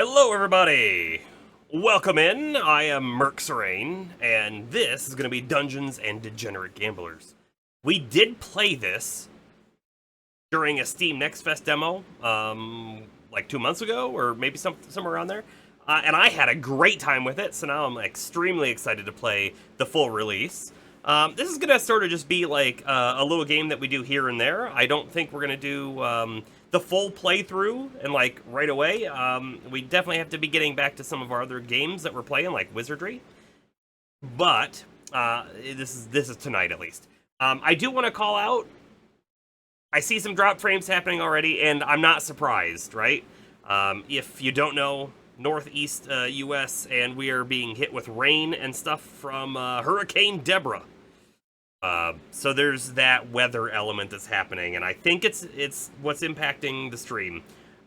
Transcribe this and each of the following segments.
Hello, everybody! Welcome in. I am Merc Serene, and this is going to be Dungeons and Degenerate Gamblers. We did play this during a Steam Next Fest demo, like 2 months ago, or maybe somewhere around there. And I had a great time with it, so now I'm extremely excited to play the full release. This is going to sort of just be like a little game that we do here and there. I don't think we're going to do the full playthrough and like right away. We definitely have to be getting back to some of our other games that we're playing, like Wizardry. But this is tonight at least. I do want to call out. I see some drop frames happening already, and I'm not surprised, right? If you don't know, Northeast U.S., and we are being hit with rain and stuff from Hurricane Deborah. So there's that weather element that's happening, and I think it's what's impacting the stream.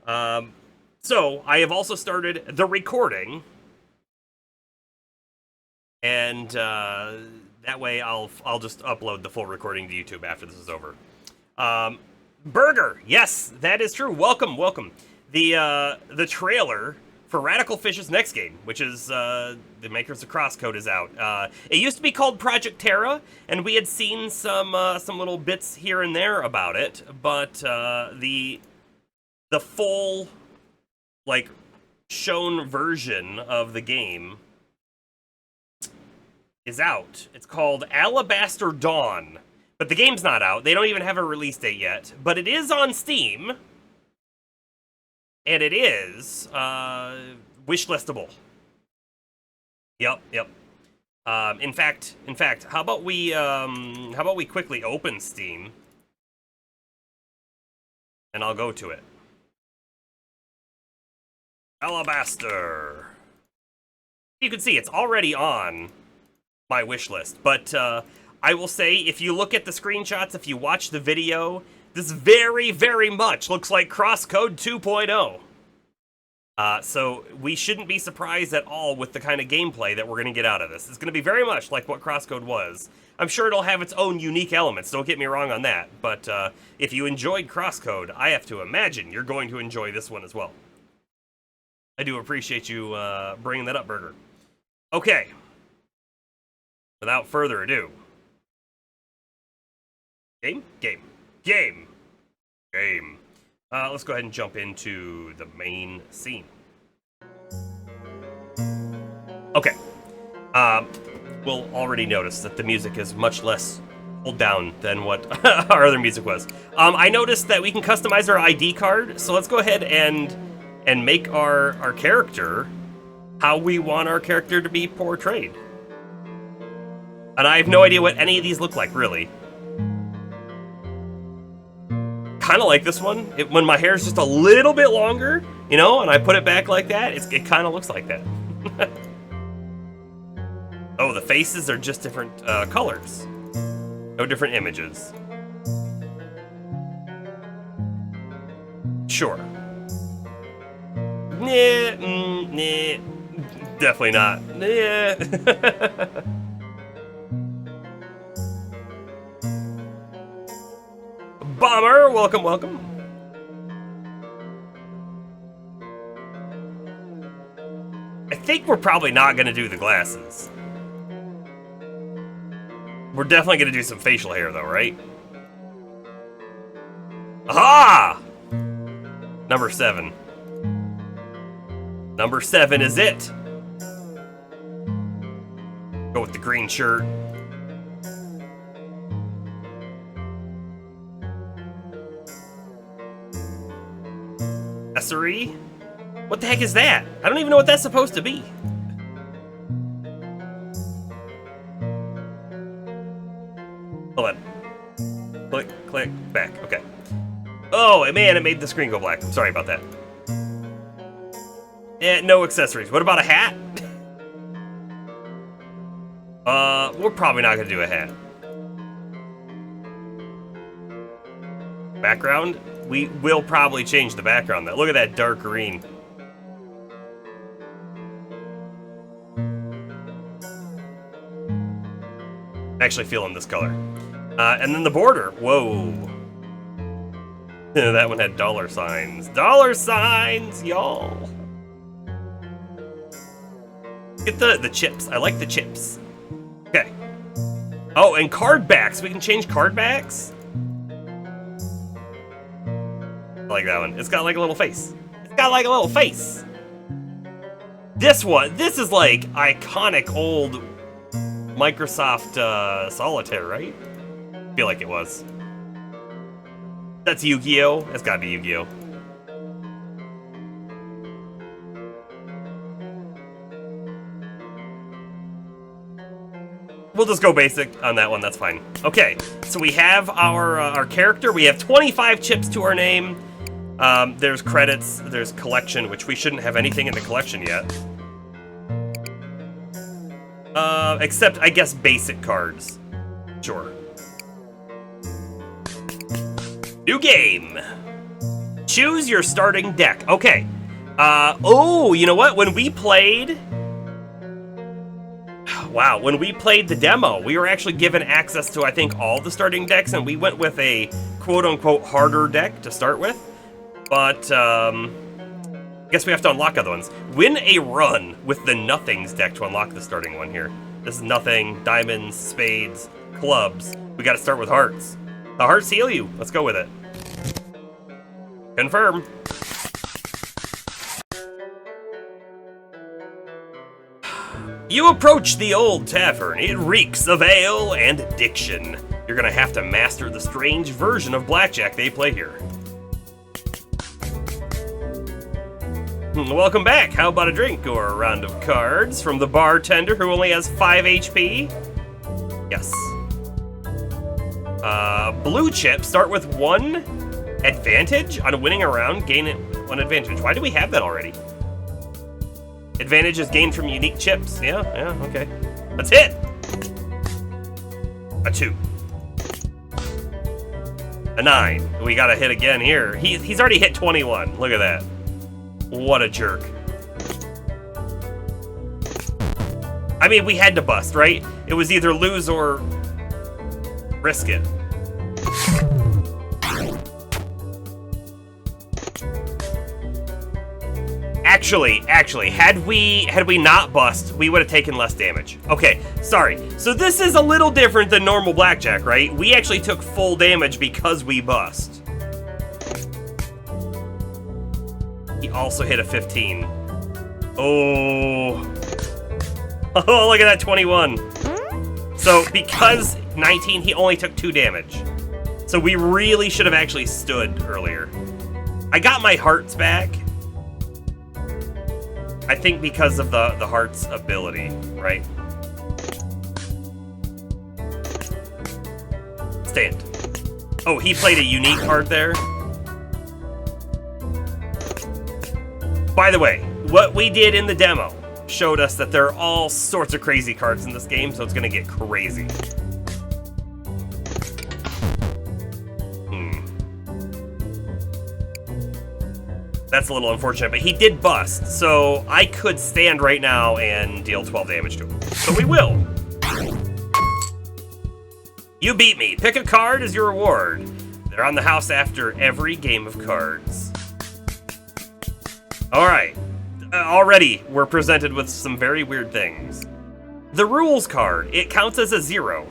So I have also started the recording, and that way I'll just upload the full recording to YouTube after this is over. Burger, yes, that is true. Welcome. The trailer for Radical Fish's next game, which is the makers of Crosscode, is out. It used to be called Project Terra, and we had seen some little bits here and there about it, but the full like shown version of the game is out. It's called Alabaster Dawn, but the game's not out. They don't even have a release date yet, but it is on Steam. And it is wishlistable. Yep. In fact, how about we quickly open Steam, and I'll go to it. Alabaster. You can see it's already on my wish list, but I will say, if you look at the screenshots, if you watch the video, this very, very much looks like Crosscode 2.0. So we shouldn't be surprised at all with the kind of gameplay that we're going to get out of this. It's going to be very much like what Crosscode was. I'm sure it'll have its own unique elements, don't get me wrong on that. But if you enjoyed Crosscode, I have to imagine you're going to enjoy this one as well. I do appreciate you bringing that up, Burger. Okay. Without further ado. Game. Let's go ahead and jump into the main scene. Okay. We'll already notice that the music is much less pulled down than what our other music was. I noticed that we can customize our ID card, so let's go ahead and make our character how we want our character to be portrayed. And I have no idea what any of these look like, really. Kind of like this one. When my hair is just a little bit longer, you know, and I put it back like that, it kind of looks like that. Oh, the faces are just different colors. No different images. Sure. Nah, definitely not. Nah. Bomber, welcome. I think we're probably not going to do the glasses. We're definitely going to do some facial hair, though, right? Aha! Number 7. Number 7 is it. Go with the green shirt. Accessory? What the heck is that? I don't even know what that's supposed to be. Hold on. Click, back. Okay. Oh, man, it made the screen go black. I'm sorry about that. Yeah, no accessories. What about a hat? We're probably not gonna do a hat. Background? We will probably change the background though. Look at that dark green. I'm actually feeling this color. And then the border. Whoa. That one had dollar signs. Dollar signs, y'all. Get the chips. I like the chips. Okay. Oh, and card backs. We can change card backs. I like that one. It's got like a little face. It's got like a little face. This one, this is like iconic old Microsoft Solitaire, right? I feel like it was. That's Yu-Gi-Oh! It's gotta be Yu-Gi-Oh! We'll just go basic on that one, that's fine. Okay, so we have our character. We have 25 chips to our name. There's credits, there's collection, which we shouldn't have anything in the collection yet. Except, I guess, basic cards. Sure. New game. Choose your starting deck. Okay. Oh, you know what? When we played... Wow, when we played the demo, we were actually given access to, I think, all the starting decks, and we went with a quote-unquote harder deck to start with. But, I guess we have to unlock other ones. Win a run with the Nothings deck to unlock the starting one here. This is Nothing, Diamonds, Spades, Clubs. We gotta start with Hearts. The Hearts heal you. Let's go with it. Confirm. You approach the old tavern. It reeks of ale and addiction. You're gonna have to master the strange version of blackjack they play here. Welcome back. How about a drink or a round of cards from the bartender who only has 5 HP? Yes. Blue chips start with 1 advantage on winning a round, gain 1 advantage. Why do we have that already? Advantage is gained from unique chips. Yeah, okay. Let's hit! A 2. A 9. We gotta hit again here. He's already hit 21. Look at that. What a jerk. I mean, we had to bust, right? It was either lose or risk it. Actually, had we not bust, we would have taken less damage. Okay, sorry. So this is a little different than normal blackjack, right? We actually took full damage because we bust. He also hit a 15. Oh. Oh, look at that 21. So because 19, he only took 2 damage. So we really should have actually stood earlier. I got my hearts back. I think because of the heart's ability, right? Stand. Oh, he played a unique card there. By the way, what we did in the demo showed us that there are all sorts of crazy cards in this game, so it's gonna get crazy. That's a little unfortunate, but he did bust, so I could stand right now and deal 12 damage to him. So we will. You beat me. Pick a card as your reward. They're on the house after every game of cards. Alright. Already, we're presented with some very weird things. The rules card. It counts as a 0.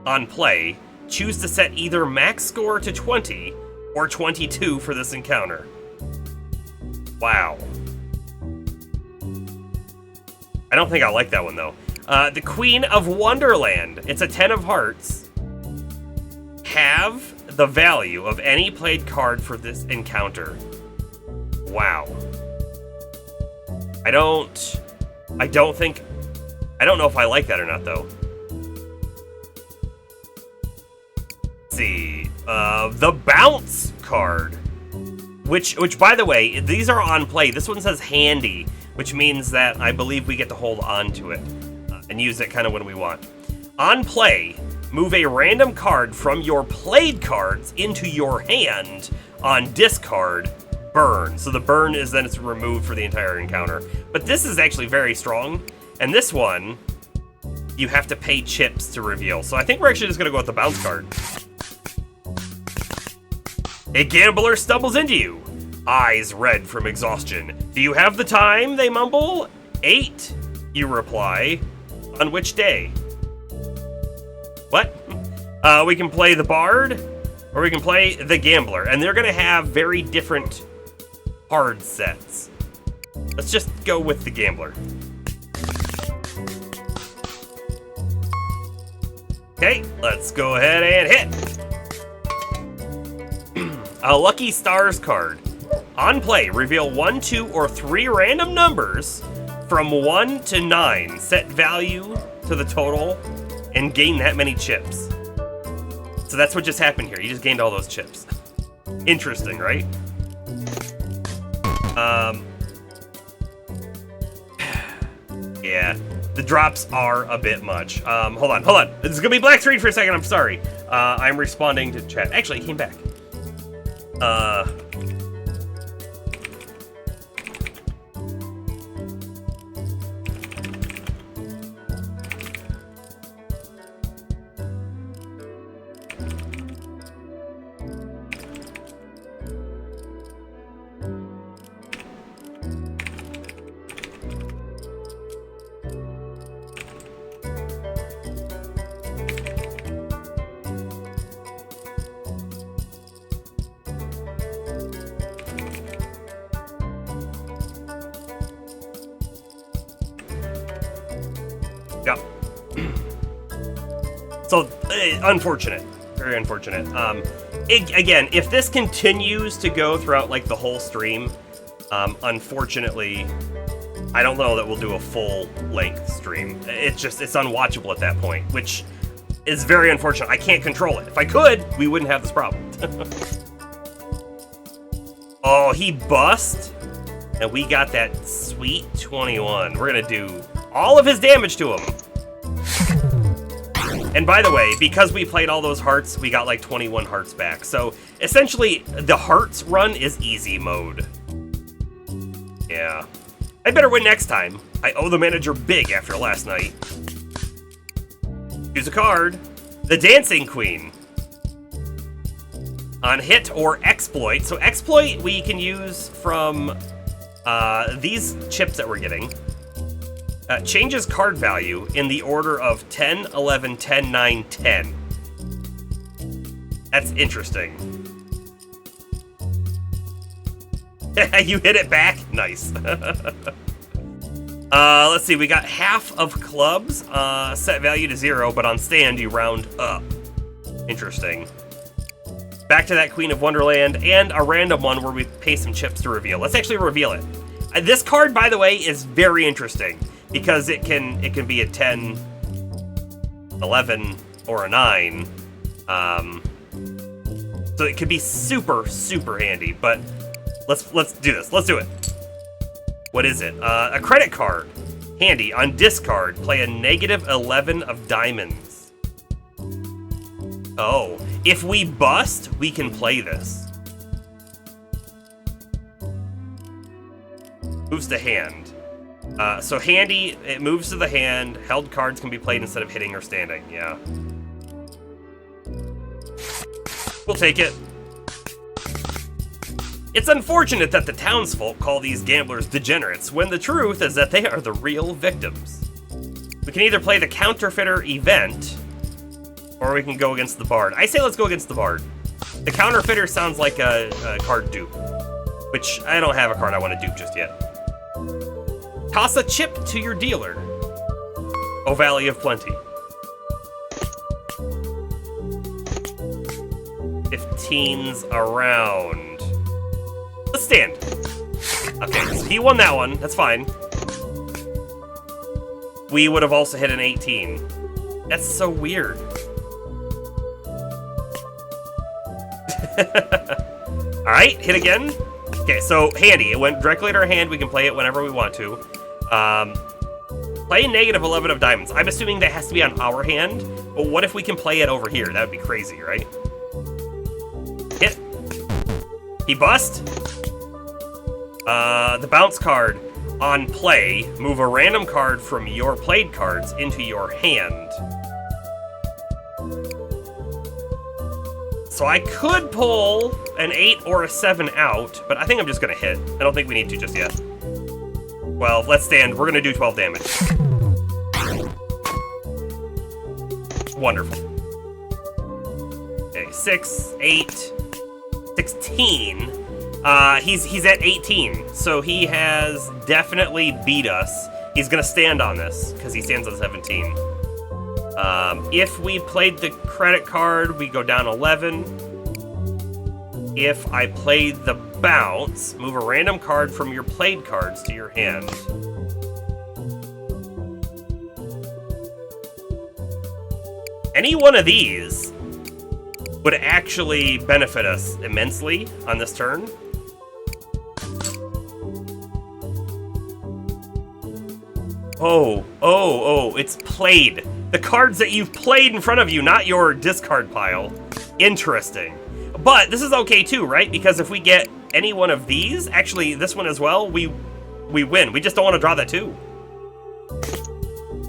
On play, choose to set either max score to 20 or 22 for this encounter. Wow. I don't think I like that one, though. The Queen of Wonderland. It's a 10 of hearts. Have the value of any played card for this encounter. Wow. I don't know if I like that or not, though. Let's see. The Bounce card. Which, by the way, these are on play. This one says handy, which means that I believe we get to hold on to it and use it kind of when we want. On play, move a random card from your played cards into your hand. On discard, burn. So the burn is then it's removed for the entire encounter. But this is actually very strong. And this one, you have to pay chips to reveal. So I think we're actually just going to go with the bounce card. A gambler stumbles into you. Eyes red from exhaustion. Do you have the time? They mumble. 8, You reply, on which day? What? We can play the Bard, or we can play the Gambler, and they're gonna have very different card sets. Let's just go with the Gambler. Okay, let's go ahead and hit. A Lucky Stars card. On play, reveal 1, 2, or 3 random numbers from 1 to 9. Set value to the total and gain that many chips. So that's what just happened here. You just gained all those chips. Interesting, right? Yeah, the drops are a bit much. Hold on. This is gonna be black screen for a second, I'm sorry. I'm responding to chat. Actually, he came back. Yep. So, unfortunate. Very unfortunate. Again, if this continues to go throughout, like, the whole stream, unfortunately, I don't know that we'll do a full-length stream. It's unwatchable at that point, which is very unfortunate. I can't control it. If I could, we wouldn't have this problem. Oh, he bust, and we got that sweet 21. We're gonna do all of his damage to him. And by the way, because we played all those hearts, we got like 21 hearts back. So essentially, the hearts run is easy mode. Yeah. I better win next time. I owe the manager big after last night. Choose a card. The Dancing Queen. On hit or exploit. So exploit we can use from these chips that we're getting. Changes card value in the order of 10, 11, 10, 9, 10. That's interesting. You hit it back? Nice. Let's see, we got half of clubs, set value to 0, but on stand you round up. Interesting. Back to that Queen of Wonderland, and a random one where we pay some chips to reveal. Let's actually reveal it. This card, by the way, is very interesting, because it can be a 10, 11, or a 9. So it could be super, super handy, but let's do this. Let's do it. What is it? A credit card. Handy. On discard, play a negative 11 of diamonds. Oh. If we bust, we can play this. Moves to hand. So handy, it moves to the hand. Held cards can be played instead of hitting or standing. Yeah. We'll take it. It's unfortunate that the townsfolk call these gamblers degenerates, when the truth is that they are the real victims. We can either play the counterfeiter event, or we can go against the Bard. I say let's go against the Bard. The counterfeiter sounds like a card dupe, which I don't have a card I want to dupe just yet. Toss a chip to your dealer. O Valley of Plenty. 15's around. Let's stand. Okay, so he won that one. That's fine. We would have also hit an 18. That's so weird. Alright, hit again. Okay, so handy. It went directly to our hand. We can play it whenever we want to. Play a negative 11 of diamonds. I'm assuming that has to be on our hand, but what if we can play it over here? That would be crazy, right? Hit. He bust. The bounce card. On play, move a random card from your played cards into your hand. So I could pull an 8 or a 7 out, but I think I'm just gonna hit. I don't think we need to just yet. 12, let's stand. We're gonna do 12 damage. Wonderful. Okay, 6, 8, 16. He's at 18, so he has definitely beat us. He's gonna stand on this, because he stands on 17. If we played the credit card, we go down 11. If I played the bounce, move a random card from your played cards to your hand. Any one of these would actually benefit us immensely on this turn. Oh, it's played. The cards that you've played in front of you, not your discard pile. Interesting. But this is okay too, right? Because if we get any one of these, actually this one as well, we win. We just don't want to draw that too.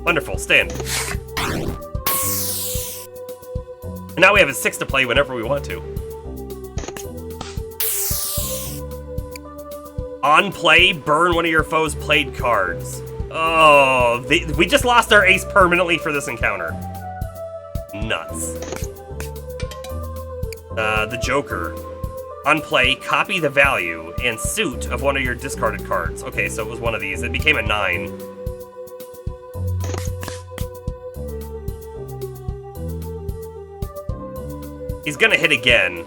Wonderful, stand. And now we have a 6 to play whenever we want to. On play, burn one of your foe's played cards. Oh, we just lost our ace permanently for this encounter. Nuts. The Joker. On play, copy the value and suit of one of your discarded cards. Okay, so it was one of these. It became a 9. He's gonna hit again.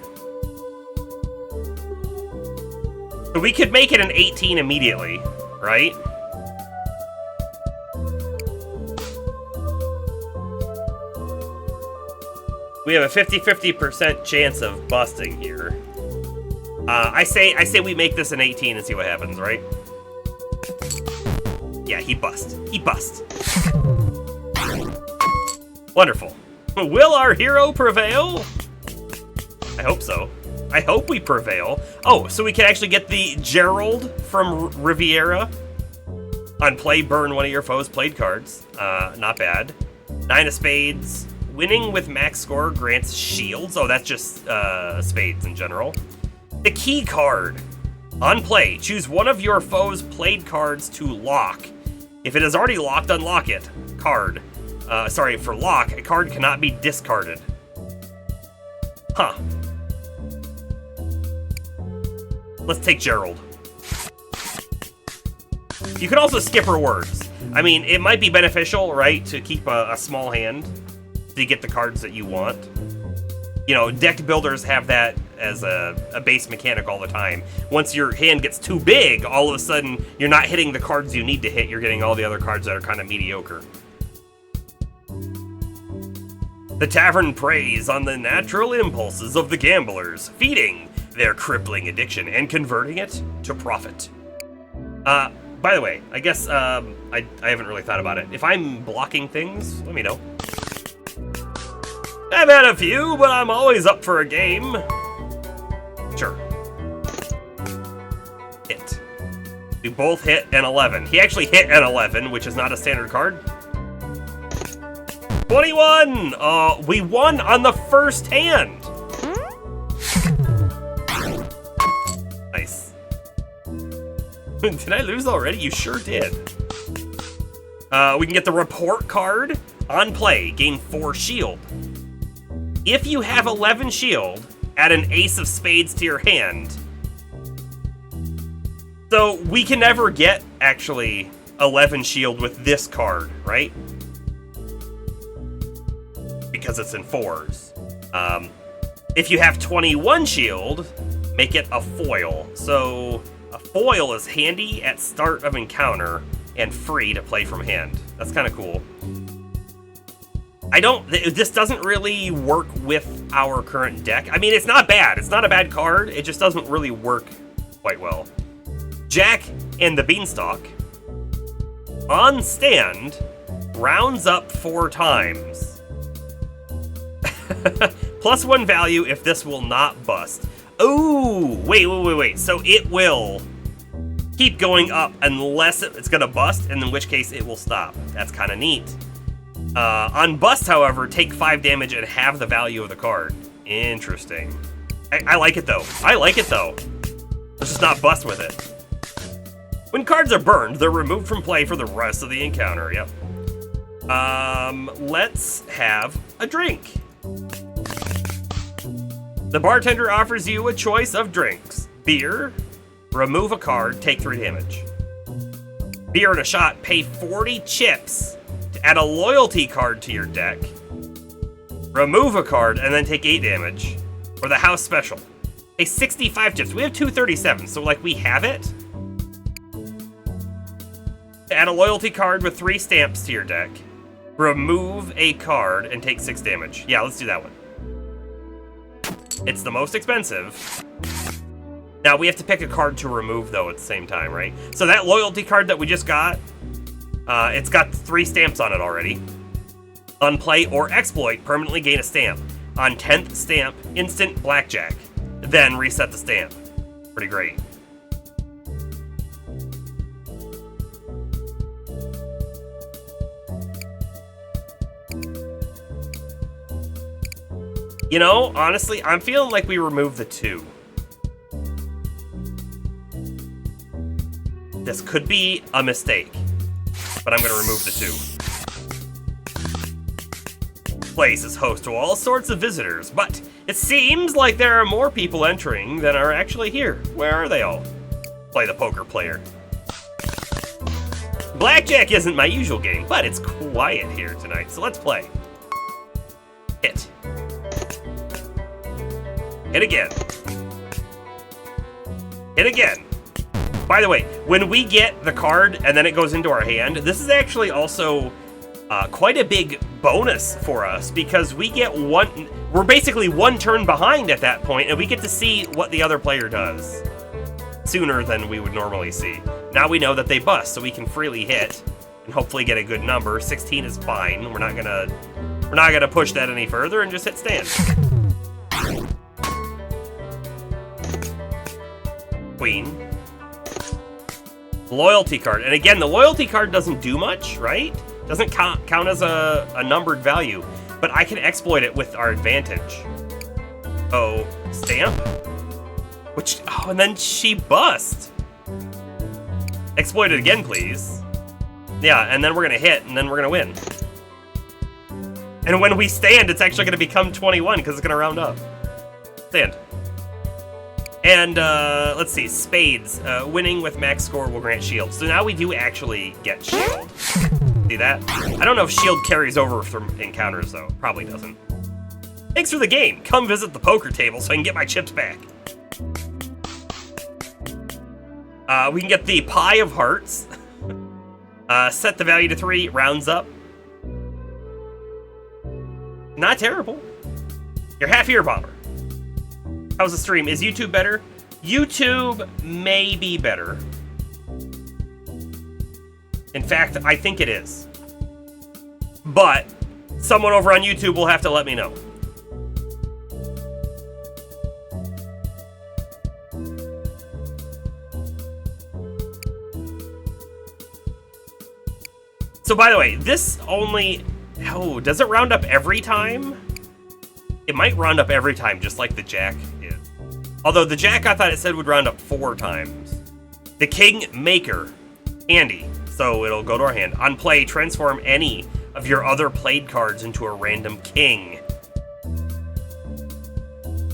So we could make it an 18 immediately, right? We have a 50-50% chance of busting here. I say we make this an 18 and see what happens, right? Yeah, he bust. He bust. Wonderful. Will our hero prevail? I hope so. I hope we prevail. Oh, so we can actually get the Gerald from Riviera. On play, burn one of your foe's played cards. Not bad. 9 of spades. Winning with max score grants shields. Oh, that's just spades in general. The key card. On play, choose one of your foe's played cards to lock. If it is already locked, unlock it. Card. For lock, a card cannot be discarded. Huh. Let's take Gerald. You can also skip rewards. I mean, it might be beneficial, right, to keep a small hand to get the cards that you want. You know, deck builders have that as a base mechanic all the time. Once your hand gets too big, all of a sudden, you're not hitting the cards you need to hit. You're getting all the other cards that are kind of mediocre. The tavern preys on the natural impulses of the gamblers, feeding their crippling addiction and converting it to profit. By the way, I guess I haven't really thought about it. If I'm blocking things, let me know. I've had a few, but I'm always up for a game. Sure. Hit. We both hit an 11. He actually hit an 11, which is not a standard card. 21! We won on the first hand. Nice. Did I lose already? You sure did. We can get the report card. On play, gain 4 shield. If you have 11 shield, add an ace of spades to your hand. So we can never get, actually, 11 shield with this card, right? Because it's in 4s. If you have 21 shield, make it a foil. So a foil is handy at start of encounter and free to play from hand. That's kind of cool. This doesn't really work with our current deck. I mean, it's not bad. It's not a bad card. It just doesn't really work quite well. Jack and the Beanstalk. On stand, rounds up 4 times. +1 value if this will not bust. Oh, wait. So it will keep going up unless it's gonna bust, and in which case it will stop. That's kind of neat. On bust, however, take 5 damage and halve the value of the card. Interesting. I like it though. Let's just not bust with it. When cards are burned, they're removed from play for the rest of the encounter. Yep. Let's have a drink. The bartender offers you a choice of drinks. Beer, remove a card, take 3 damage. Beer and a shot, pay 40 chips to add a loyalty card to your deck. Remove a card and then take 8 damage. Or the house special. Pay 65 chips. We have 237, so like we have it. To add a loyalty card with 3 stamps to your deck. Remove a card and take 6 damage. Yeah, let's do that one. It's the most expensive. Now we have to pick a card to remove though at the same time, right? So that loyalty card that we just got, it's got 3 stamps on it already. Unplay or exploit, permanently gain a stamp. On 10th stamp, instant blackjack. Then reset the stamp. Pretty great. You know, honestly, I'm feeling like we removed the 2. This could be a mistake, but I'm gonna remove the 2. Place is host to all sorts of visitors, but it seems like there are more people entering than are actually here. Where are they all? Play the poker player. Blackjack isn't my usual game, but it's quiet here tonight, so let's play. Hit. Hit again. Hit again. By the way, when we get the card and then it goes into our hand, this is actually also quite a big bonus for us because we get we're basically 1 turn behind at that point and we get to see what the other player does sooner than we would normally see. Now we know that they bust, so we can freely hit and hopefully get a good number. 16 is fine. We're not gonna push that any further and just hit stand. Queen. Loyalty card. And again, the loyalty card doesn't do much, right? Doesn't count as a numbered value. But I can exploit it with our advantage. Oh, stamp? Which, oh, and then she bust. Exploit it again, please. Yeah, and then we're gonna hit, and then we're gonna win. And when we stand, it's actually gonna become 21, because it's gonna round up. Stand. And, let's see, spades. Winning with max score will grant shield. So now we do actually get shield. See that? I don't know if shield carries over from encounters, though. Probably doesn't. Thanks for the game. Come visit the poker table so I can get my chips back. We can get the Pie of Hearts. Set the value to 3, rounds up. Not terrible. You're half ear bomber. How's the stream? Is YouTube better? YouTube may be better. In fact, I think it is. But someone over on YouTube will have to let me know. So by the way, this only... Oh, does it round up every time? It might round up every time, just like the Jack is. Although the Jack, I thought it said would round up 4 times. The King Maker. Handy. So it'll go to our hand. On play, transform any of your other played cards into a random king.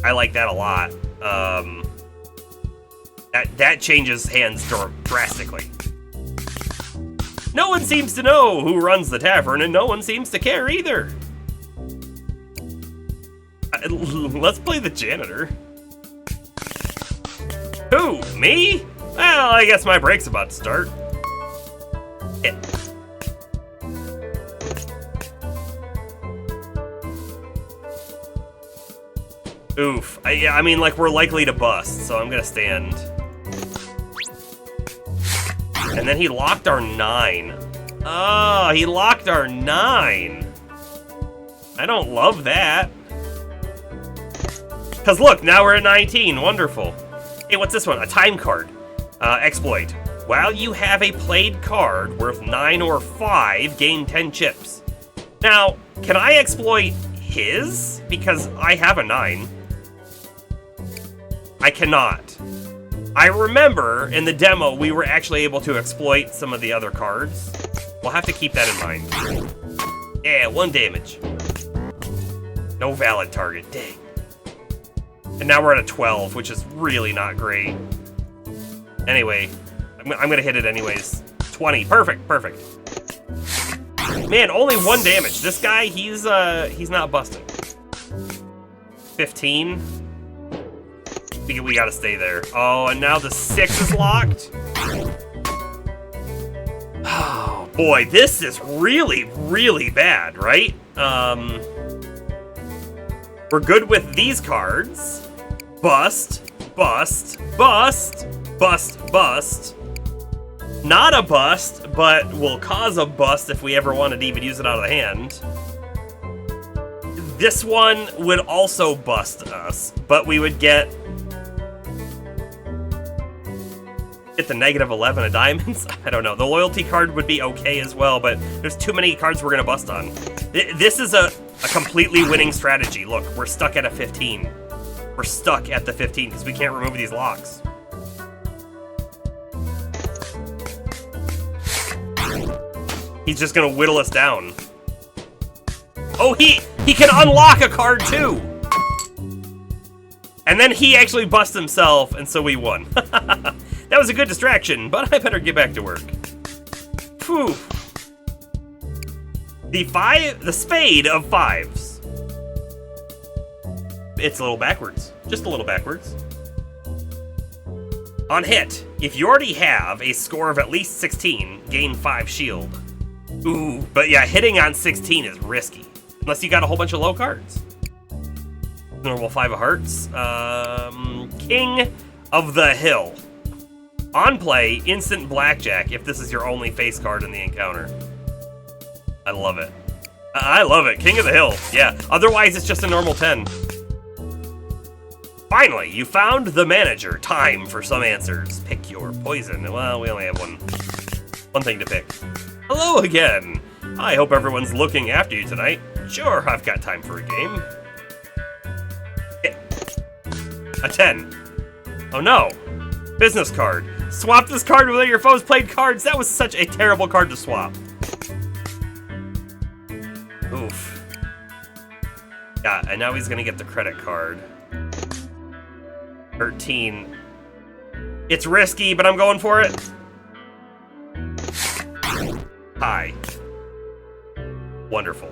I like that a lot. That changes hands drastically. No one seems to know who runs the tavern, and no one seems to care either. Let's play the janitor. Who? Me? Well, I guess my break's about to start. Hit. Oof. I mean, like, we're likely to bust, so I'm gonna stand. And then he locked our 9. Oh, he locked our 9. I don't love that. Because look, now we're at 19. Wonderful. Hey, what's this one? A time card. Exploit. While you have a played card worth 9 or 5, gain 10 chips. Now, can I exploit his? Because I have a 9. I cannot. I remember in the demo we were actually able to exploit some of the other cards. We'll have to keep that in mind. Yeah, 1 damage. No valid target. Dang. And now we're at a 12, which is really not great. Anyway, I'm gonna hit it anyways. 20. Perfect. Perfect. Man, only 1 damage. This guy, he's not busting. 15. We gotta stay there. Oh, and now the 6 is locked. Oh boy, this is really, really bad, right? We're good with these cards. Bust, bust, bust, bust, bust. Not a bust, but will cause a bust if we ever wanted to even use it out of the hand. This one would also bust us, but we would get the negative 11 of diamonds. I don't know. The loyalty card would be okay as well, but there's too many cards we're gonna bust on. This is a completely winning strategy. Look, we're stuck at a 15. We're stuck at the 15 because we can't remove these locks. He's just gonna whittle us down. Oh, he can unlock a card too! And then he actually busts himself, and so we won. That was a good distraction, but I better get back to work. Phew. The spade of 5s. It's a little backwards. Just a little backwards. On hit, if you already have a score of at least 16, gain 5 shield. Ooh, but yeah, hitting on 16 is risky. Unless you got a whole bunch of low cards. Normal 5 of hearts. King of the Hill. On play, instant blackjack if this is your only face card in the encounter. I love it. I love it. King of the Hill. Yeah. Otherwise, it's just a normal 10. Finally, you found the manager. Time for some answers. Pick your poison. Well, we only have one thing to pick. Hello again. I hope everyone's looking after you tonight. Sure, I've got time for a game. A 10. Oh no. Business card. Swap this card with your foes played cards. That was such a terrible card to swap. Oof. Yeah, and now he's gonna get the credit card. 13. It's risky, but I'm going for it. Hi. Wonderful.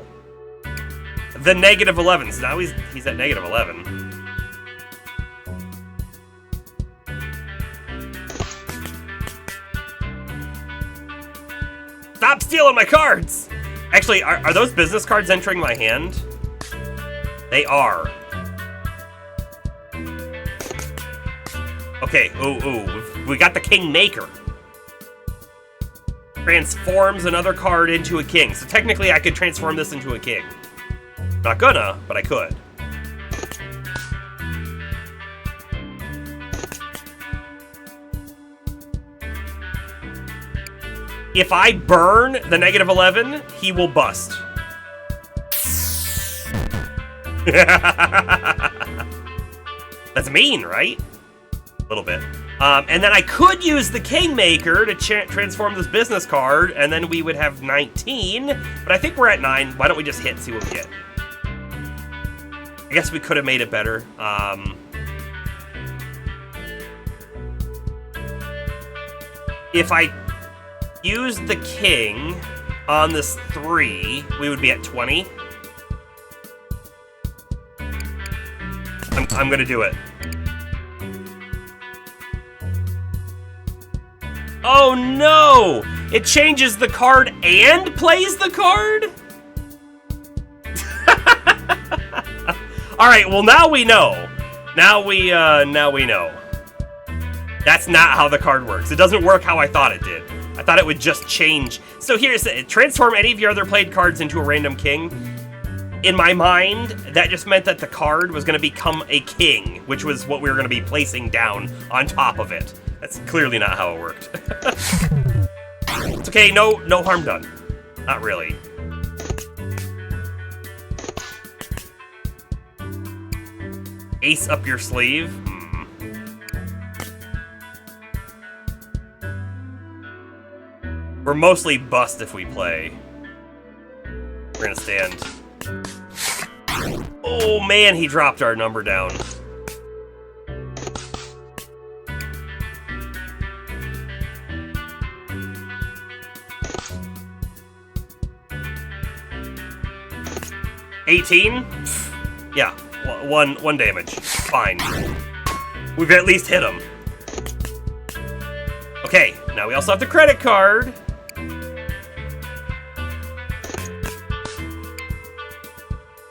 The negative 11. So now he's at negative 11. Stop stealing my cards! Actually, are those business cards entering my hand? They are. Okay, ooh, we got the Kingmaker. Transforms another card into a king. So technically I could transform this into a king. Not gonna, but I could. If I burn the negative 11, he will bust. That's mean, right? A little bit. And then I could use the Kingmaker to transform this business card, and then we would have 19. But I think we're at 9. Why don't we just hit and see what we get? I guess we could have made it better. If I use the king on this 3, we would be at 20. I'm gonna do it. Oh no! It changes the card and plays the card? Alright, well now we know. Now we know. That's not how the card works. It doesn't work how I thought it did. I thought it would just change. So here's it. Transform any of your other played cards into a random king. In my mind, that just meant that the card was going to become a king, which was what we were going to be placing down on top of it. That's clearly not how it worked. It's okay, no harm done. Not really. Ace up your sleeve. We're mostly bust if we play. We're gonna stand. Oh man, he dropped our number down. $18? Yeah, one damage. Fine. We've at least hit him. Okay, now we also have the credit card.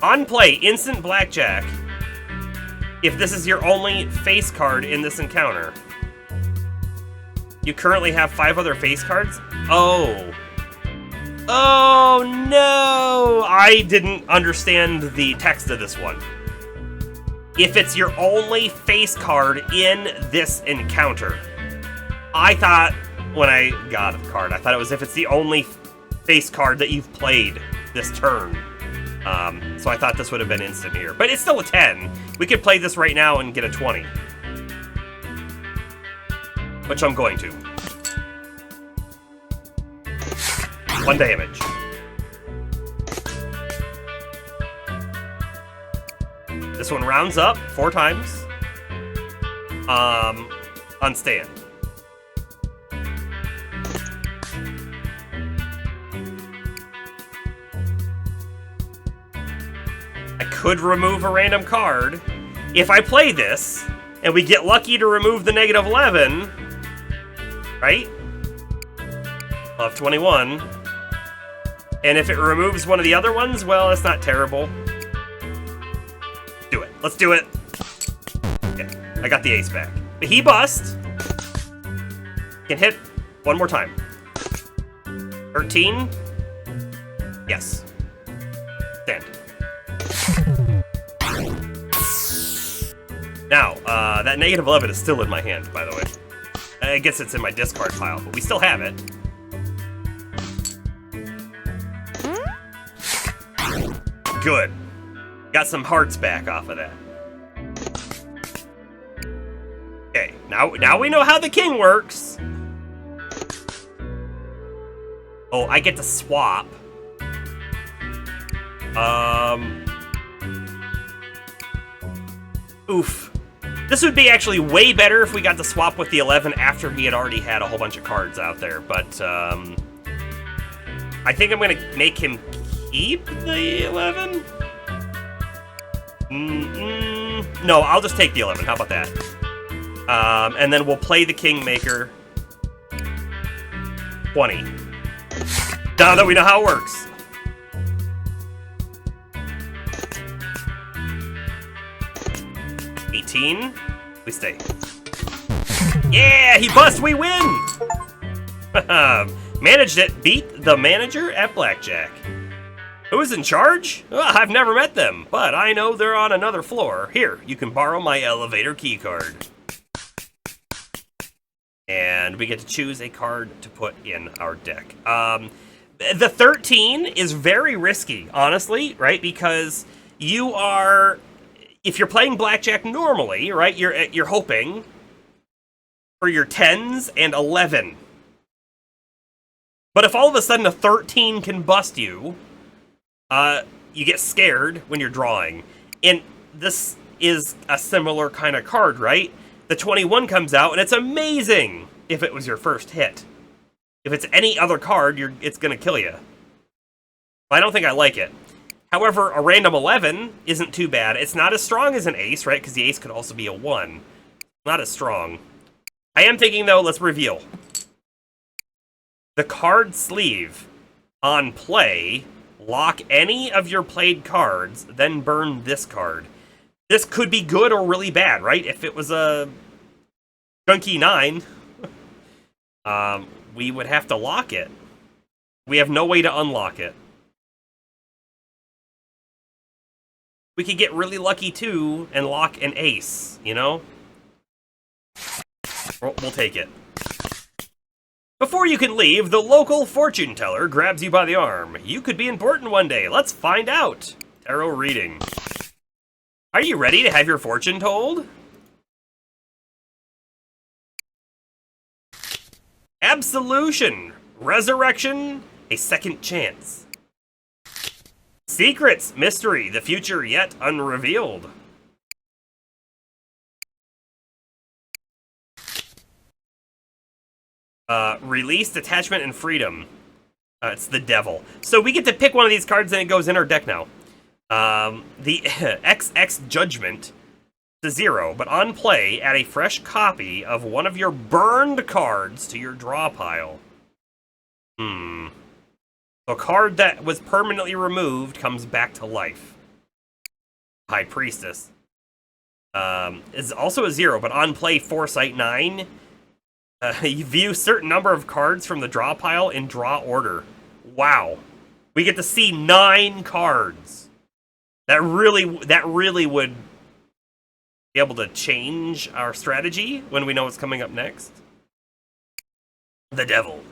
On play, instant blackjack. If this is your only face card in this encounter. You currently have 5 other face cards? Oh. Oh no! I didn't understand the text of this one. If it's your only face card in this encounter. I thought, when I got a card, I thought it was if it's the only face card that you've played this turn. So I thought this would have been instant here. But it's still a 10. We could play this right now and get a 20. Which I'm going to. 1 damage. This one rounds up 4 times. On stand. I could remove a random card. If I play this, and we get lucky to remove the -11, right? I'll have 21. And if it removes one of the other ones, well, it's not terrible. Do it. Let's do it. Okay, I got the ace back. But he bust. Can hit one more time. 13. Yes. Stand. Now, that -11 is still in my hand, by the way. I guess it's in my discard pile, but we still have it. Good. Got some hearts back off of that. Okay, now we know how the king works. Oh, I get to swap. Oof. This would be actually way better if we got to swap with the 11 after he had already had a whole bunch of cards out there, but, I think I'm gonna make him keep the 11? No, I'll just take the 11. How about that? And then we'll play the Kingmaker. 20. Now that we know how it works. We stay. Yeah, he busts, we win! Managed it, beat the manager at blackjack. Who's in charge? Well, I've never met them, but I know they're on another floor. Here, you can borrow my elevator key card. And we get to choose a card to put in our deck. The 13 is very risky, honestly, right? Because you are... If you're playing blackjack normally, right, you're hoping for your 10s and 11. But if all of a sudden a 13 can bust you, you get scared when you're drawing. And this is a similar kind of card, right? The 21 comes out, and it's amazing if it was your first hit. If it's any other card, it's going to kill you. I don't think I like it. However, a random 11 isn't too bad. It's not as strong as an ace, right? Because the ace could also be a 1. Not as strong. I am thinking, though, let's reveal. The card sleeve on play, lock any of your played cards, then burn this card. This could be good or really bad, right? If it was a chunky 9, we would have to lock it. We have no way to unlock it. We could get really lucky, too, and lock an ace, you know? We'll take it. Before you can leave, the local fortune teller grabs you by the arm. You could be important one day. Let's find out. Tarot reading. Are you ready to have your fortune told? Absolution. Resurrection. A second chance. Secrets, mystery, the future yet unrevealed. Release, detachment, and freedom. It's the devil. So we get to pick one of these cards and it goes in our deck now. The XX Judgment to 0, but on play, add a fresh copy of one of your burned cards to your draw pile. A card that was permanently removed comes back to life. High Priestess. Is also a 0, but on play, Foresight 9. You view certain number of cards from the draw pile in draw order. Wow. We get to see 9 cards. That really would be able to change our strategy when we know what's coming up next. The Devil.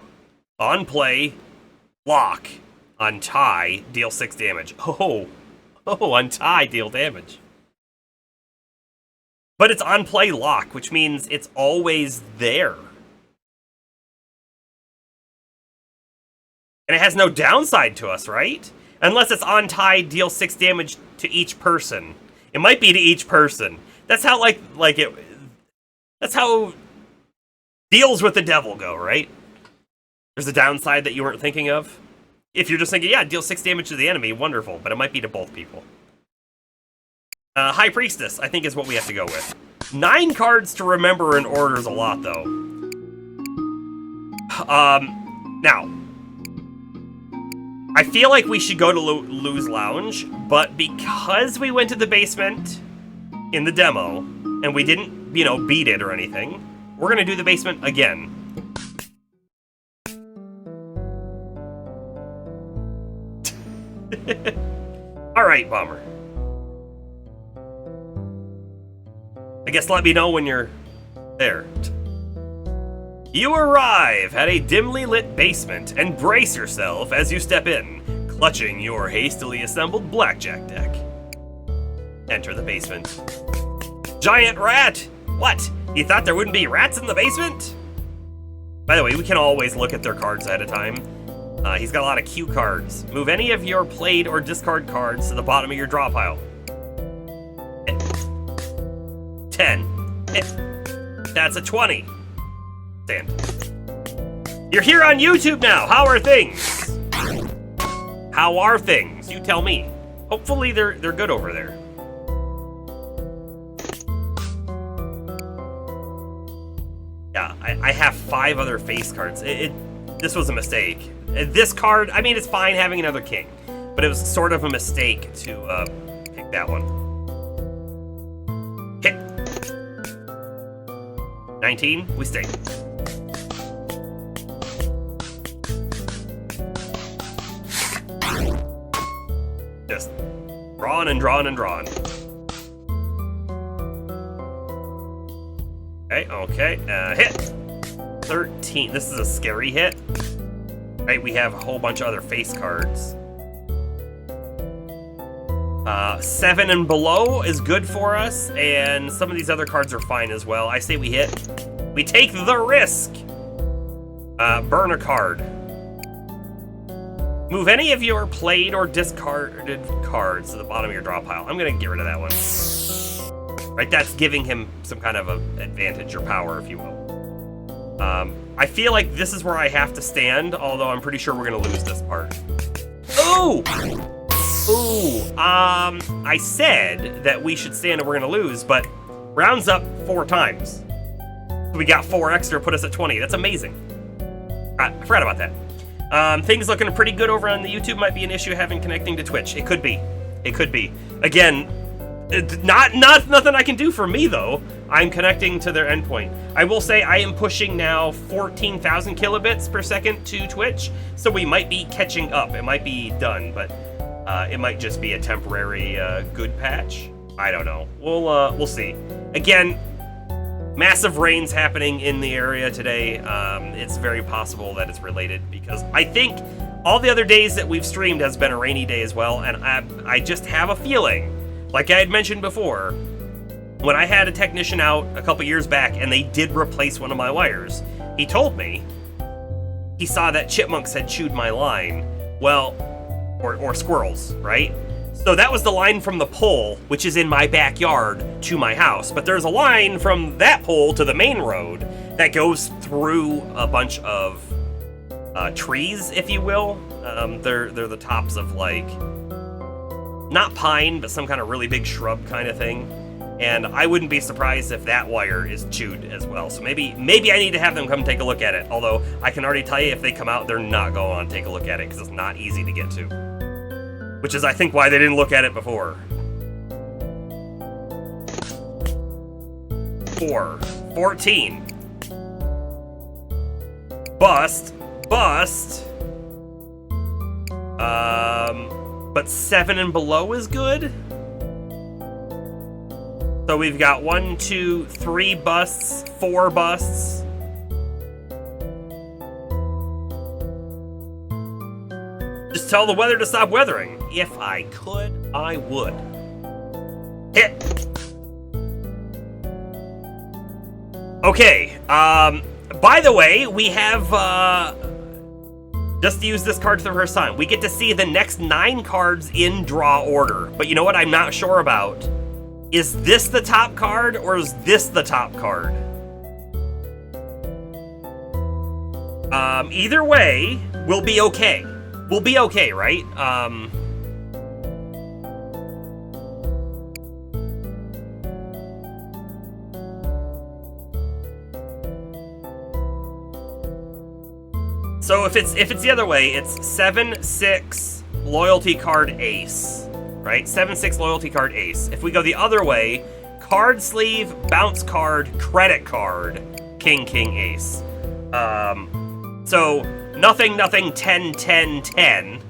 On play, lock. On tie, deal 6 damage. Oh, on tie, deal damage. But it's on play lock, which means it's always there. And it has no downside to us, right? Unless it's on tie, deal 6 damage to each person. It might be to each person. That's how that's how deals with the devil go, right? There's a downside that you weren't thinking of. If you're just thinking, yeah, deal 6 damage to the enemy, wonderful, but it might be to both people. High Priestess, I think, is what we have to go with. 9 cards to remember in order is a lot, though. Now, I feel like we should go to Lou's Lounge, but because we went to the basement in the demo, and we didn't, beat it or anything, we're gonna do the basement again. Alright, Bomber. I guess let me know when you're there. You arrive at a dimly lit basement and brace yourself as you step in, clutching your hastily assembled blackjack deck. Enter the basement. Giant rat! What? You thought there wouldn't be rats in the basement? By the way, we can always look at their cards ahead of time. He's got a lot of cue cards. Move any of your played or discard cards to the bottom of your draw pile. 10. That's a 20. Stand. You're here on YouTube now. How are things? How are things? You tell me. Hopefully they're good over there. Yeah, I have 5 other face cards. This was a mistake. This card, I mean, it's fine having another king, but it was sort of a mistake to pick that one. Hit. 19, we stay. Just drawn and drawn and drawn. Okay, hit. 13, this is a scary hit. Right, we have a whole bunch of other face cards. 7 and below is good for us, and some of these other cards are fine as well. I say we hit. We take the risk. Burn a card. Move any of your played or discarded cards to the bottom of your draw pile. I'm gonna get rid of that one. Right, that's giving him some kind of an advantage or power, if you will. I feel like this is where I have to stand, although I'm pretty sure we're gonna lose this part. Ooh! Ooh, I said that we should stand and we're gonna lose, but rounds up 4 times. We got 4 extra, put us at 20. That's amazing. I forgot about that. Things looking pretty good over on the YouTube. Might be an issue having connecting to Twitch. It could be. It could be. Again, not nothing I can do for me, though. I'm connecting to their endpoint. I will say I am pushing now 14,000 kilobits per second to Twitch, so we might be catching up. It might be done, but it might just be a temporary good patch. I don't know. We'll see. Again, massive rains happening in the area today. It's very possible that it's related because I think all the other days that we've streamed has been a rainy day as well, and I just have a feeling, like I had mentioned before, when I had a technician out a couple years back and they did replace one of my wires, he told me he saw that chipmunks had chewed my line. Well, or squirrels, right? So that was the line from the pole, which is in my backyard, to my house. But there's a line from that pole to the main road that goes through a bunch of trees, if you will. They're the tops of, like, not pine, but some kind of really big shrub kind of thing. And I wouldn't be surprised if that wire is chewed as well. So maybe I need to have them come take a look at it. Although I can already tell you, if they come out, they're not going to take a look at it because it's not easy to get to. Which is, I think, why they didn't look at it before. 14. Bust. But 7 and below is good. So we've got 1, 2, 3 busts, 4 busts. Just tell the weather to stop weathering. If I could, I would. Hit. Okay, by the way, we have, just to use this card for the first time, we get to see the next 9 cards in draw order. But you know what I'm not sure about? Is this the top card, or is this the top card? Either way, we'll be okay. We'll be okay, right? So if it's the other way, it's 7-6 loyalty card ace. Right? 7-6 loyalty card ace. If we go the other way, card sleeve, bounce card, credit card, king, ace. So nothing, 10, 10, 10.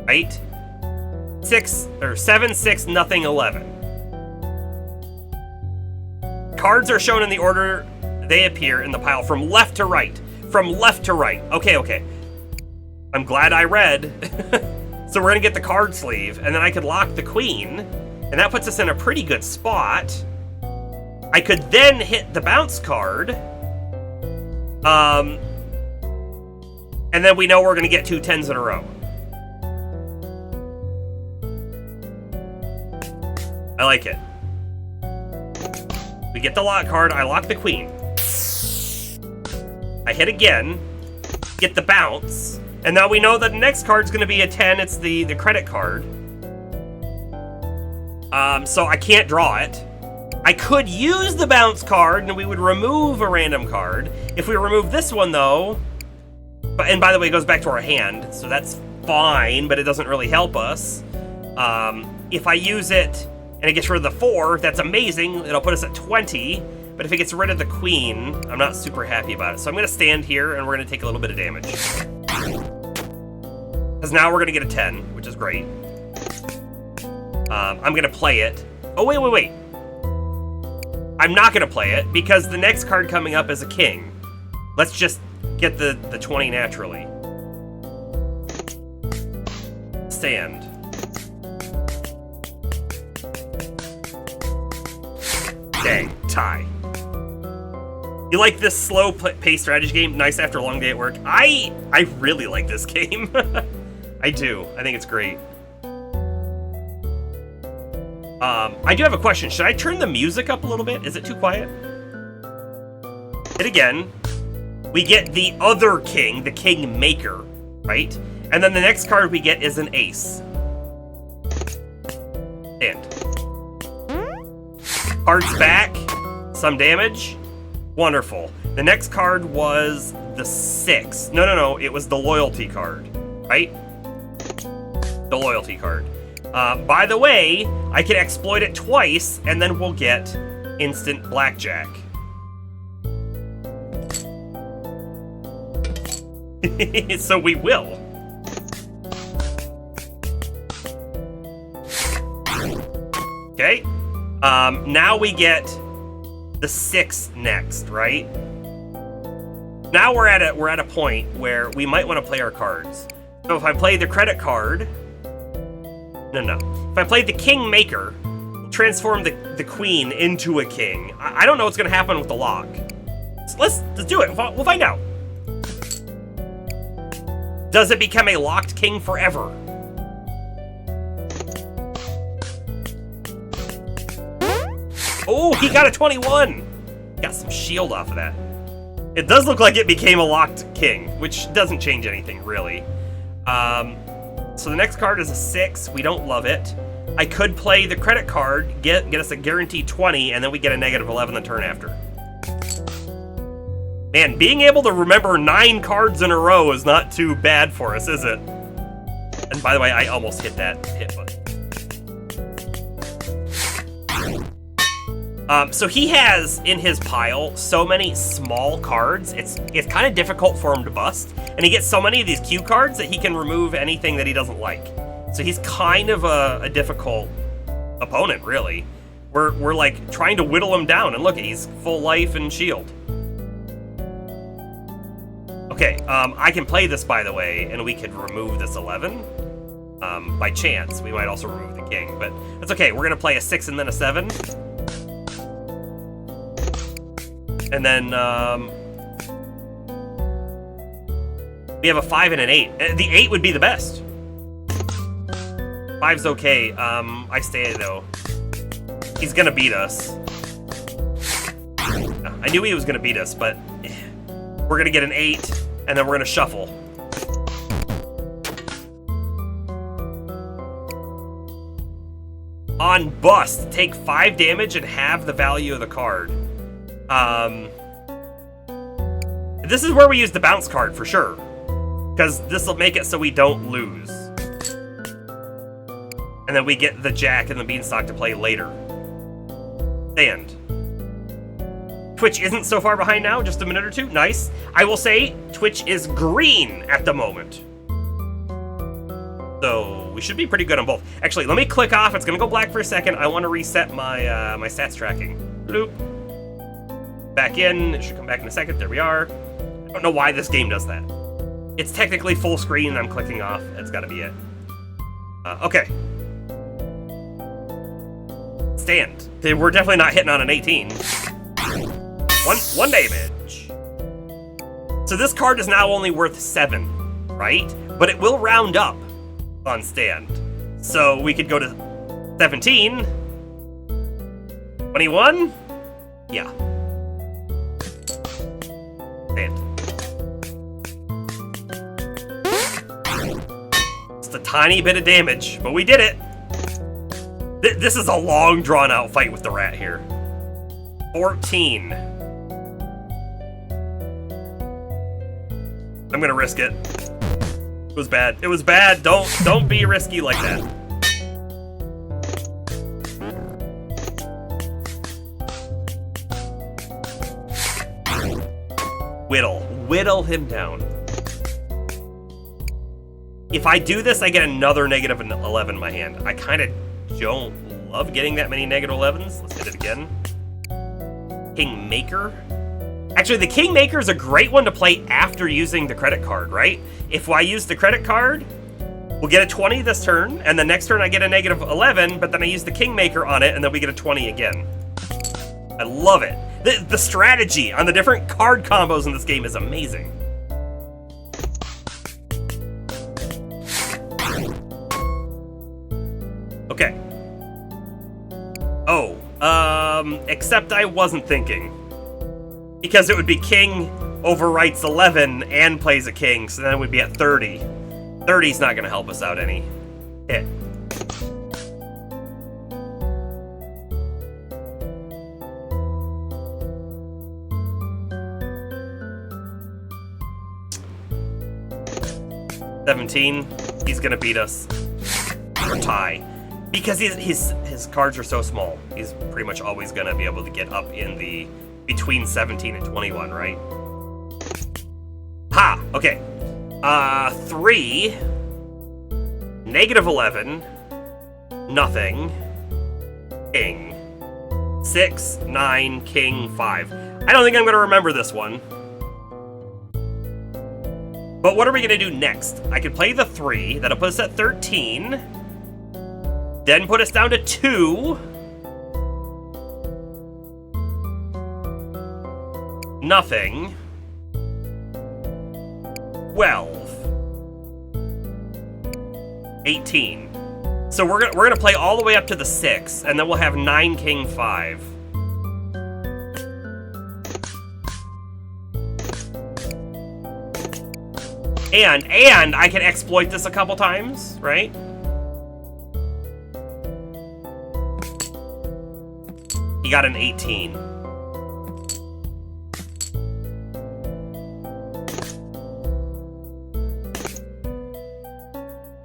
Right? 7-6, nothing, 11. Cards are shown in the order they appear in the pile from left to right. From left to right. Okay. I'm glad I read. So we're gonna get the card sleeve, and then I could lock the queen, and that puts us in a pretty good spot. I could then hit the bounce card, and then we know we're gonna get 2 10s in a row. I like it. We get the lock card, I lock the queen. I hit again, get the bounce, and now we know that the next card's going to be a 10. It's the credit card. So I can't draw it. I could use the bounce card, and we would remove a random card. If we remove this one, though... And by the way, it goes back to our hand, so that's fine, but it doesn't really help us. If I use it, and it gets rid of the 4, that's amazing. It'll put us at 20. But if it gets rid of the queen, I'm not super happy about it. So I'm going to stand here, and we're going to take a little bit of damage. Because now we're going to get a 10, which is great. I'm going to play it. Oh, wait. I'm not going to play it, because the next card coming up is a king. Let's just get the 20 naturally. Stand. Dang, tie. You like this slow-paced strategy game? Nice after a long day at work? I really like this game. I do. I think it's great. I do have a question. Should I turn the music up a little bit? Is it too quiet? Hit again. We get the other king, the king maker, right? And then the next card we get is an ace. And cards back. Some damage. Wonderful. The next card was the 6. No. It was the loyalty card, right? The loyalty card. By the way, I can exploit it twice, and then we'll get instant blackjack. So we will. Okay. Now we get the 6 next, right? Now we're at a point where we might want to play our cards. So if I play the credit card, no. If I play the king maker, we'll transform the queen into a king. I don't know what's gonna happen with the lock. So let's do it. We'll find out. Does it become a locked king forever? Oh, he got a 21. Got some shield off of that. It does look like it became a locked king, which doesn't change anything, really. So the next card is a 6. We don't love it. I could play the credit card, get us a guaranteed 20, and then we get a negative 11 the turn after. Man, being able to remember 9 cards in a row is not too bad for us, is it? And by the way, I almost hit that hit button. So he has in his pile so many small cards, it's kind of difficult for him to bust. And he gets so many of these cue cards that he can remove anything that he doesn't like. So he's kind of a difficult opponent, really. We're like trying to whittle him down, and look, he's full life and shield. Okay, I can play this, by the way, and we could remove this 11. By chance, we might also remove the king, but that's okay. We're gonna play a 6 and then a 7. And then, we have a 5 and an 8. The 8 would be the best. 5's okay. I stay, though. He's gonna beat us. I knew he was gonna beat us, but we're gonna get an 8, and then we're gonna shuffle. On bust, take 5 damage and halve the value of the card. This is where we use the bounce card for sure, because this will make it so we don't lose. And then we get the jack and the beanstalk to play later. Stand. Twitch isn't so far behind now, just a minute or two. Nice. I will say Twitch is green at the moment. So we should be pretty good on both. Actually, let me click off. It's gonna go black for a second. I want to reset my my stats tracking. Bloop. Back in. It should come back in a second. There we are. I don't know why this game does that. It's technically full screen and I'm clicking off. That's got to be it. Okay. Stand. We're definitely not hitting on an 18. One damage. So this card is now only worth 7, right? But it will round up on stand. So we could go to 17. 21? Yeah. Stand. Just a tiny bit of damage, but we did it. This is a long, drawn-out fight with the rat here. 14. I'm gonna risk it. It was bad. It was bad. Don't be risky like that. Whittle him down. If I do this, I get another negative 11 in my hand. I kind of don't love getting that many negative 11s. Let's hit it again. Kingmaker. Actually, the Kingmaker is a great one to play after using the credit card, right? If I use the credit card, we'll get a 20 this turn, and the next turn I get a negative 11, but then I use the Kingmaker on it, and then we get a 20 again. I love it. The strategy on the different card combos in this game is amazing. Okay. Oh, except I wasn't thinking. Because it would be king overwrites 11 and plays a king, so then we'd be at 30. 30's not gonna help us out any. Hit. $17, he's gonna beat us. Or tie. Because his cards are so small, he's pretty much always gonna be able to get up in the between 17 and 21, right? Ha! Okay. 3. Negative 11. Nothing. King. 6, 9, king, 5. I don't think I'm gonna remember this one. But what are we gonna do next? I could play the 3, that'll put us at 13. Then put us down to 2. Nothing. 12. 18. So we're gonna play all the way up to the 6, and then we'll have 9, king, 5. And I can exploit this a couple times, right? He got an 18.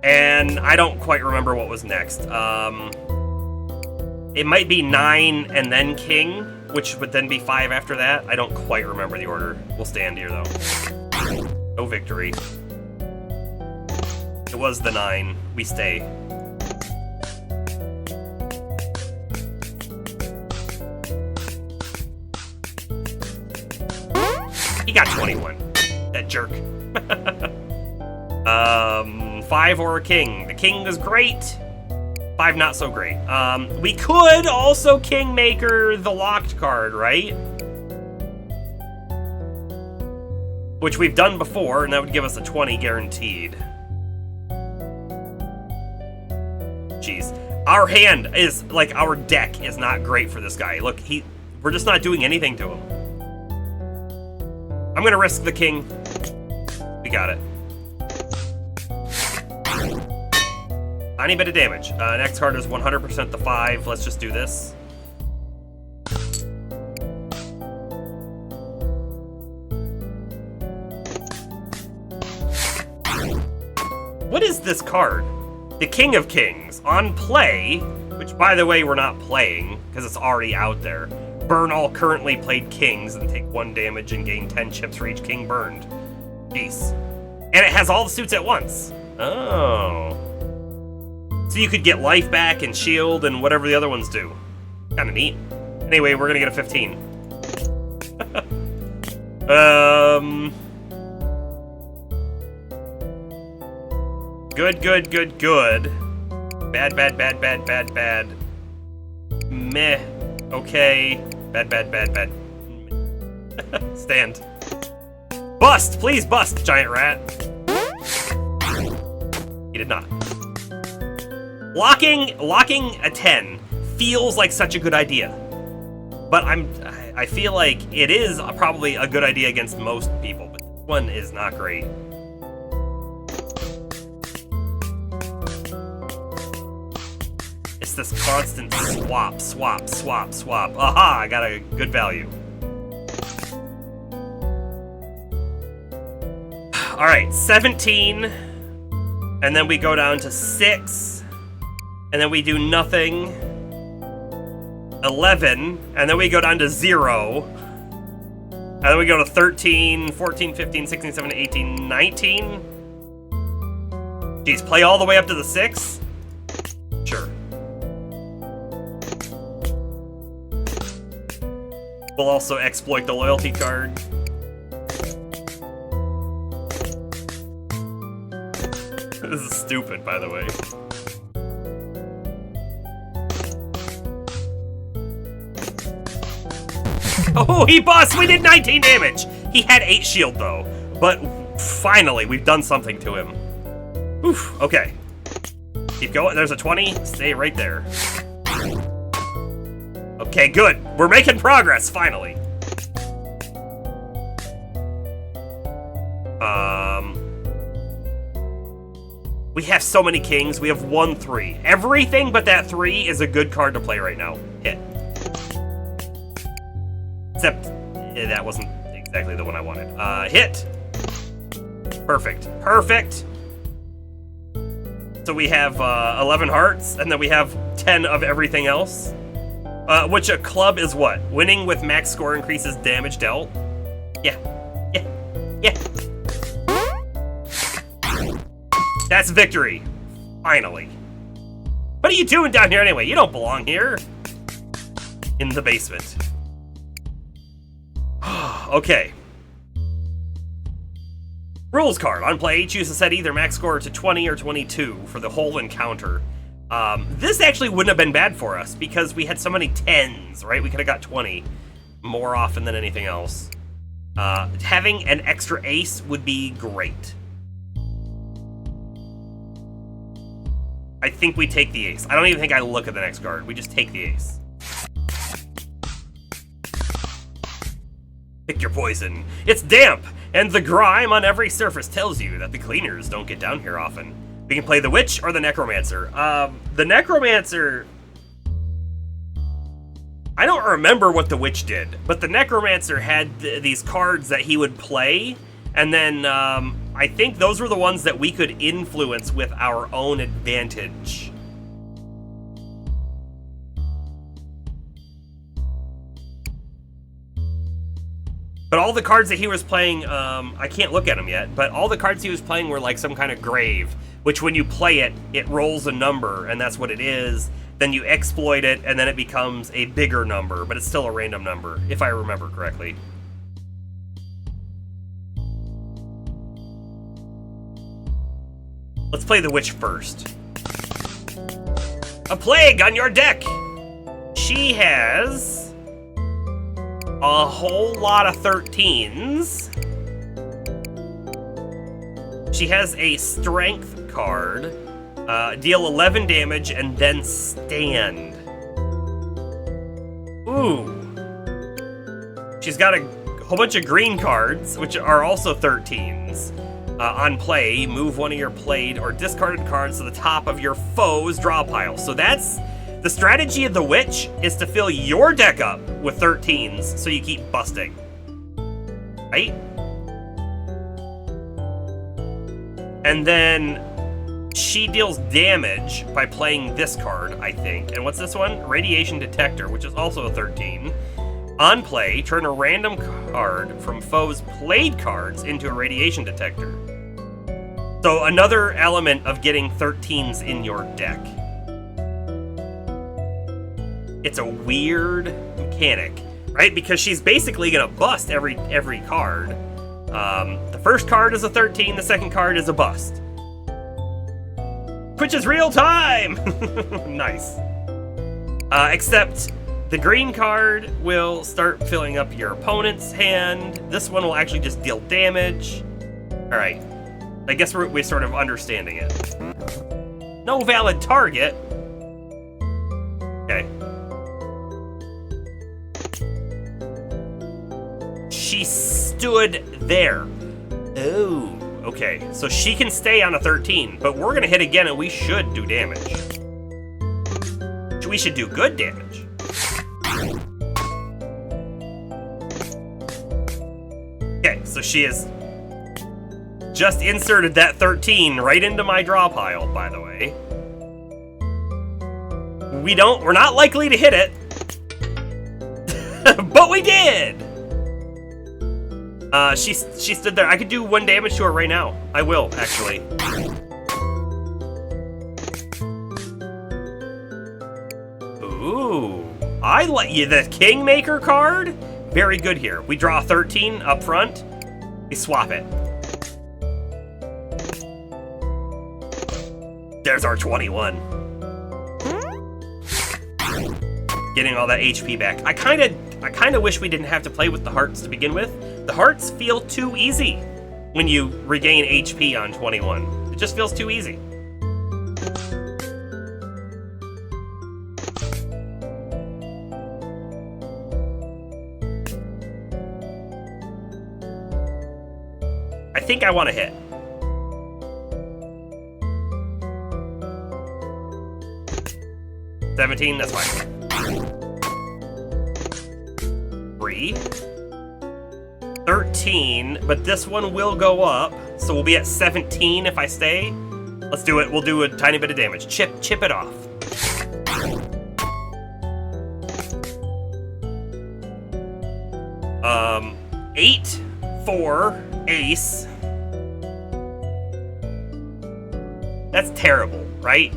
And I don't quite remember what was next. It might be 9 and then king, which would then be 5 after that. I don't quite remember the order. We'll stand here, though. No victory. It was the 9. We stay. He got 21. That jerk. 5 or a king. The king is great. 5 not so great. We could also Kingmaker the locked card, right? Which we've done before, and that would give us a 20 guaranteed. Jeez. Our hand is, like, our deck is not great for this guy. Look, we're just not doing anything to him. I'm gonna risk the king. We got it. Tiny bit of damage. Next card is 100% the 5. Let's just do this. What is this card? The King of Kings. On play, which by the way we're not playing, because it's already out there. Burn all currently played kings and take 1 damage and gain 10 chips for each king burned. Jeez. And it has all the suits at once. Oh. So you could get life back and shield and whatever the other ones do. Kinda neat. Anyway, we're gonna get a 15. Good, good, good, good. Bad, bad, bad, bad, bad, bad. Meh. Okay. Bad, bad, bad, bad. Stand. Bust! Please bust, giant rat. He did not. Locking a 10 feels like such a good idea. But I feel like it is probably a good idea against most people, but this one is not great. It's this constant swap, swap, swap, swap. Aha, I got a good value. All right, 17, and then we go down to 6, and then we do nothing. 11, and then we go down to 0, and then we go to 13, 14, 15, 16, 17, 18, 19. Jeez, play all the way up to the 6? Sure. We'll also exploit the loyalty card. This is stupid, by the way. Oh, he busts! We did 19 damage! He had 8 shield, though. But finally, we've done something to him. Oof, okay. Keep going. There's a 20. Stay right there. Okay, good. We're making progress, finally. We have so many kings. We have 1 3. Everything but that 3 is a good card to play right now. Hit. Except, that wasn't exactly the one I wanted. Hit. Perfect. Perfect. So we have 11 hearts, and then we have 10 of everything else. Which a club is what? Winning with max score increases damage dealt? Yeah. Yeah. Yeah. That's victory. Finally. What are you doing down here anyway? You don't belong here. In the basement. Okay. Rules card. On play, choose to set either max score to 20 or 22 for the whole encounter. This actually wouldn't have been bad for us because we had so many 10s, right? We could have got 20 more often than anything else. Having an extra ace would be great. I think we take the ace. I don't even think I look at the next card. We just take the ace. Pick your poison. It's damp. And the grime on every surface tells you that the cleaners don't get down here often. We can play the witch or the necromancer. The necromancer... I don't remember what the witch did, but the necromancer had these cards that he would play, and then I think those were the ones that we could influence with our own advantage. But all the cards that he was playing, I can't look at them yet, but all the cards he was playing were like some kind of grave, which when you play it, it rolls a number, and that's what it is. Then you exploit it, and then it becomes a bigger number, but it's still a random number, if I remember correctly. Let's play the witch first. A plague on your deck! She has a whole lot of 13s. She has a strength card. Deal 11 damage and then stand. Ooh. She's got a whole bunch of green cards, which are also 13s. On play, move one of your played or discarded cards to the top of your foe's draw pile. So that's the strategy of the witch, is to fill your deck up with 13s so you keep busting. Right? And then she deals damage by playing this card, I think. And what's this one? Radiation Detector, which is also a 13. On play, turn a random card from foes' played cards into a radiation detector. So another element of getting 13s in your deck. It's a weird mechanic, right? Because she's basically gonna bust every card. The first card is a 13, the second card is a bust. Which is real time! Nice. Except the green card will start filling up your opponent's hand. This one will actually just deal damage. All right. I guess we're sort of understanding it. No valid target. Okay. She stood there. Oh, okay. So she can stay on a 13, but we're gonna hit again and we should do damage. We should do good damage. Okay, so she has just inserted that 13 right into my draw pile, by the way. We're not likely to hit it. But we did! She stood there. I could do 1 damage to her right now. I will, actually. Ooh. I like you. The Kingmaker card? Very good here. We draw 13 up front. We swap it. There's our 21. Getting all that HP back. I kind of wish we didn't have to play with the hearts to begin with. The hearts feel too easy when you regain HP on 21. It just feels too easy. I think I want to hit. $17, that's fine. 3. 13, but this one will go up, so we'll be at 17 if I stay. Let's do it. We'll do a tiny bit of damage. Chip it off. Um, 8, 4, ace. That's terrible, right?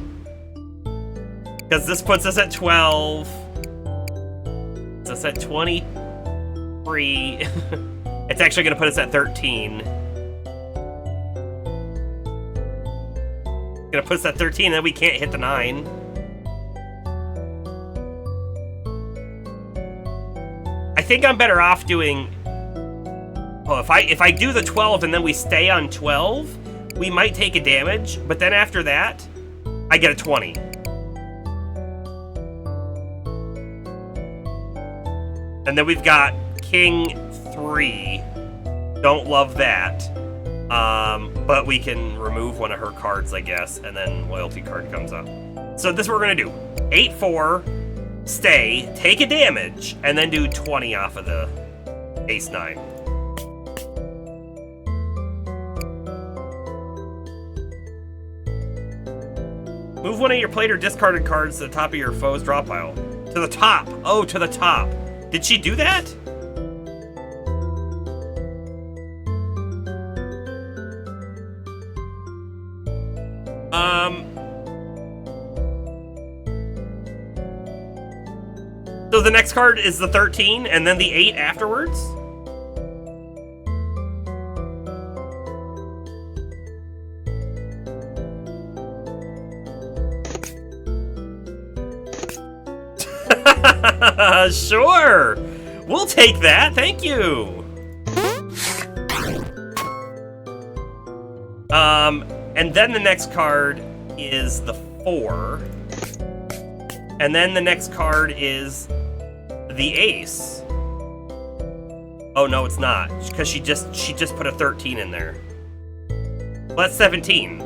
Because this puts us at 12. Puts us at 23. It's actually going to put us at 13. Going to put us at 13, then we can't hit the 9. I think I'm better off doing... Oh, if I do the 12 and then we stay on 12, we might take a damage, but then after that, I get a 20. And then we've got King 3. Don't love that. But we can remove one of her cards, I guess, and then loyalty card comes up. So this is what we're gonna do. 8-4, stay, take a damage, and then do 20 off of the ace-9. Move one of your played or discarded cards to the top of your foe's draw pile. To the top. Oh, to the top. Did she do that? So the next card is the 13, and then the 8 afterwards? Sure! We'll take that, thank you! And then the next card is the 4. And then the next card is the ace. Oh no, it's not, because she just put a 13 in there. Well, that's 17.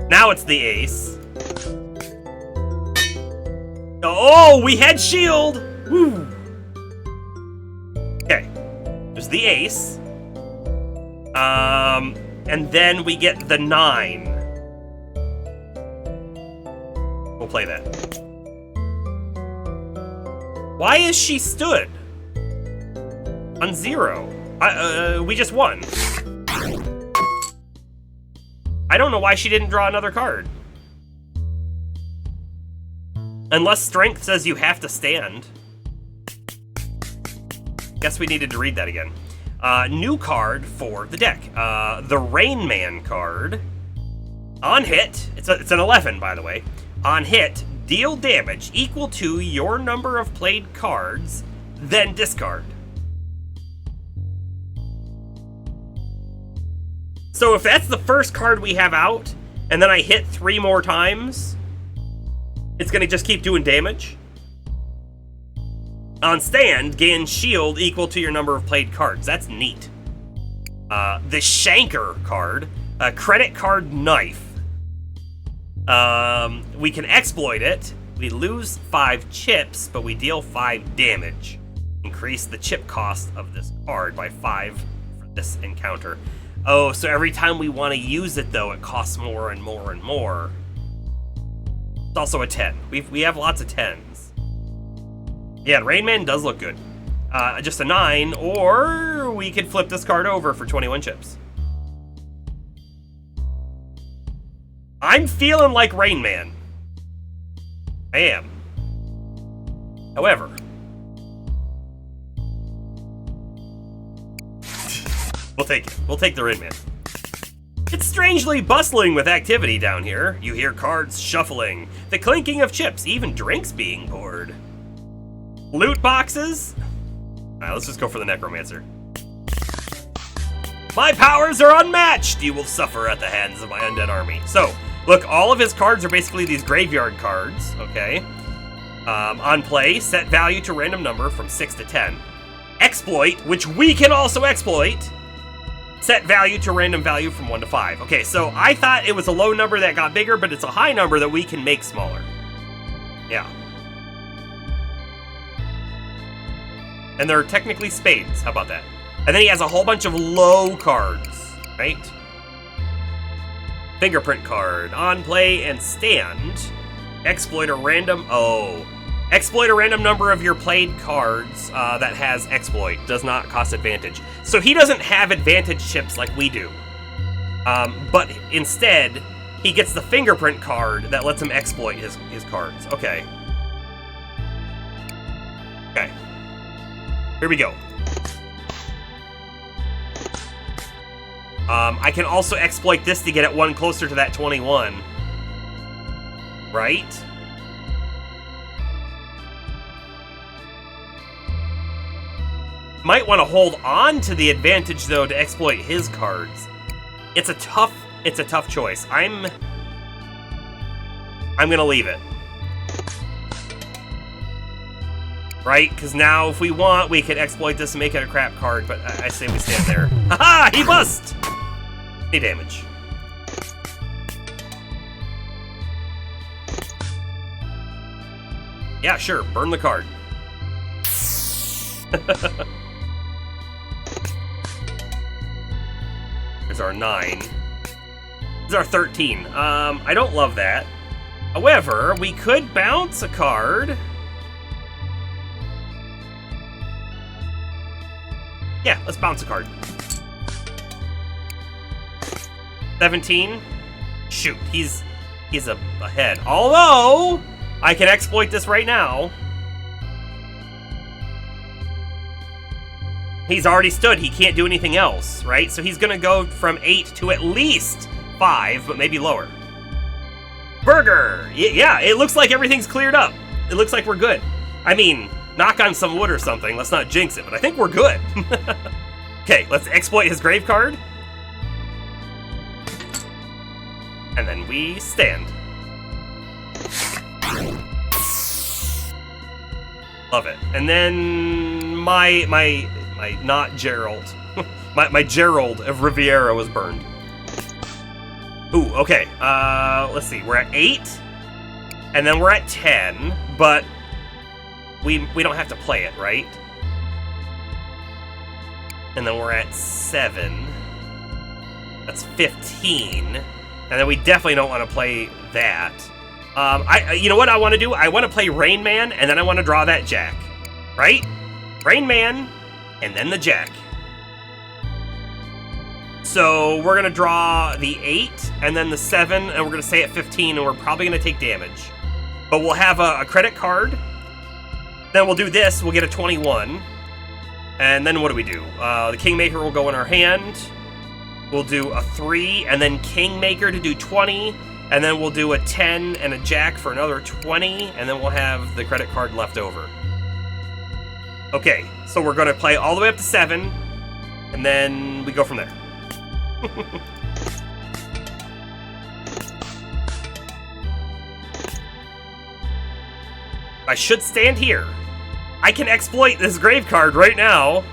Now it's the ace. Oh, we had shield! Woo! Okay, there's the ace. And then we get the 9. We'll play that. Why is she stood? On 0. We just won. I don't know why she didn't draw another card. Unless strength says you have to stand. Guess we needed to read that again. New card for the deck. The Rain Man card. On hit, it's an 11, by the way. On hit, deal damage equal to your number of played cards, then discard. So if that's the first card we have out, and then I hit 3 more times, it's gonna just keep doing damage. On stand, gain shield equal to your number of played cards. That's neat. The Shanker card, a credit card knife. We can exploit it. We lose 5 chips, but we deal 5 damage. Increase the chip cost of this card by 5 for this encounter. Oh, so every time we want to use it, though, it costs more and more and more. It's also a 10. We have lots of 10s. Yeah, Rain Man does look good. Just a 9, or we could flip this card over for 21 chips. I'm feeling like Rain Man. I am. However, we'll take it. We'll take the Rain Man. It's strangely bustling with activity down here. You hear cards shuffling, the clinking of chips, even drinks being poured. Loot boxes? Alright, let's just go for the Necromancer. My powers are unmatched! You will suffer at the hands of my undead army. So, look, all of his cards are basically these graveyard cards, okay? On play, set value to random number from 6 to 10. Exploit, which we can also exploit. Set value to random value from 1 to 5. Okay, so I thought it was a low number that got bigger, but it's a high number that we can make smaller. Yeah. And they're technically spades. How about that? And then he has a whole bunch of low cards, right? Fingerprint card. On play and stand. Exploit a random... Oh. Exploit a random number of your played cards that has exploit. Does not cost advantage. So he doesn't have advantage chips like we do. But instead, he gets the fingerprint card that lets him exploit his cards. Okay. Okay. Here we go. I can also exploit this to get it 1 closer to that 21. Right? Might want to hold on to the advantage, though, to exploit his cards. It's a tough choice. I'm gonna leave it. right? Because now, if we want, we could exploit this and make it a crap card, but I say we stand there. Haha! He bust! Any damage. Yeah, sure. Burn the card. There's our 9. This is our 13. I don't love that. However, we could bounce a card. Yeah, let's bounce a card. 17. Shoot, he's ahead. Although, I can exploit this right now. He's already stood. He can't do anything else, right? So he's going to go from 8 to at least 5, but maybe lower. Burger! Yeah, it looks like everything's cleared up. It looks like we're good. I mean, knock on some wood or something. Let's not jinx it, but I think we're good. Okay, let's exploit his grave card. And then we stand. Love it. And then my not Gerald. my Gerald of Riviera was burned. Ooh, okay. Let's see. We're at 8. And then we're at 10, but we don't have to play it, right? And then we're at 7. That's 15. And then we definitely don't want to play that. You know what I want to do? I want to play Rain Man, and then I want to draw that Jack. Right? Rain Man, and then the Jack. So we're going to draw the 8, and then the 7, and we're going to stay at 15, and we're probably going to take damage. But we'll have a credit card. Then we'll do this. We'll get a 21. And then what do we do? The Kingmaker will go in our hand. We'll do a 3, and then Kingmaker to do 20. And then we'll do a 10 and a Jack for another 20. And then we'll have the credit card left over. Okay, so we're going to play all the way up to 7. And then we go from there. I should stand here. I can exploit this grave card right now.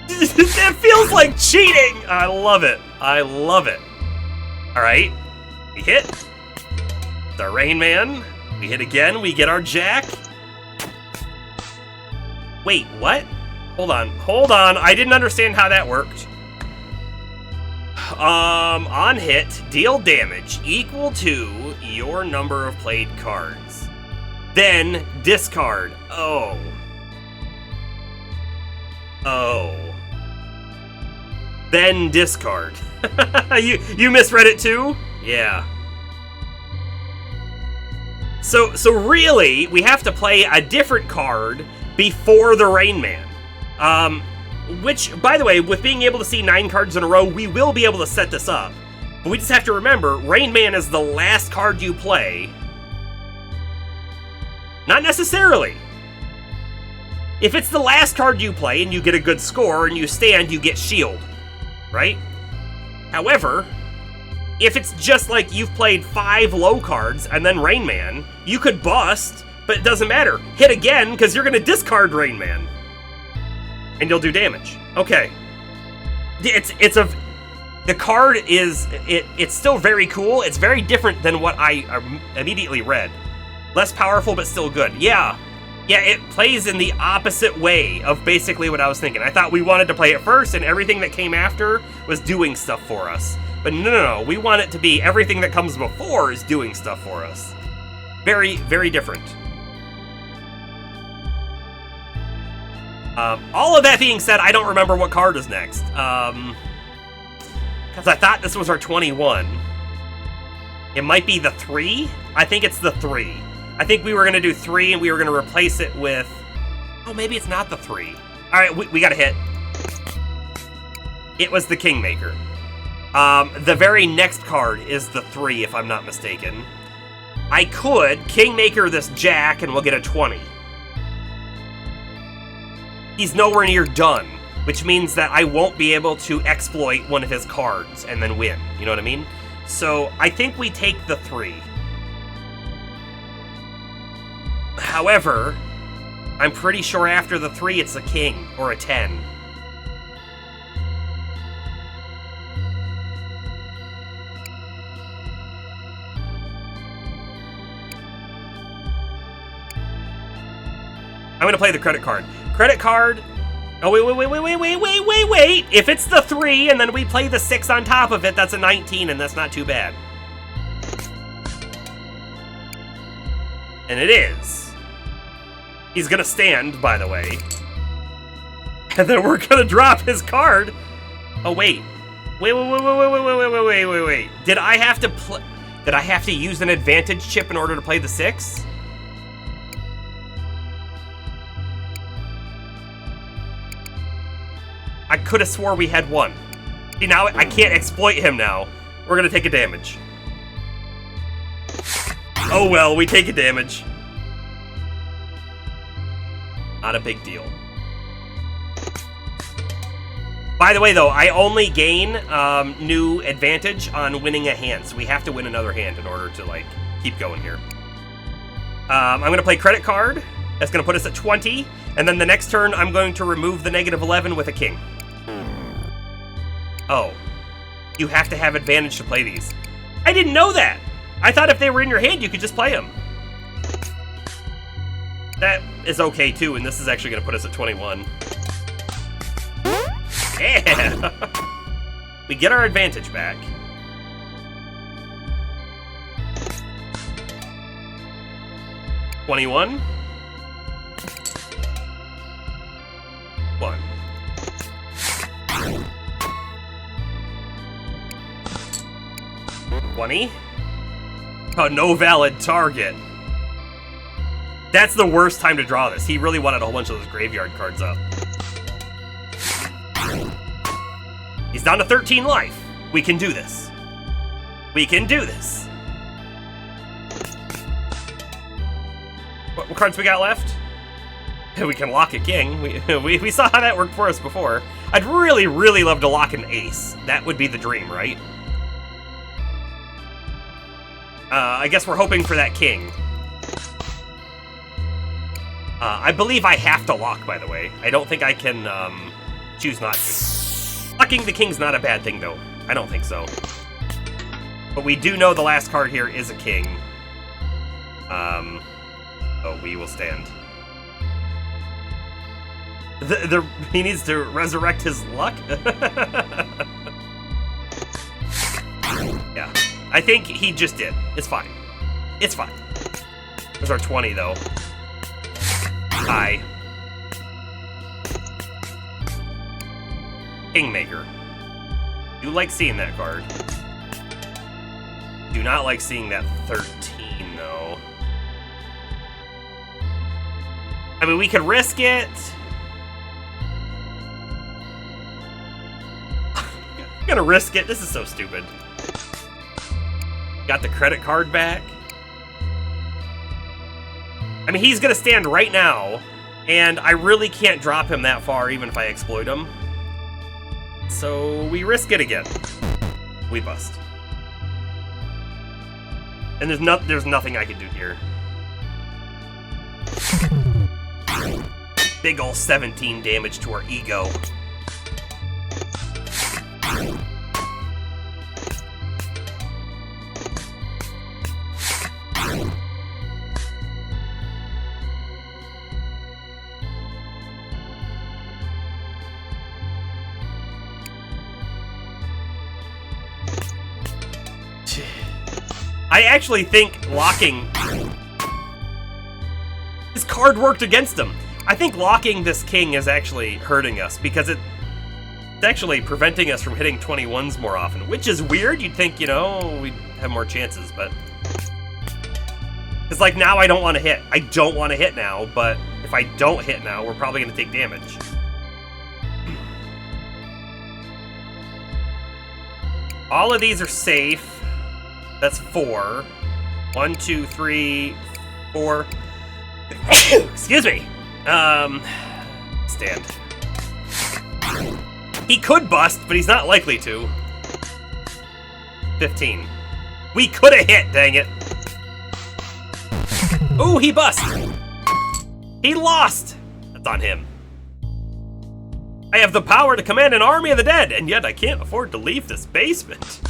It feels like cheating. I love it. I love it. All right, we hit the Rain Man. We hit again. We get our Jack. Wait, what? Hold on. I didn't understand how that worked. On hit, deal damage equal to your number of played cards. Then discard. Oh. Then discard. You misread it too? Yeah. So really, we have to play a different card before the Rain Man. Which, by the way, with being able to see 9 cards in a row, we will be able to set this up. But we just have to remember, Rain Man is the last card you play. Not necessarily. If it's the last card you play and you get a good score and you stand, you get shield, right? However, if it's just like you've played 5 low cards and then Rain Man, you could bust, but it doesn't matter. Hit again, because you're going to discard Rain Man. And you'll do damage. Okay. The card is, it's still very cool. It's very different than what I immediately read. Less powerful, but still good. Yeah, it plays in the opposite way of basically what I was thinking. I thought we wanted to play it first, and everything that came after was doing stuff for us. But no. We want it to be everything that comes before is doing stuff for us. Very, very different. All of that being said, I don't remember what card is next. Because I thought this was our 21. It might be the 3? I think it's the 3. I think we were going to do 3 and we were going to replace it with... Oh, maybe it's not the 3. Alright, we got a hit. It was the Kingmaker. The very next card is the 3, if I'm not mistaken. I could Kingmaker this Jack and we'll get a 20. He's nowhere near done, which means that I won't be able to exploit one of his cards and then win. You know what I mean? So I think we take the 3. However, I'm pretty sure after the 3 it's a king or a 10. I'm gonna play the credit card. Credit card. Oh, wait. If it's the 3 and then we play the 6 on top of it, that's a 19, and that's not too bad. And it is. He's gonna stand, by the way. And then we're gonna drop his card. Oh, wait. Wait. Did I have to use an advantage chip in order to play the 6? I could have swore we had 1. See, now I can't exploit him now. We're gonna take a damage. Oh well, we take a damage. Not a big deal. By the way, though, I only gain new advantage on winning a hand, so we have to win another hand in order to, like, keep going here. I'm gonna play credit card. That's gonna put us at 20, and then the next turn I'm going to remove the negative 11 with a king. Oh, you have to have advantage to play these. I didn't know that. I thought if they were in your hand, you could just play them. That is okay too, and this is actually gonna put us at 21. Yeah! We get our advantage back. $21. 1. 20. Oh, no valid target. That's the worst time to draw this. He really wanted a whole bunch of those graveyard cards up. He's down to 13 life. We can do this. We can do this. What cards we got left? We can lock a king. We saw how that worked for us before. I'd really, really love to lock an ace. That would be the dream, right? I guess we're hoping for that king. I believe I have to lock, by the way. I don't think I can choose not to. Locking the king's not a bad thing, though. I don't think so. But we do know the last card here is a king. Oh, we will stand. He needs to resurrect his luck? Yeah. I think he just did. It's fine. It's fine. There's our 20, though. High. Kingmaker. Do like seeing that card. Do not like seeing that 13, though. I mean, we could risk it. I'm gonna risk it. This is so stupid. Got the credit card back. I mean, he's gonna stand right now, and I really can't drop him that far, even if I exploit him. So we risk it again. We bust. And there's nothing I can do here. Big ol' 17 damage to our ego. I actually think locking... His card worked against him. I think locking this king is actually hurting us, because it's actually preventing us from hitting 21s more often, which is weird. You'd think, you know, we'd have more chances, but... It's like, now I don't want to hit. I don't want to hit now, but if I don't hit now, we're probably going to take damage. All of these are safe. That's 4. 1, 2, 3, 4. Excuse me. Stand. He could bust, but he's not likely to. 15. We could have hit, dang it. Ooh, he bust. He lost! That's on him. I have the power to command an army of the dead, and yet I can't afford to leave this basement.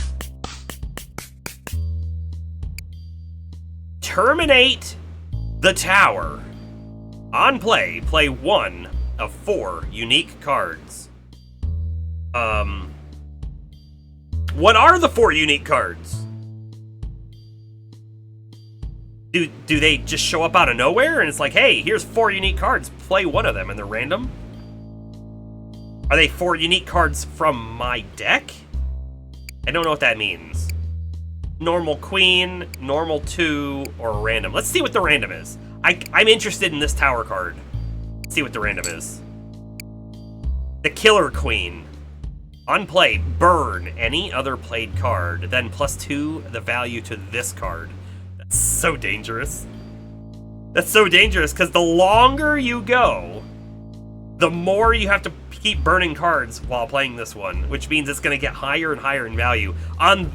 Terminate the tower. On play, play 1 of 4 unique cards. What are the 4 unique cards? Do they just show up out of nowhere and it's like, hey, here's 4 unique cards, play 1 of them, and they're random? Are they 4 unique cards from my deck? I don't know what that means. Normal queen, normal 2, or random. Let's see what the random is. I'm interested in this tower card. Let's see what the random is. The Killer Queen. On play, burn any other played card, then +2 the value to this card. That's so dangerous. That's so dangerous, because the longer you go, the more you have to keep burning cards while playing this one, which means it's going to get higher and higher in value. On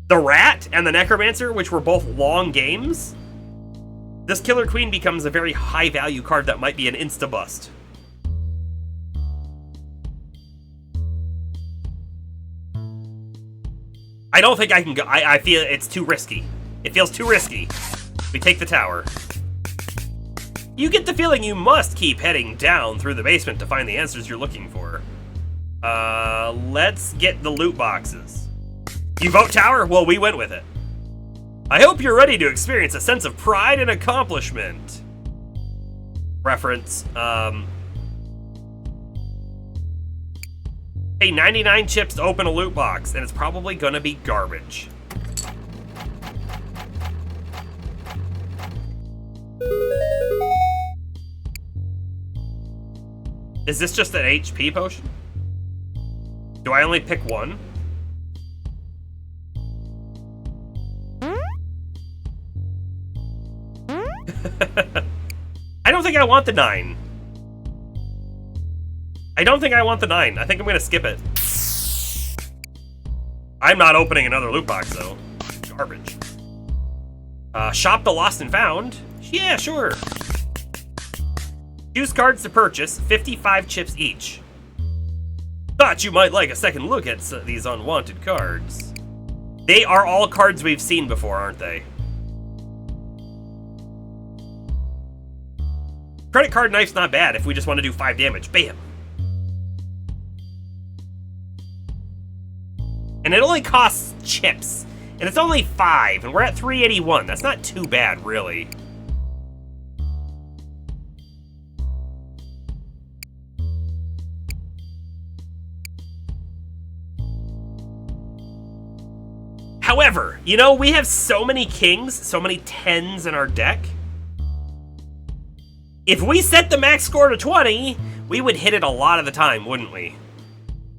the Rat and the Necromancer, which were both long games, this Killer Queen becomes a very high value card that might be an insta-bust. I don't think I can go. I feel it's too risky. It feels too risky. We take the tower. You get the feeling you must keep heading down through the basement to find the answers you're looking for. Let's get the loot boxes. You vote tower? Well, we went with it. I hope you're ready to experience a sense of pride and accomplishment. Reference, Pay 99 chips to open a loot box, and it's probably gonna be garbage. Is this just an HP potion? Do I only pick 1? I don't think I want the 9. I don't think I want the 9. I think I'm gonna skip it. I'm not opening another loot box, though. Garbage. Shop the lost and found. Yeah, sure. Choose cards to purchase, 55 chips each. Thought you might like a second look at these unwanted cards. They are all cards we've seen before, aren't they? Credit card knife's not bad if we just want to do 5 damage. Bam! And it only costs chips. And it's only 5, and we're at 381. That's not too bad, really. However, you know, we have so many kings, so many 10s in our deck. If we set the max score to 20, we would hit it a lot of the time, wouldn't we?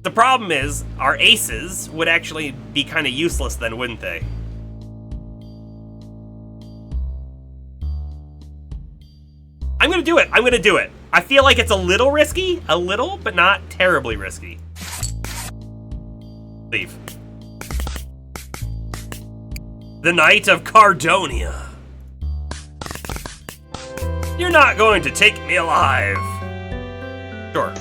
The problem is, our aces would actually be kind of useless then, wouldn't they? I'm gonna do it. I'm gonna do it. I feel like it's a little risky, but not terribly risky. Leave. The Knight of Cardonia. You're not going to take me alive. Sure.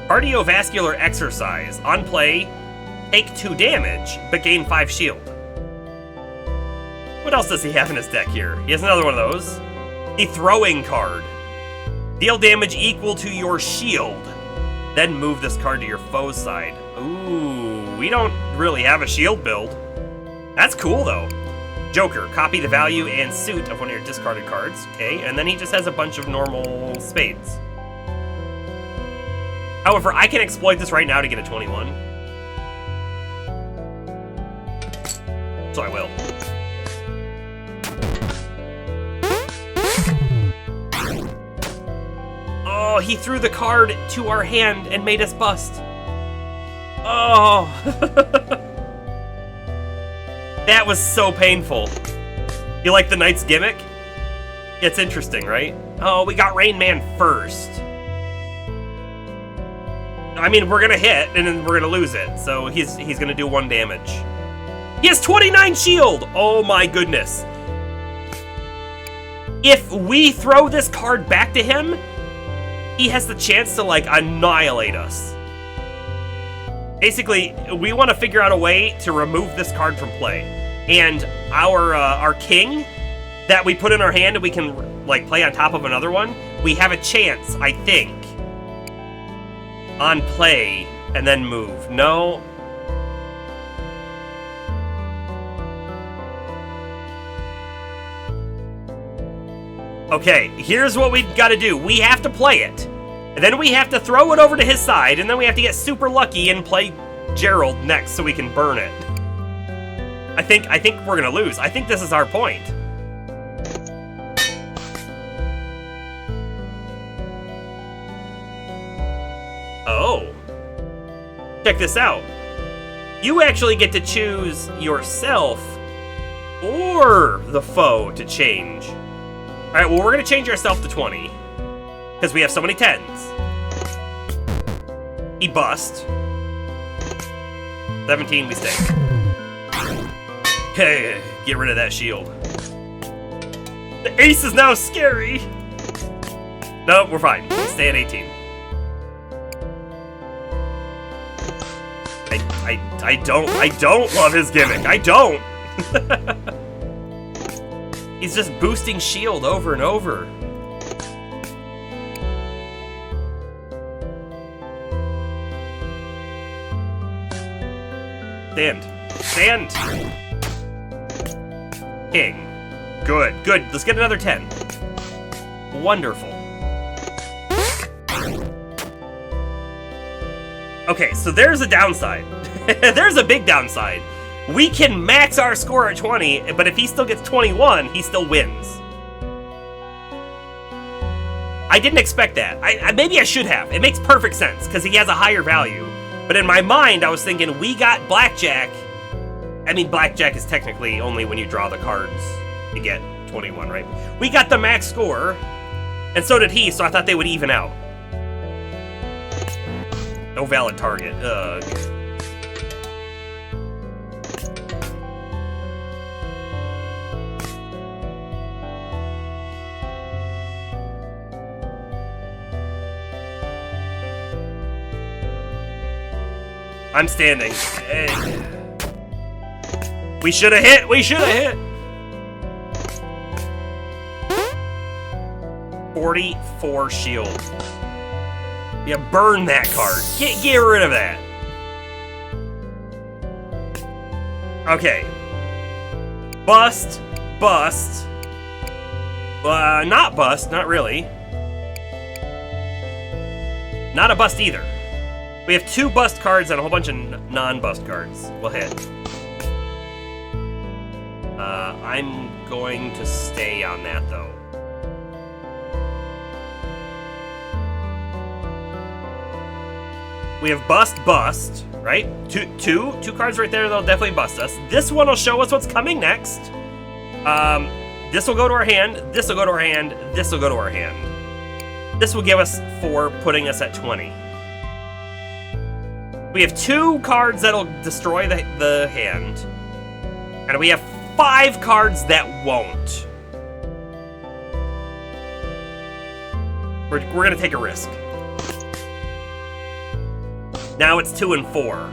Cardiovascular exercise. On play, take 2 damage, but gain 5 shield. What else does he have in his deck here? He has another one of those. The throwing card. Deal damage equal to your shield. Then move this card to your foe's side. Ooh, we don't really have a shield build. That's cool, though. Joker, copy the value and suit of one of your discarded cards. Okay, and then he just has a bunch of normal spades. However, I can exploit this right now to get a 21. So I will. Oh, he threw the card to our hand and made us bust. Oh. That was so painful. You like the Knight's gimmick? It's interesting, right? Oh, we got Rain Man first. I mean, we're gonna hit, and then we're gonna lose it. So he's gonna do 1 damage. He has 29 shield! Oh my goodness. if we throw this card back to him, he has the chance to, like, annihilate us. Basically, we want to figure out a way to remove this card from play. And our king that we put in our hand and we can, like, play on top of another one, we have a chance, I think, on play and then move. No. Okay, here's what we've got to do. We have to play it. And then we have to throw it over to his side, and then we have to get super lucky and play Gerald next so we can burn it. I think we're gonna lose. I think this is our point. Oh. Check this out. You actually get to choose yourself or the foe to change. Alright, well, we're gonna change ourselves to 20. Because we have so many 10s. He bust. 17, we stay. Hey, get rid of that shield. The ace is now scary. No, we're fine. We stay at 18. I don't love his gimmick. I don't. He's just boosting shield over and over. Stand. King. Good. Let's get another 10. Wonderful. Okay, so there's a downside. There's a big downside. We can max our score at 20, but if he still gets 21, he still wins. I didn't expect that. Maybe I should have. It makes perfect sense, because he has a higher value. But in my mind, I was thinking, we got blackjack. I mean, blackjack is technically only when you draw the cards to get 21, right? We got the max score, and so did he, so I thought they would even out. No valid target. Ugh. I'm standing. We should have hit. We should have hit. 44 shield. Yeah, burn that card. Get rid of that. Okay. Bust. Not bust. Not really. Not a bust either. We have 2 bust cards and a whole bunch of non-bust cards. We'll hit. I'm going to stay on that, though. We have bust, right? Two cards right there that'll definitely bust us. This one will show us what's coming next. This will go to our hand, this will go to our hand, this will go to our hand. This will give us 4, putting us at 20. We have 2 cards that'll destroy the hand. And we have 5 cards that won't. We're gonna take a risk. Now it's 2 and 4.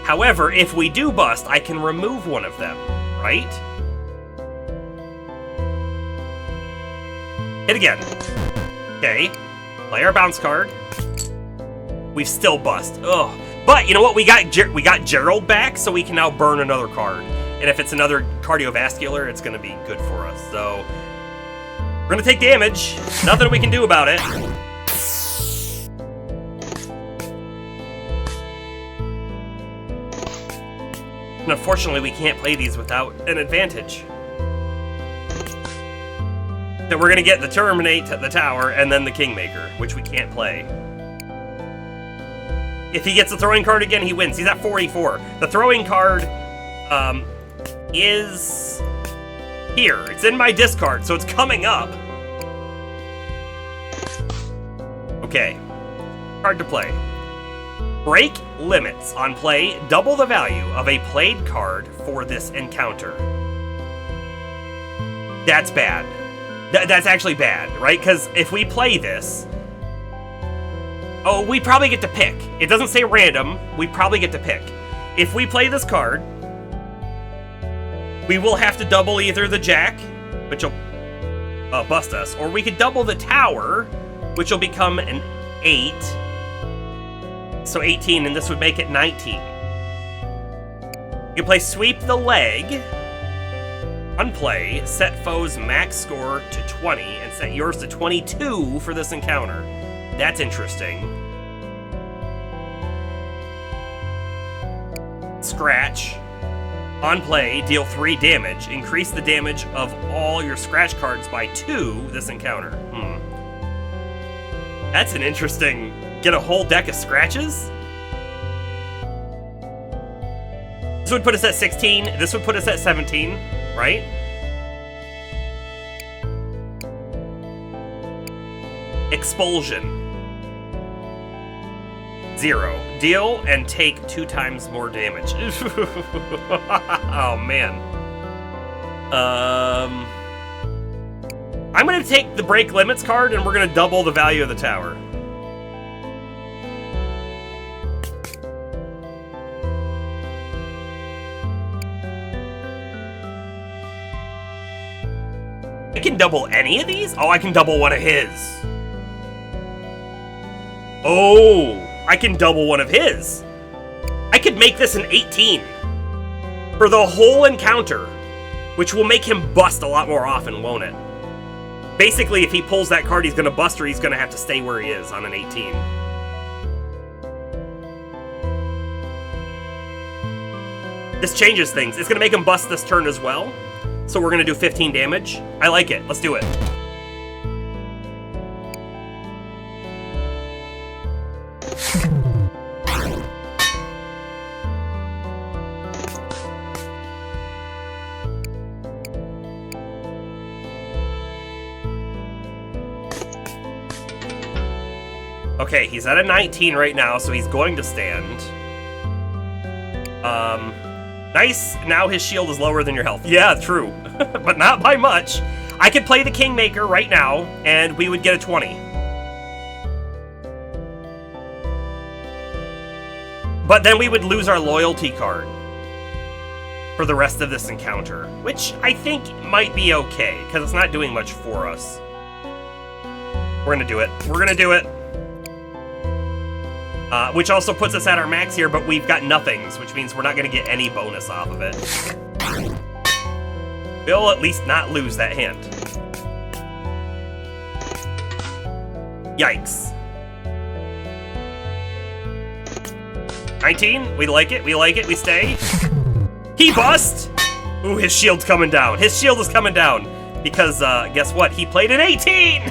However, if we do bust, I can remove one of them, right? Hit again. Okay. Play our bounce card. We've still bust. Ugh. But you know what? We got Gerald back, so we can now burn another card. And if it's another cardiovascular, it's going to be good for us. So we're going to take damage. Nothing we can do about it. And unfortunately, we can't play these without an advantage. So we're going to get the Terminate, the Tower, and then the Kingmaker, which we can't play. If he gets the throwing card again, he wins. He's at 44. The throwing card is here. It's in my discard, so it's coming up. Okay. Card to play. Break limits on play. Double the value of a played card for this encounter. That's bad. That's actually bad, right? Because if we play this... Oh, we probably get to pick. It doesn't say random. We probably get to pick. If we play this card, we will have to double either the jack, which will bust us, or we could double the tower, which will become an 8. So 18, and this would make it 19. You can play Sweep the Leg, unplay, set foe's max score to 20, and set yours to 22 for this encounter. That's interesting. Scratch. On play, deal 3 damage. Increase the damage of all your scratch cards by 2 this encounter. That's an interesting... Get a whole deck of scratches? This would put us at 16. This would put us at 17, right? Expulsion. 0. Deal and take 2 times more damage. Oh, man. I'm going to take the Break Limits card, and we're going to double the value of the tower. I can double any of these? Oh, I can double one of his. Oh, I can double one of his. I could make this an 18 for the whole encounter, which will make him bust a lot more often, won't it? Basically, if he pulls that card, he's going to bust, or he's going to have to stay where he is on an 18. This changes things. It's going to make him bust this turn as well. So we're going to do 15 damage. I like it. Let's do it. Okay, he's at a 19 right now, so he's going to stand. Nice. Now his shield is lower than your health. Yeah, true. But not by much. I could play the Kingmaker right now, and we would get a 20. But then we would lose our loyalty card for the rest of this encounter, which I think might be okay, because it's not doing much for us. We're gonna do it. We're gonna do it. Which also puts us at our max here, but we've got nothings, which means we're not going to get any bonus off of it. We'll at least not lose that hand. Yikes. 19, we like it, we like it, we stay. He bust! Ooh, his shield's coming down. His shield is coming down. Because, guess what? He played an 18!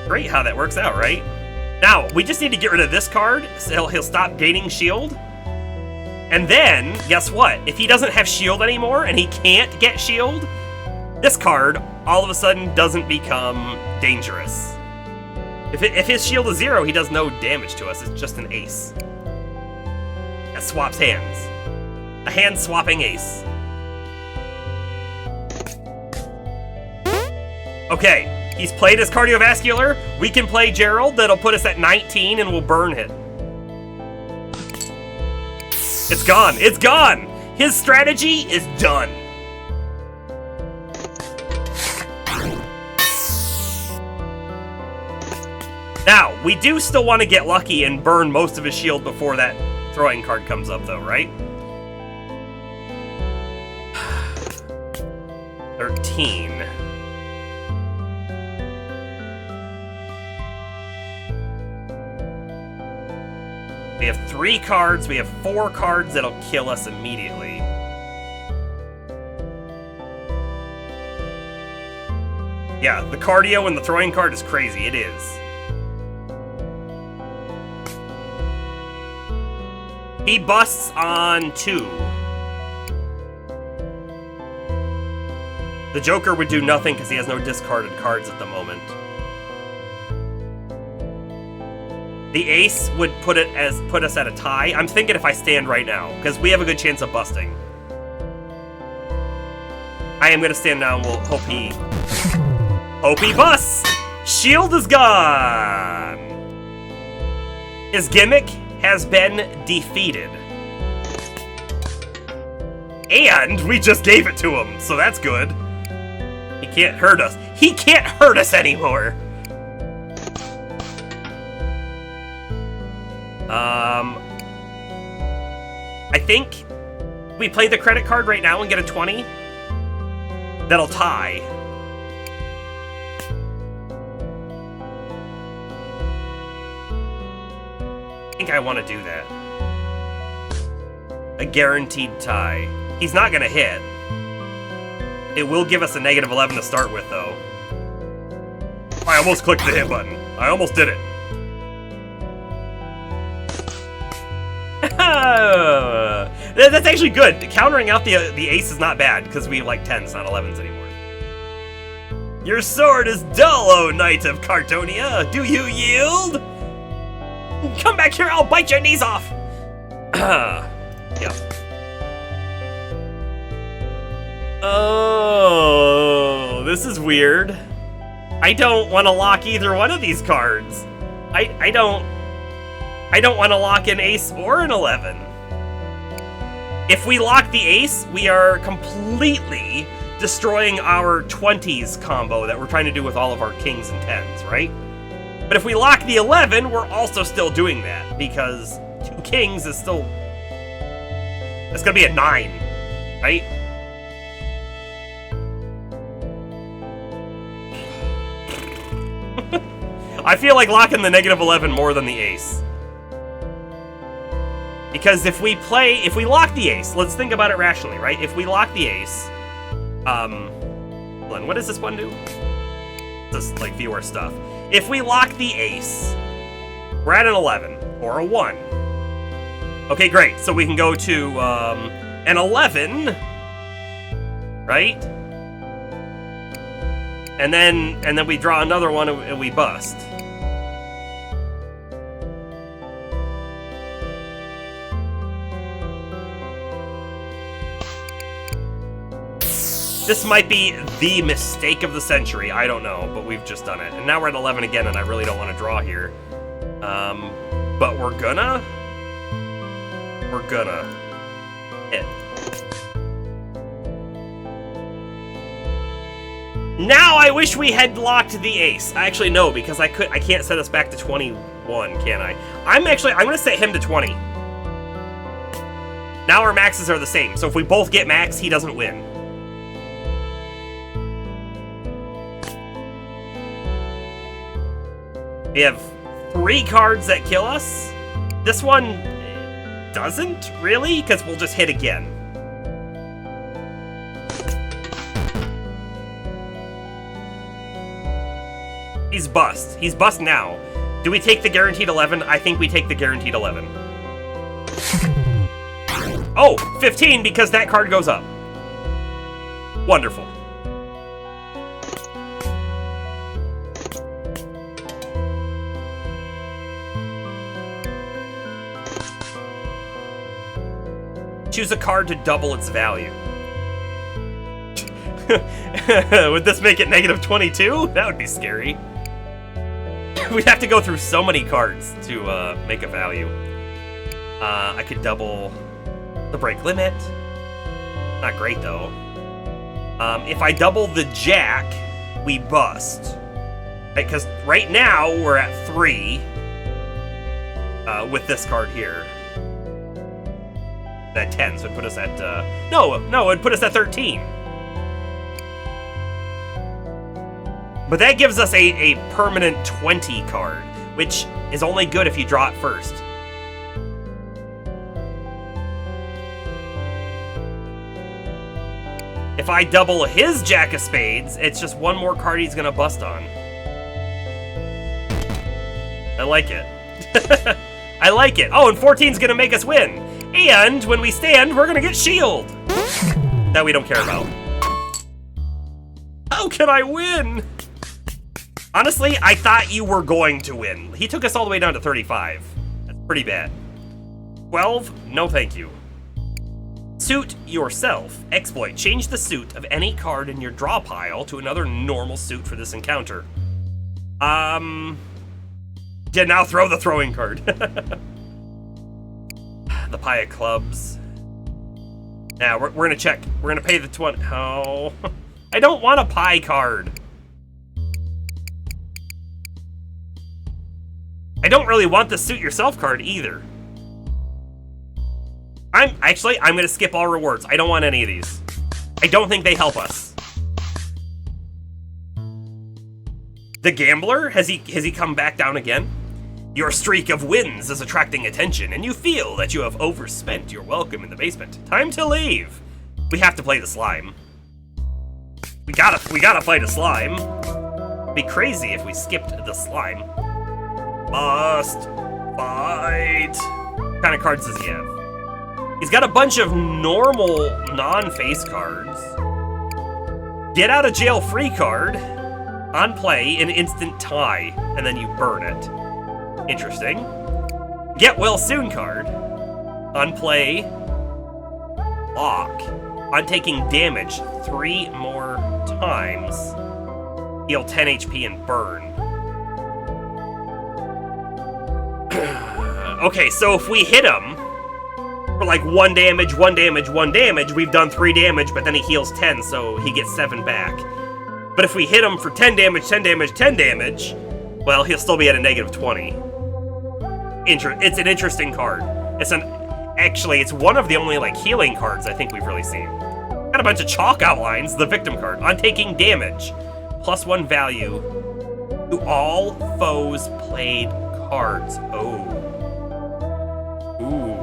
Great how that works out, right? Now, we just need to get rid of this card, so he'll stop gaining shield. And then, guess what? If he doesn't have shield anymore, and he can't get shield, this card, all of a sudden, doesn't become dangerous. If his shield is 0, he does no damage to us. It's just an ace. That swaps hands. A hand-swapping ace. Okay. He's played his cardiovascular. We can play Gerald. That'll put us at 19 and we'll burn it. It's gone. It's gone. His strategy is done. Now, we do still want to get lucky and burn most of his shield before that throwing card comes up, though, right? 13. We have 3 cards, we have 4 cards that'll kill us immediately. Yeah, the cardio and the throwing card is crazy, it is. He busts on 2. The Joker would do nothing because he has no discarded cards at the moment. The ace would put us at a tie. I'm thinking if I stand right now, because we have a good chance of busting. I am gonna stand now and we'll hope he busts! Shield is gone! His gimmick has been defeated. And we just gave it to him, so that's good. He can't hurt us. He can't hurt us anymore! I think we play the credit card right now and get a 20. That'll tie. I think I want to do that. A guaranteed tie. He's not gonna hit. It will give us a -11 to start with, though. I almost clicked the hit button. I almost did it. That's actually good. Countering out the ace is not bad, because we have like 10s, not 11s anymore. Your sword is dull, O Knight of Cartonia. Do you yield? Come back here, I'll bite your knees off! Yeah. Oh, this is weird. I don't want to lock either one of these cards. I don't want to lock an ace or an 11. If we lock the ace, we are completely destroying our 20s combo that we're trying to do with all of our kings and 10s, right? But if we lock the 11, we're also still doing that, because 2 kings is still... It's gonna be a 9, right? I feel like locking the -11 more than the ace. Because if we lock the ace, let's think about it rationally, right? If we lock the ace, Glenn, what does this one do? Just like view our stuff. If we lock the ace, we're at an 11 or a 1. Okay, great. So we can go to an 11, right? And then we draw another one and we bust. This might be the mistake of the century. I don't know, but we've just done it. And now we're at 11 again, and I really don't want to draw here. But we're gonna hit. Now I wish we had locked the ace. Actually, no, because I can't set us back to 21, can I? I'm gonna set him to 20. Now our maxes are the same, so if we both get max, he doesn't win. We have 3 cards that kill us. This one doesn't, really, because we'll just hit again. He's bust. He's bust now. Do we take the guaranteed 11? I think we take the guaranteed 11. Oh, 15 because that card goes up. Wonderful. Choose a card to double its value. Would this make it -22? That would be scary. We'd have to go through so many cards to make a value. I could double the break limit. Not great, though. If I double the jack, we bust. Because right now, we're at 3 with this card here. At 10, so it'd put us at, no, it'd put us at 13. But that gives us a permanent 20 card, which is only good if you draw it first. If I double his Jack of Spades, it's just one more card he's gonna bust on. I like it. I like it. Oh, and 14's gonna make us win. And when we stand, we're gonna get shield. That we don't care about. How can I win? Honestly, I thought you were going to win. He took us all the way down to 35. That's pretty bad. 12? No thank you. Suit yourself. Exploit. Change the suit of any card in your draw pile to another normal suit for this encounter. Yeah, now throw the throwing card. The pie of clubs. Now, we're gonna check. We're gonna pay the 20. Oh. I don't want a pie card. I don't really want the suit yourself card either. I'm gonna skip all rewards. I don't want any of these. I don't think they help us. The Gambler, has he come back down again? Your streak of wins is attracting attention, and you feel that you have overspent your welcome in the basement. Time to leave. We have to play the slime. We gotta fight a slime. It'd be crazy if we skipped the slime. Must fight. What kind of cards does he have? He's got a bunch of normal non-face cards. Get out of jail free card. On play, an instant tie, and then you burn it. Interesting. Get well soon card. On play, lock. On taking damage 3 more times, heal 10 HP and burn. Okay, so if we hit him for like 1 damage, 1 damage, 1 damage, we've done 3 damage, but then he heals 10, so he gets 7 back. But if we hit him for 10 damage, 10 damage, 10 damage, well, he'll still be at a negative 20. It's an interesting card. Actually, it's one of the only like healing cards I think we've really seen. Got a bunch of chalk outlines, the victim card. On taking damage, +1 value to all foes played cards. Oh. Ooh.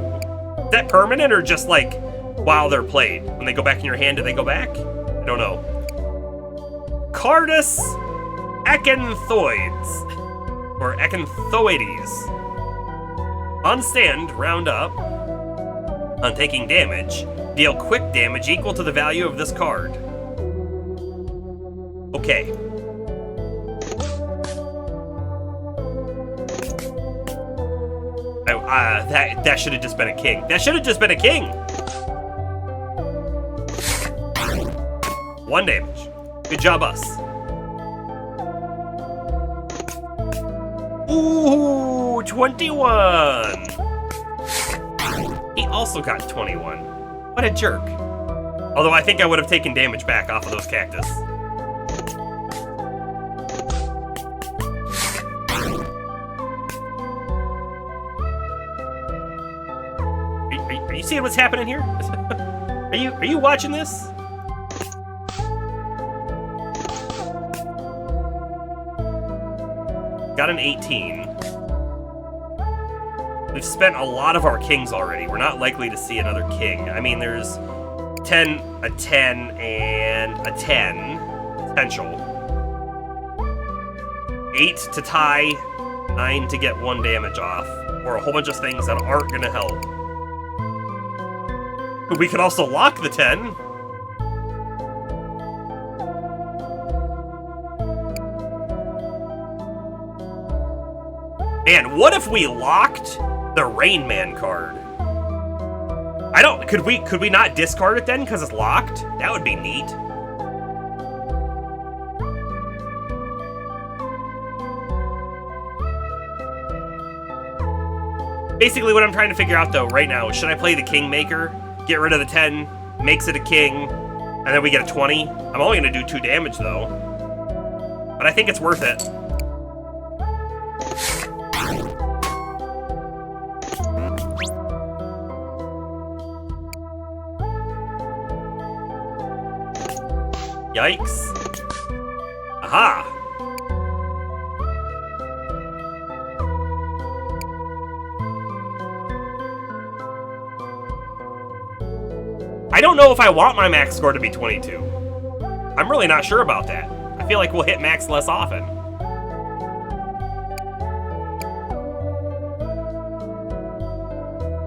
Is that permanent or just like while they're played? When they go back in your hand, do they go back? I don't know. Cardus Acanthoides. Or Acanthoides. On stand, round up. On taking damage, deal quick damage equal to the value of this card. Okay. That should have just been a king. That should have just been a king! 1 damage. Good job, us. Ooh, 21! He also got 21. What a jerk. Although I think I would have taken damage back off of those cactus. Are you seeing what's happening here? Are you watching this? Got an 18. We've spent a lot of our kings already. We're not likely to see another king. I mean, there's a 10, and a 10 potential. 8 to tie, 9 to get 1 damage off, or a whole bunch of things that aren't gonna help. We could also lock the 10. Man, what if we locked the Rain Man card? Could we not discard it then because it's locked? That would be neat. Basically what I'm trying to figure out though right now is, should I play the Kingmaker, get rid of the 10, makes it a king, and then we get a 20? I'm only gonna do 2 damage though. But I think it's worth it. Yikes. Aha! I don't know if I want my max score to be 22. I'm really not sure about that. I feel like we'll hit max less often.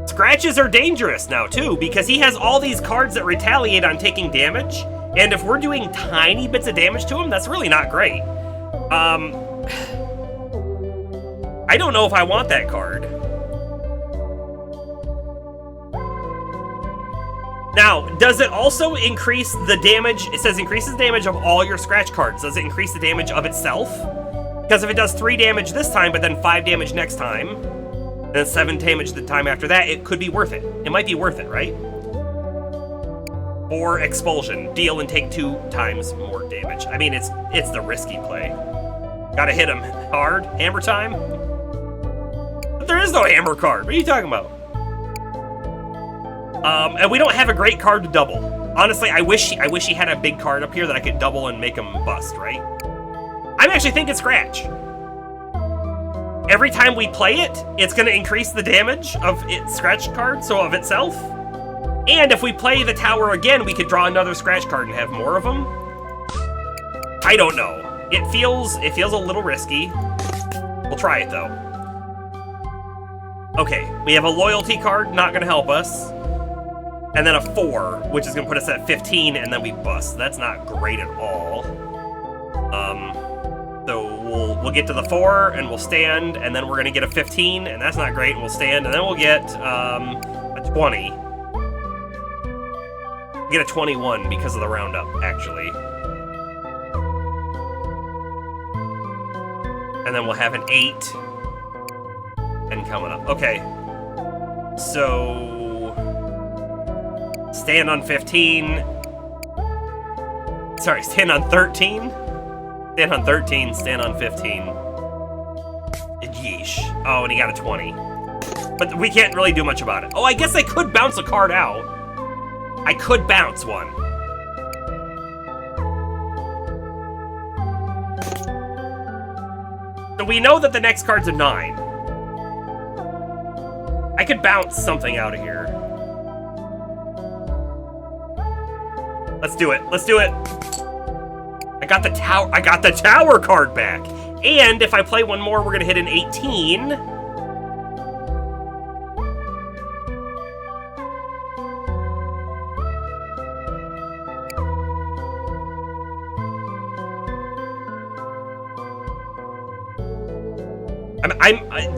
Scratches are dangerous now, too, because he has all these cards that retaliate on taking damage, and if we're doing tiny bits of damage to him, that's really not great. I don't know if I want that card. I Now, does it also increase the damage? It says increases damage of all your scratch cards. Does it increase the damage of itself? Because if it does 3 damage this time, but then 5 damage next time, then 7 damage the time after that, it could be worth it. It might be worth it, right? Or expulsion. Deal and take 2 times more damage. I mean, it's the risky play. Gotta hit him hard. Hammer time? But there is no hammer card. What are you talking about? And we don't have a great card to double. Honestly, I wish he had a big card up here that I could double and make him bust, right? I'm actually thinking scratch. Every time we play it, it's going to increase the damage of its scratch card, so of itself. And if we play the tower again, we could draw another scratch card and have more of them. I don't know. It feels a little risky. We'll try it though. Okay, we have a loyalty card, not going to help us. And then a 4, which is going to put us at 15, and then we bust. That's not great at all. So we'll get to the 4, and we'll stand, and then we're going to get a 15, and that's not great, and we'll stand, and then we'll get a 20. We'll get a 21 because of the roundup, actually. And then we'll have an 8. And coming up. Okay. So... stand on 15. Sorry, stand on 13. Stand on 13, stand on 15. Yeesh. Oh, and he got a 20. But we can't really do much about it. Oh, I guess I could bounce a card out. I could bounce one. So we know that the next card's a 9. I could bounce something out of here. Let's do it. Let's do it. I got the tower card back. And if I play one more, we're gonna hit an 18.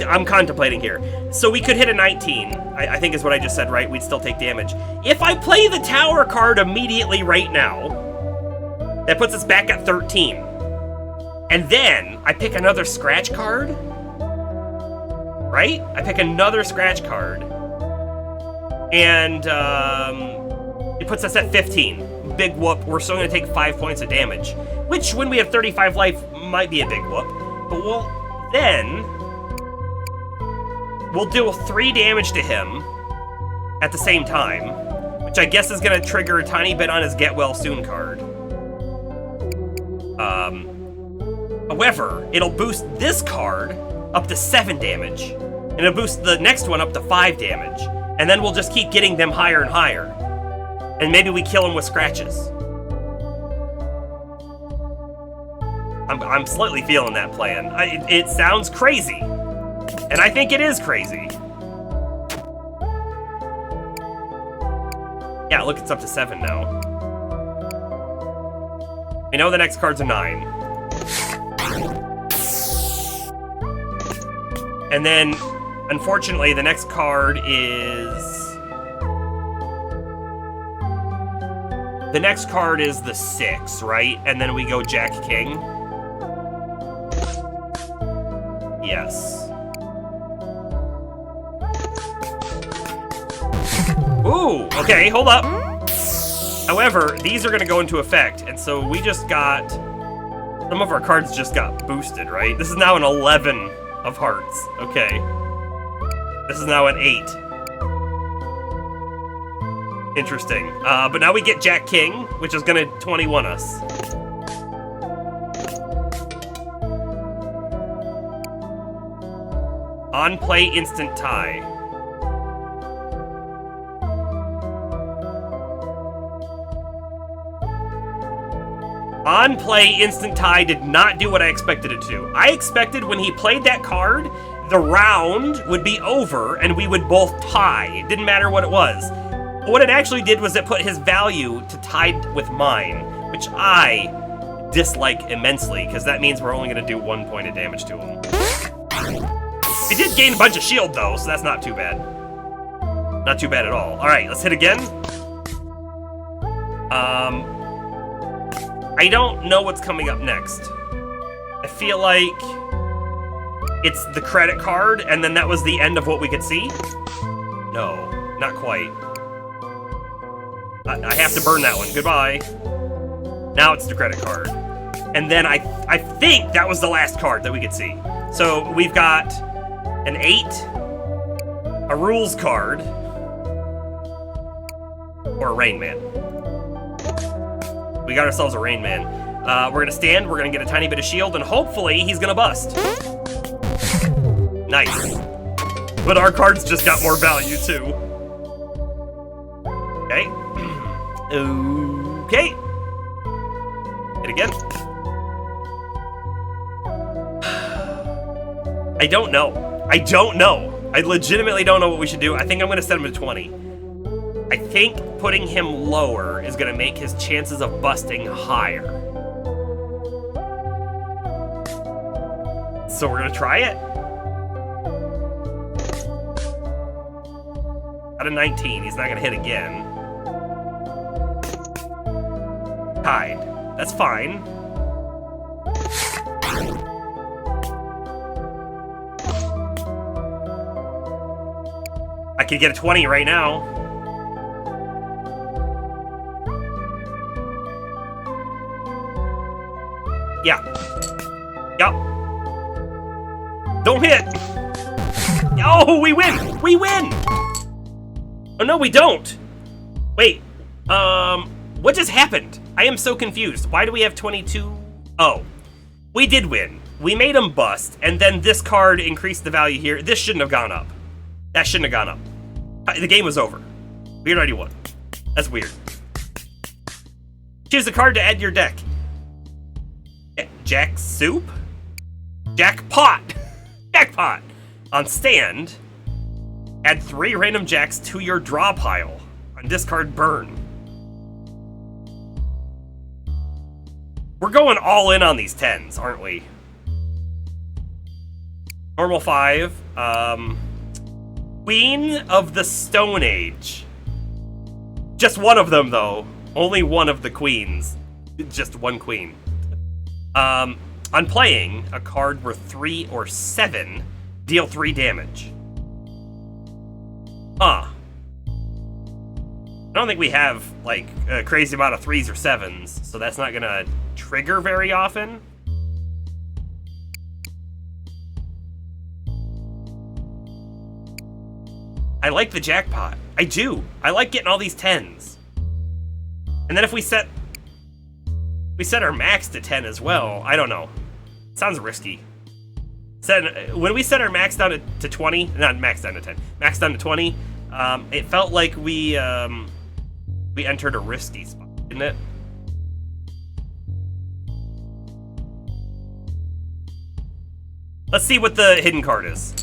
I'm contemplating here. So we could hit a 19, I think is what I just said, right? We'd still take damage. If I play the tower card immediately right now, that puts us back at 13. And then I pick another scratch card, right? I pick another scratch card. And it puts us at 15. Big whoop. We're still going to take 5 points of damage, which when we have 35 life might be a big whoop. But we'll deal 3 damage to him at the same time, which I guess is going to trigger a tiny bit on his Get Well Soon card. However, it'll boost this card up to 7 damage, and it'll boost the next one up to 5 damage, and then we'll just keep getting them higher and higher. And maybe we kill him with scratches. I'm slightly feeling that plan. It sounds crazy. And I think it is crazy. Yeah, look, it's up to 7 now. We know the next card's a 9. And then, unfortunately, the next card is... the next card is the 6, right? And then we go Jack King. Yes. Ooh, okay, hold up. However, these are gonna go into effect, and so we just got... some of our cards just got boosted, right? This is now an 11 of hearts. Okay. This is now an 8. Interesting. But now we get Jack King, which is gonna 21 us. On play, instant tie. On play, instant tie did not do what I expected it to. I expected when he played that card, the round would be over and we would both tie. It didn't matter what it was. What it actually did was it put his value to tied with mine, which I dislike immensely, because that means we're only going to do 1 point of damage to him. He did gain a bunch of shield, though, so that's not too bad. Not too bad at all. All right, let's hit again. I don't know what's coming up next. I feel like it's the credit card, and then that was the end of what we could see? No, not quite. I have to burn that one. Goodbye. Now it's the credit card. And then I think that was the last card that we could see. So we've got an 8, a rules card, or a Rain Man. We got ourselves a Rain Man. We're gonna stand, we're gonna get a tiny bit of shield, and hopefully he's gonna bust. Nice. But our cards just got more value too. Okay. Okay. Hit again. I don't know. I don't know. I legitimately don't know what we should do. I think I'm gonna set him to 20. I think putting him lower is gonna make his chances of busting higher. So we're gonna try it. Out of 19, he's not gonna hit again. Tied. That's fine. I could get a 20 right now. Yeah. Yup. Don't hit! Oh, we win! We win! Oh, no, we don't! Wait, what just happened? I am so confused. Why do we have 22? Oh, we did win. We made him bust, and then this card increased the value here. This shouldn't have gone up. That shouldn't have gone up. The game was over. We already won. That's weird. Choose a card to add to your deck. Jack Soup? Jackpot! Jackpot! On stand, add 3 random jacks to your draw pile. On discard, burn. We're going all in on these 10s, aren't we? Normal 5. Queen of the Stone Age. Just one of them, though. Only one of the queens. Just one queen. On playing, a card worth 3 or 7, deal 3 damage. I don't think we have, like, a crazy amount of 3s or 7s, so that's not gonna trigger very often. I like the jackpot. I do. I like getting all these 10s. And then if we set our max to 10 as well, I don't know. Sounds risky. When we set our max down to 20, not max down to 10, max down to 20, it felt like we entered a risky spot, didn't it? Let's see what the hidden card is.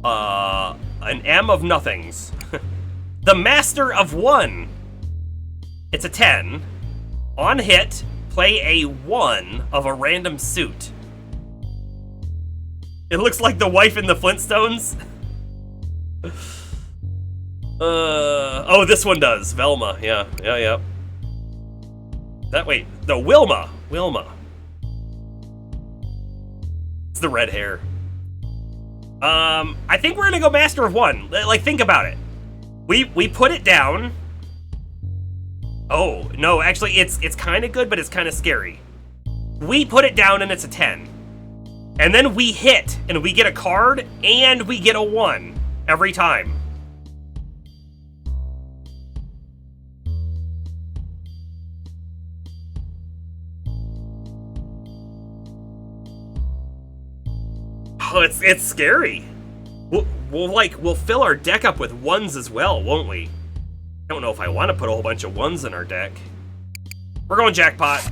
An M of nothings. The Master of One. It's a 10. On hit, play a 1 of a random suit. It looks like the wife in the Flintstones. Oh, this one does. Velma, yeah. Wait, no, Wilma. It's the red hair. I think we're gonna go Master of One. Like, think about it. We put it down. Oh, no, actually, it's kind of good, but it's kind of scary. We put it down, and it's a 10. And then we hit, and we get a card, and we get a 1 every time. Oh, it's scary. We'll fill our deck up with 1s as well, won't we? I don't know if I want to put a whole bunch of 1s in our deck. We're going jackpot.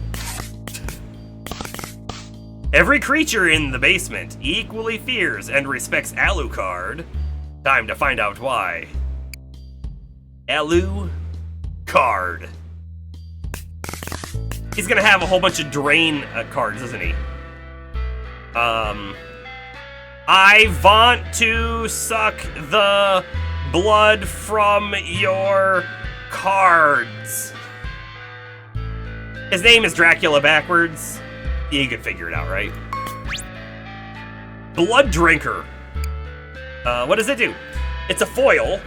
Every creature in the basement equally fears and respects Alucard. Time to find out why. Alucard. He's gonna have a whole bunch of drain cards, isn't he? I want to suck the blood from your cards. His name is Dracula backwards. You could figure it out, right? Blood Drinker. What does it do? It's a foil.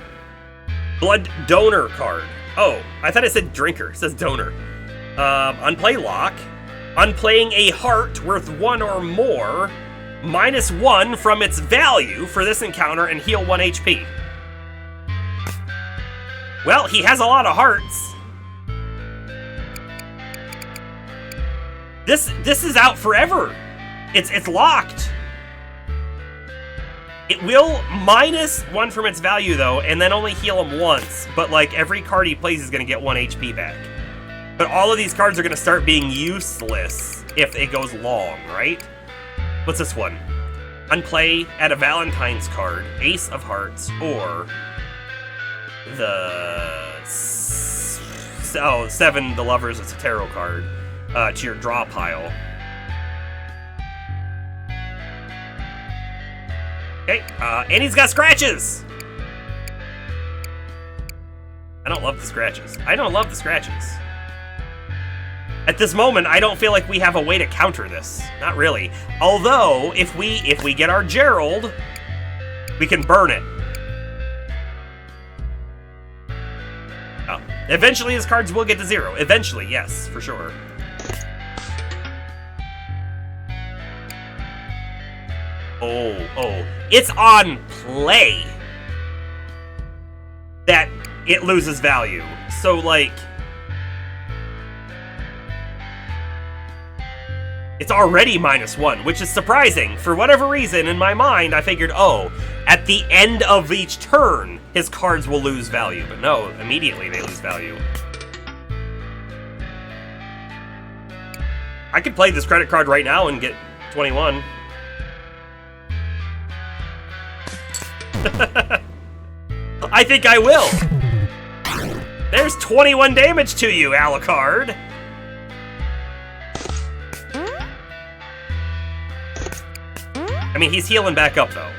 Blood Donor card. Oh, I thought it said Drinker. It says Donor. Unplay lock. Unplaying a heart worth 1 or more. -1 from its value for this encounter and heal 1 HP. Well, he has a lot of hearts. This is out forever. It's locked. It will -1 from its value though, and then only heal him once. But like every card he plays is gonna get 1 HP back. But all of these cards are gonna start being useless if it goes long, right? What's this one? Unplay, add a Valentine's card, Ace of Hearts, or the 7, the Lovers, it's a tarot card, to your draw pile. Okay, and he's got scratches! I don't love the scratches. I don't love the scratches. At this moment, I don't feel like we have a way to counter this. Not really. Although, if we get our Gerald, we can burn it. Oh. Eventually his cards will get to 0. Eventually, yes, for sure. Oh. It's on play that it loses value. So, like, it's already -1, which is surprising. For whatever reason, in my mind, I figured, oh, at the end of each turn, his cards will lose value. But no, immediately they lose value. I could play this credit card right now and get 21. I think I will. There's 21 damage to you, Alucard. I mean, he's healing back up, though.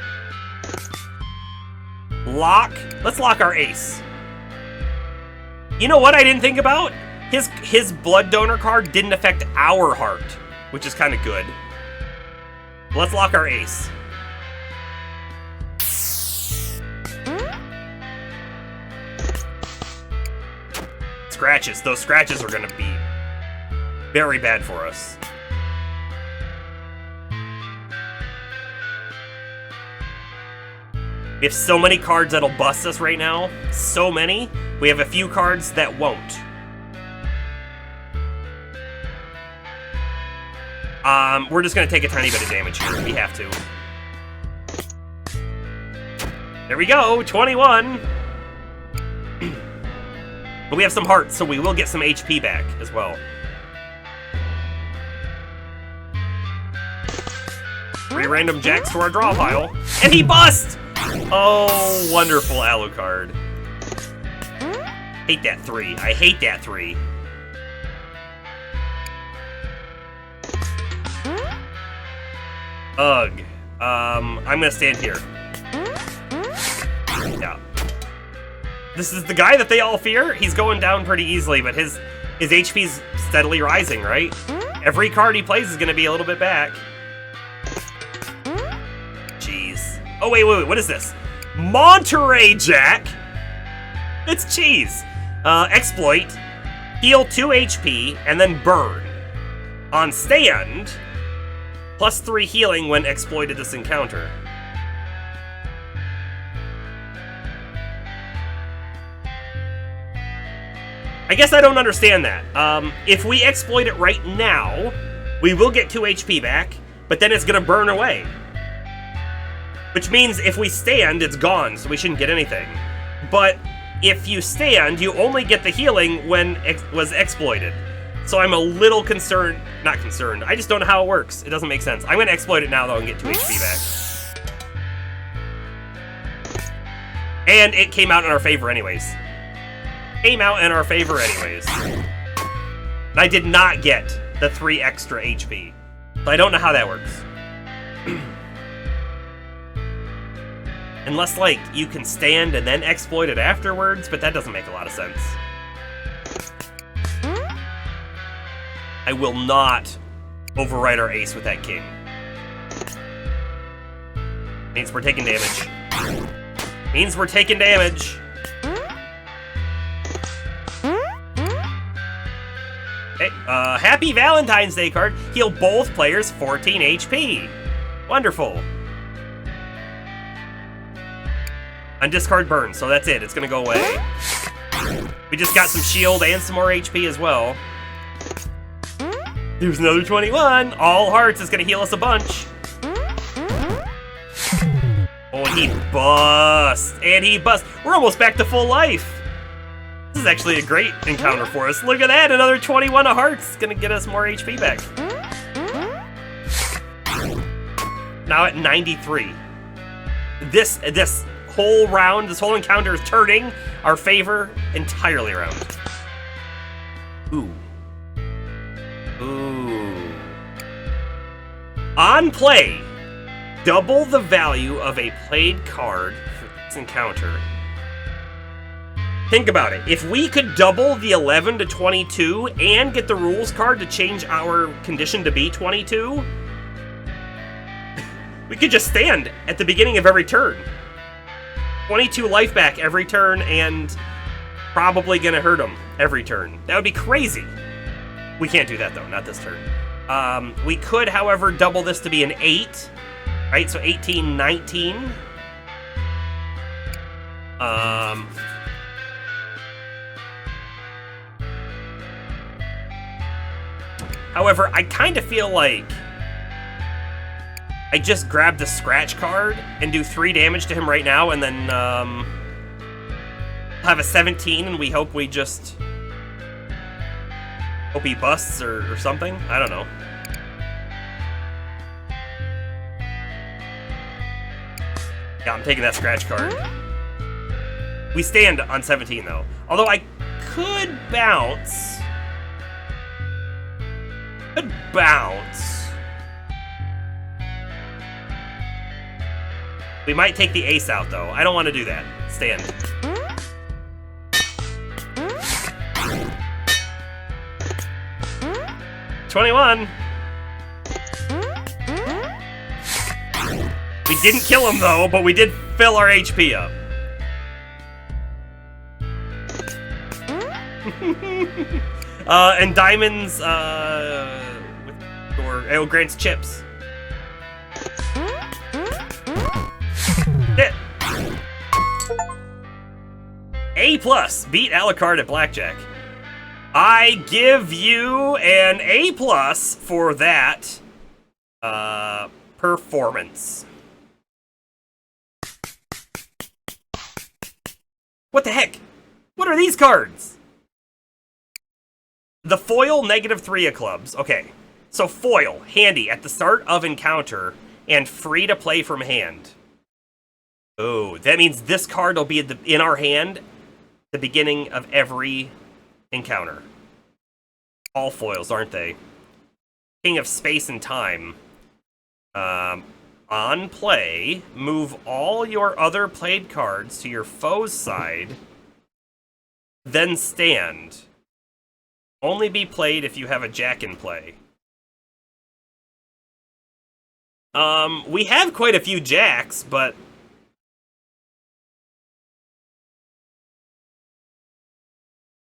Lock. Let's lock our ace. You know what I didn't think about? His Blood Donor card didn't affect our heart, which is kind of good. Let's lock our ace. Scratches. Those scratches are going to be very bad for us. We have so many cards that'll bust us right now. So many. We have a few cards that won't. We're just gonna take a tiny bit of damage here. We have to. There we go, 21. But we have some hearts, so we will get some HP back as well. 3 random jacks to our draw pile. And he busts! Oh, wonderful Alucard. Hate that 3. I hate that 3. Ugh. I'm gonna stand here. Yeah. This is the guy that they all fear? He's going down pretty easily, but his HP's steadily rising, right? Every card he plays is gonna be a little bit back. Jeez. Oh, wait, what is this? Monterey Jack? It's cheese. Exploit. Heal 2 HP, and then burn. On stand, +3 healing when exploited this encounter. I guess I don't understand that. If we exploit it right now, we will get 2 HP back, but then it's gonna burn away. Which means if we stand, it's gone, so we shouldn't get anything. But if you stand, you only get the healing when it was exploited. So I'm a little concerned, not concerned, I just don't know how it works. It doesn't make sense. I'm gonna exploit it now though and get 2 HP back. And it came out in our favor anyways. Came out in our favor anyways. And I did not get the 3 extra HP. So I don't know how that works. Unless, like, you can stand and then exploit it afterwards, but that doesn't make a lot of sense. I will not override our ace with that king. Means we're taking damage. Means we're taking damage. Okay, Happy Valentine's Day card. Heal both players 14 HP. Wonderful. Undiscard burn, so that's it. It's gonna go away. We just got some shield and some more HP as well. There's another 21. All hearts is gonna heal us a bunch. Oh, and he busts. And he busts. We're almost back to full life. This is actually a great encounter for us. Look at that, another 21 of hearts. Gonna get us more HP back. Now at 93. This whole round, this whole encounter is turning our favor entirely around. Ooh. Ooh. On play, double the value of a played card for this encounter. Think about it. If we could double the 11 to 22 and get the rules card to change our condition to be 22, we could just stand at the beginning of every turn. 22 life back every turn and probably gonna hurt him every turn. That would be crazy. We can't do that though, not this turn. We could, however, double this to be an 8, right? So 18, 19. However, I kind of feel like I just grab the scratch card and do 3 damage to him right now, and then have a 17, and we hope we just hope he busts or something. I don't know. Yeah, I'm taking that scratch card. We stand on 17 though. Although I could bounce. We might take the ace out, though. I don't want to do that. Stand. $21. We didn't kill him, though, but we did fill our HP up. And diamonds, it grants chips. Hit. A+, beat Alucard at blackjack. I give you an A+ for that performance. What the heck? What are these cards? The foil, -3 of clubs. Okay, so foil, handy at the start of encounter and free to play from hand. Oh, that means this card will be in our hand at the beginning of every encounter. All foils, aren't they? King of Space and Time. On play, move all your other played cards to your foe's side, then stand. Only be played if you have a jack in play. We have quite a few jacks, but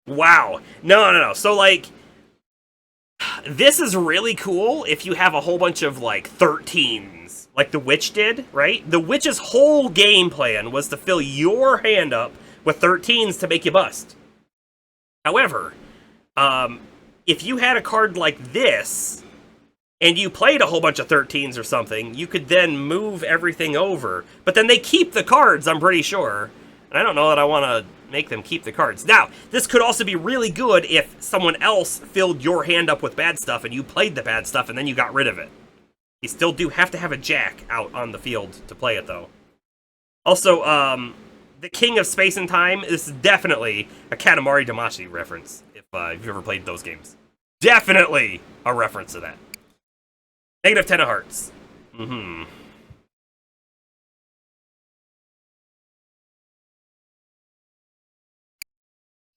wow. No. So, like, this is really cool if you have a whole bunch of, like, 13s, like the Witch did, right? The Witch's whole game plan was to fill your hand up with 13s to make you bust. However, if you had a card like this, and you played a whole bunch of 13s or something, you could then move everything over. But then they keep the cards, I'm pretty sure. And I don't know that I want to make them keep the cards. Now, this could also be really good if someone else filled your hand up with bad stuff and you played the bad stuff and then you got rid of it. You still do have to have a jack out on the field to play it, though. Also, the King of Space and Time, this is definitely a Katamari Damacy reference, if you've ever played those games. Definitely a reference to that. -10 of hearts.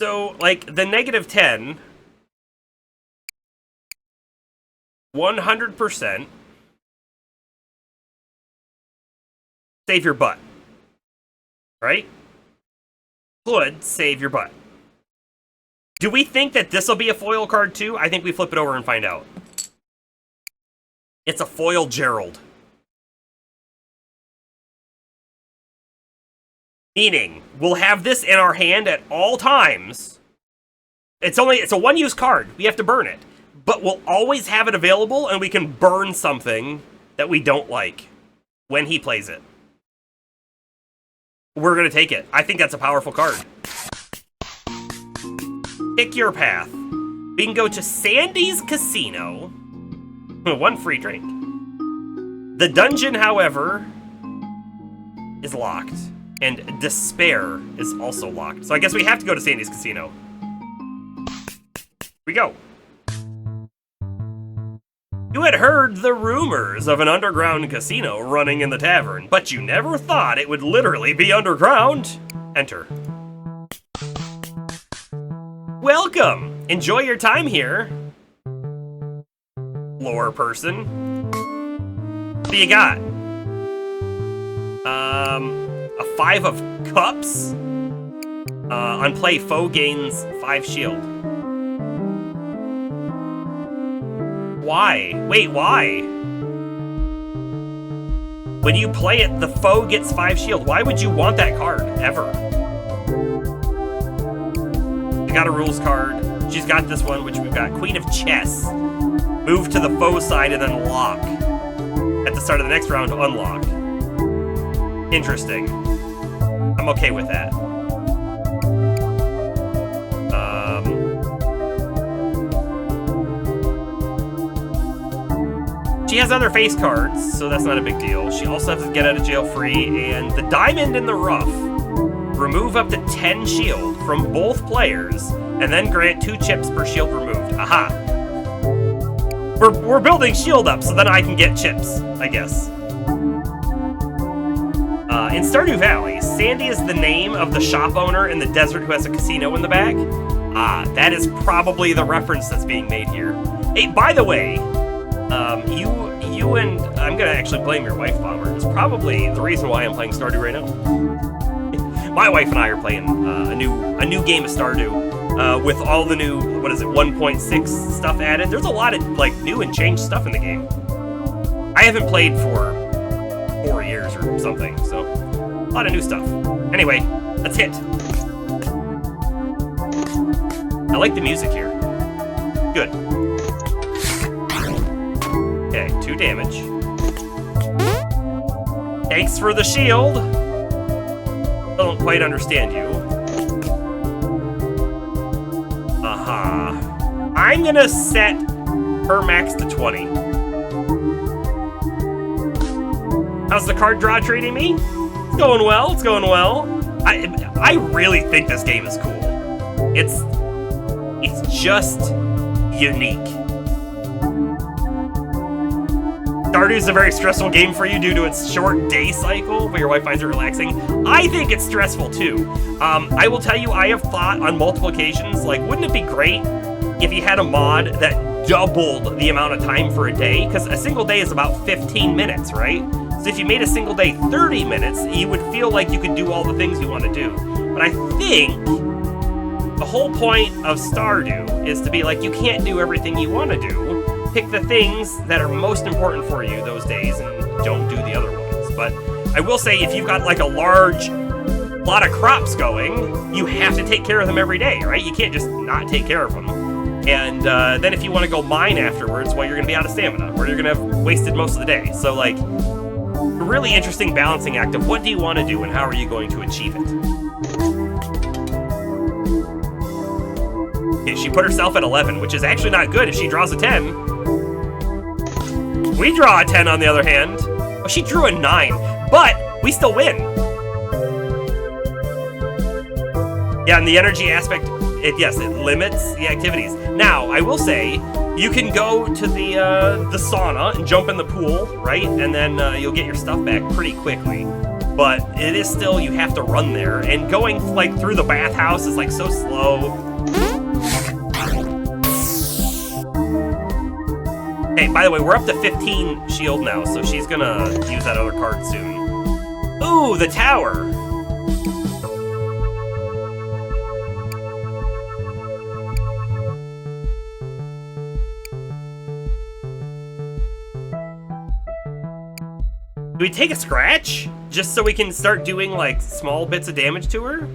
So, like, the -10 100% save your butt. Right? Could save your butt. Do we think that this will be a foil card too? I think we flip it over and find out. It's a foil Gerald. Meaning, we'll have this in our hand at all times. It's a one-use card. We have to burn it. But we'll always have it available, and we can burn something that we don't like when he plays it. We're going to take it. I think that's a powerful card. Pick your path. We can go to Sandy's Casino. 1 free drink. The dungeon, however, is locked. And Despair is also locked. So I guess we have to go to Sandy's Casino. Here we go. You had heard the rumors of an underground casino running in the tavern, but you never thought it would literally be underground. Enter. Welcome! Enjoy your time here. Lore person. What do you got? A 5 of cups? On play, foe gains 5 shield. Why? Wait, why? When you play it, the foe gets 5 shield. Why would you want that card, ever? I got a rules card. She's got this one, which we've got. Queen of Chess. Move to the foe side and then lock. At the start of the next round, unlock. Interesting. I'm okay with that. She has other face cards, so that's not a big deal. She also has to get out of jail free, and the diamond in the rough. Remove up to 10 shield from both players, and then grant 2 chips per shield removed. Aha. We're building shield up, so then I can get chips, I guess. In Stardew Valley, Sandy is the name of the shop owner in the desert who has a casino in the back. That is probably the reference that's being made here. Hey, by the way, you and I'm gonna actually blame your wife, Bomber. It's probably the reason why I'm playing Stardew right now. My wife and I are playing a new game of Stardew with all the new 1.6 stuff added. There's a lot of like new and changed stuff in the game. I haven't played for 4 years or something, so a lot of new stuff. Anyway, let's hit. I like the music here. Good. Okay, 2 damage. Thanks for the shield. Don't quite understand you. Aha. I'm gonna set her max to 20. How's the card draw treating me? It's going well, it's going well. I really think this game is cool. It's just unique. Stardew's a very stressful game for you due to its short day cycle, but your wife finds it relaxing. I think it's stressful too. I will tell you, I have thought on multiple occasions, like, wouldn't it be great if you had a mod that doubled the amount of time for a day? Because a single day is about 15 minutes, right? So if you made a single day 30 minutes, you would feel like you could do all the things you want to do. But I think the whole point of Stardew is to be like, you can't do everything you want to do. Pick the things that are most important for you those days and don't do the other ones. But I will say, if you've got like a lot of crops going, you have to take care of them every day, right? You can't just not take care of them. And then if you want to go mine afterwards, well, you're going to be out of stamina, or you're going to have wasted most of the day. So like, a really interesting balancing act of what do you want to do and how are you going to achieve it. Okay, she put herself at 11, which is actually not good if she draws a 10. We draw a 10 on the other hand. Oh, she drew a 9, but we still win. Yeah, and the energy aspect, it limits the activities. Now, I will say, you can go to the sauna and jump in the pool, right? And then you'll get your stuff back pretty quickly. But it is still, you have to run there. And going like through the bathhouse is like so slow. Hey, by the way, we're up to 15 shield now, so she's gonna use that other card soon. Ooh, the tower! Do we take a scratch? Just so we can start doing, like, small bits of damage to her?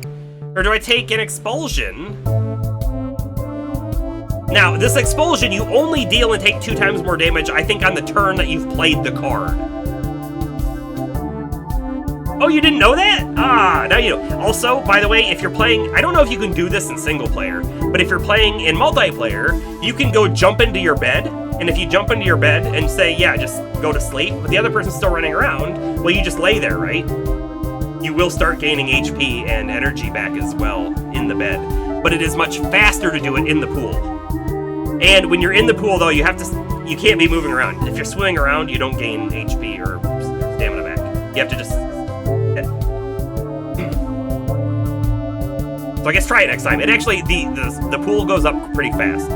Or do I take an expulsion? Now, this expulsion, you only deal and take 2 times more damage, I think, on the turn that you've played the card. Oh, you didn't know that? Ah, now you know. Also, by the way, if you're playing, I don't know if you can do this in single player, but if you're playing in multiplayer, you can go jump into your bed, and if you jump into your bed and say, yeah, just go to sleep, but the other person's still running around, well, you just lay there, right? You will start gaining HP and energy back as well in the bed, but it is much faster to do it in the pool. And when you're in the pool, though, you can't be moving around. If you're swimming around, you don't gain HP or stamina back. You have to just hit. So I guess try it next time. It actually, the pool goes up pretty fast.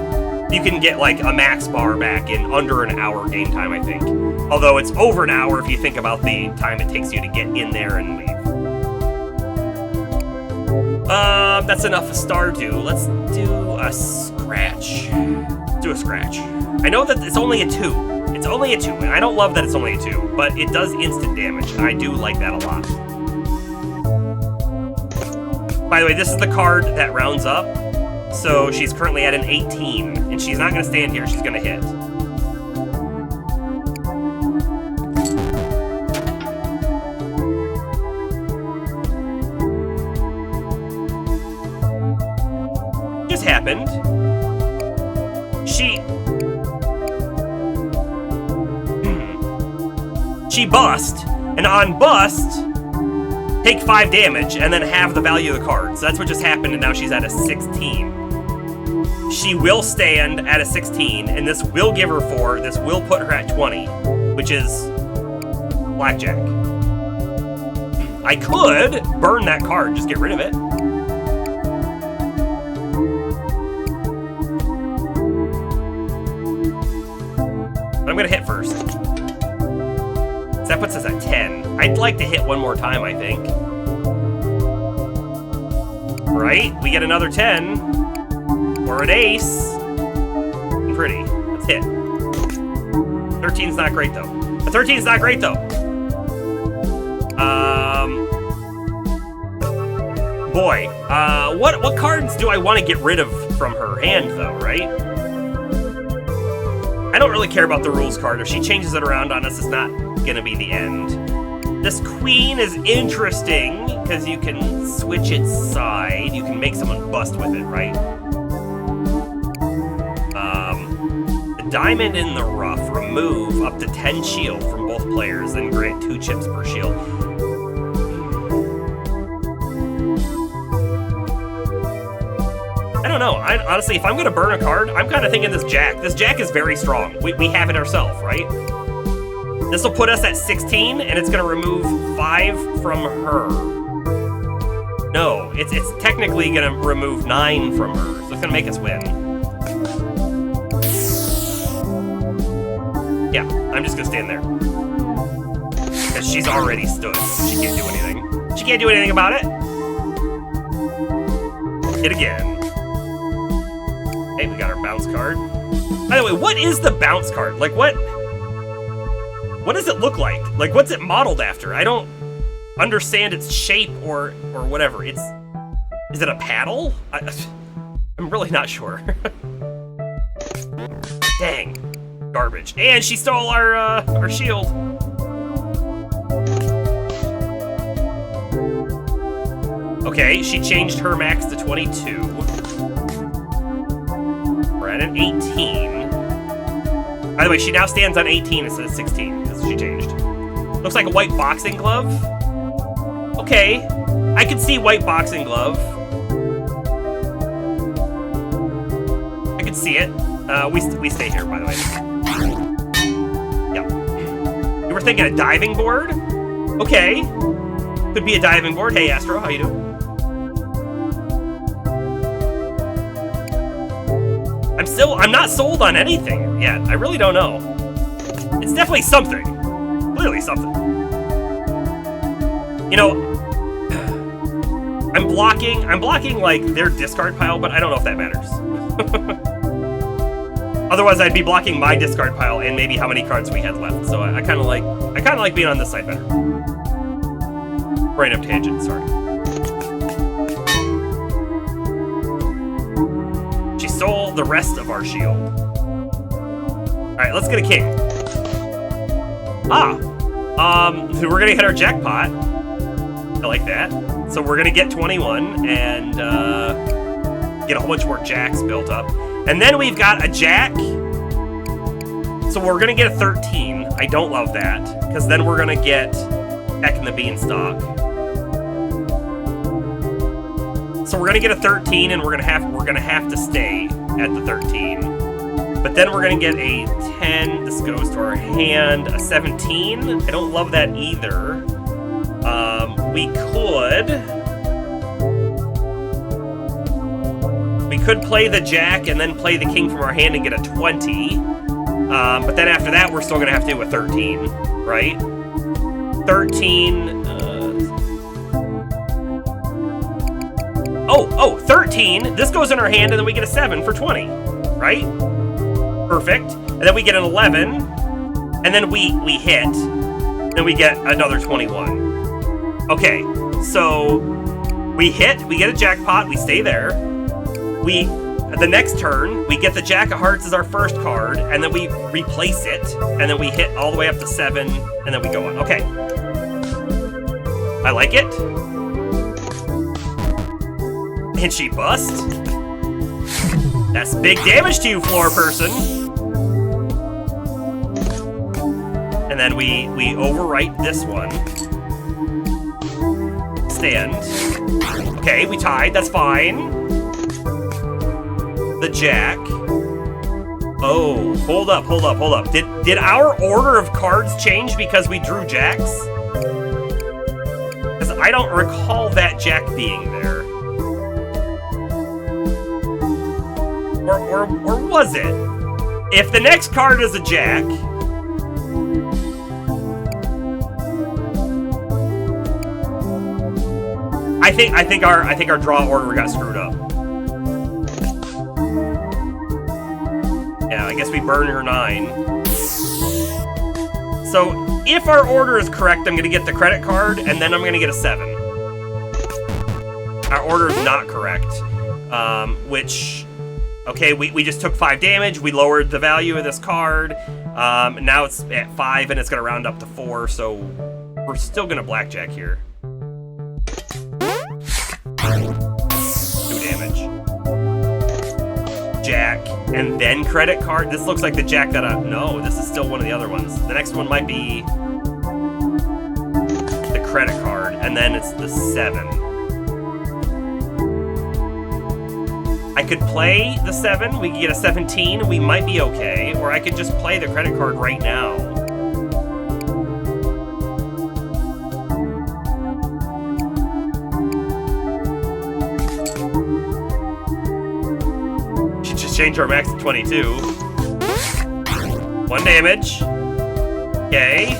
You can get like a max bar back in under an hour game time, I think. Although it's over an hour if you think about the time it takes you to get in there and leave. That's enough of Stardew. Let's do a scratch. Let's do a scratch. I know that it's only a 2. It's only a 2, and I don't love that it's only a 2, but it does instant damage. I do like that a lot. By the way, this is the card that rounds up. So she's currently at an 18, and she's not going to stand here. She's going to hit. Just happened. She bust, and on bust, take 5 damage, and then halve the value of the card. So that's what just happened, and now she's at a 16. She will stand at a 16, and this will give her 4. This will put her at 20, which is blackjack. I could burn that card, just get rid of it. But I'm gonna hit first. So that puts us at 10. I'd like to hit one more time, I think. Right? We get another 10. Or an ace. Pretty. Let's hit. 13's not great, though. A 13's not great, though. Boy. What cards do I want to get rid of from her hand, though, right? I don't really care about the rules card. If she changes it around on us, it's not gonna be the end. This queen is interesting, because you can switch its side. You can make someone bust with it, right? The diamond in the rough. Remove up to 10 shield from both players, then grant 2 chips per shield. I don't know. Honestly, if I'm gonna burn a card, I'm kind of thinking this jack. This jack is very strong. We have it ourselves, right? This will put us at 16, and it's gonna remove 5 from her. No, it's technically gonna remove 9 from her, so it's gonna make us win. Yeah, I'm just gonna stand there. Because she's already stood. She can't do anything. She can't do anything about it. Hit again. Hey, we got our bounce card. By the way, what is the bounce card? Like, what does it look like? Like, what's it modeled after? I don't understand its shape or whatever. Is it a paddle? I'm really not sure. Dang. Garbage. And she stole our shield. Okay, she changed her max to 22. We're at an 18. By the way, she now stands on 18 instead of 16, because she changed. Looks like a white boxing glove. Okay. I could see white boxing glove. I could see it. We stay here, by the way. Yep. You were thinking a diving board? Okay. Could be a diving board. Hey, Astro, how you doing? I'm not sold on anything yet. I really don't know. It's definitely something. Clearly something. You know, I'm blocking like their discard pile, but I don't know if that matters. Otherwise, I'd be blocking my discard pile and maybe how many cards we had left. So I kind of like being on this side better. Brain up tangent, sorry. She stole the rest of our shield. All right, let's get a king. We're gonna hit our jackpot. I like that. So we're gonna get 21 and get a whole bunch more jacks built up. And then we've got a jack. So we're gonna get a 13. I don't love that, because then we're gonna get Jack and the Beanstalk. So we're gonna get a 13, and we're gonna have to stay at the 13. But then we're gonna get a 10. This goes to our hand. A 17. I don't love that either. We could play the jack and then play the king from our hand and get a 20. But then after that, we're still gonna have to do a 13, right? 13. 13. This goes in our hand, and then we get a 7 for 20, right? Perfect. And then we get an 11, and then we hit, and we get another 21. Okay, so we hit, we get a jackpot, we stay there. The next turn, we get the Jack of Hearts as our first card, and then we replace it, and then we hit all the way up to 7, and then we go on. Okay. I like it. And she bust. That's big damage to you, floor person. And then we overwrite this one. Stand. Okay, we tied, that's fine. The jack. Oh, hold up. Did our order of cards change because we drew jacks? Because I don't recall that jack being there. Or was it? If the next card is a jack, I think our draw order got screwed up. Yeah, I guess we burn her 9. So if our order is correct, I'm gonna get the credit card, and then I'm gonna get a 7. Our order is not correct, which, okay, we just took 5 damage, we lowered the value of this card, now it's at 5, and it's gonna round up to 4, so we're still gonna blackjack here. 2 damage. Jack, and then credit card. This looks like the jack that no, this is still one of the other ones. The next one might be the credit card, and then it's the 7. I could play the 7, we could get a 17, we might be okay, or I could just play the credit card right now. Change our max to 22. 1 damage. Okay.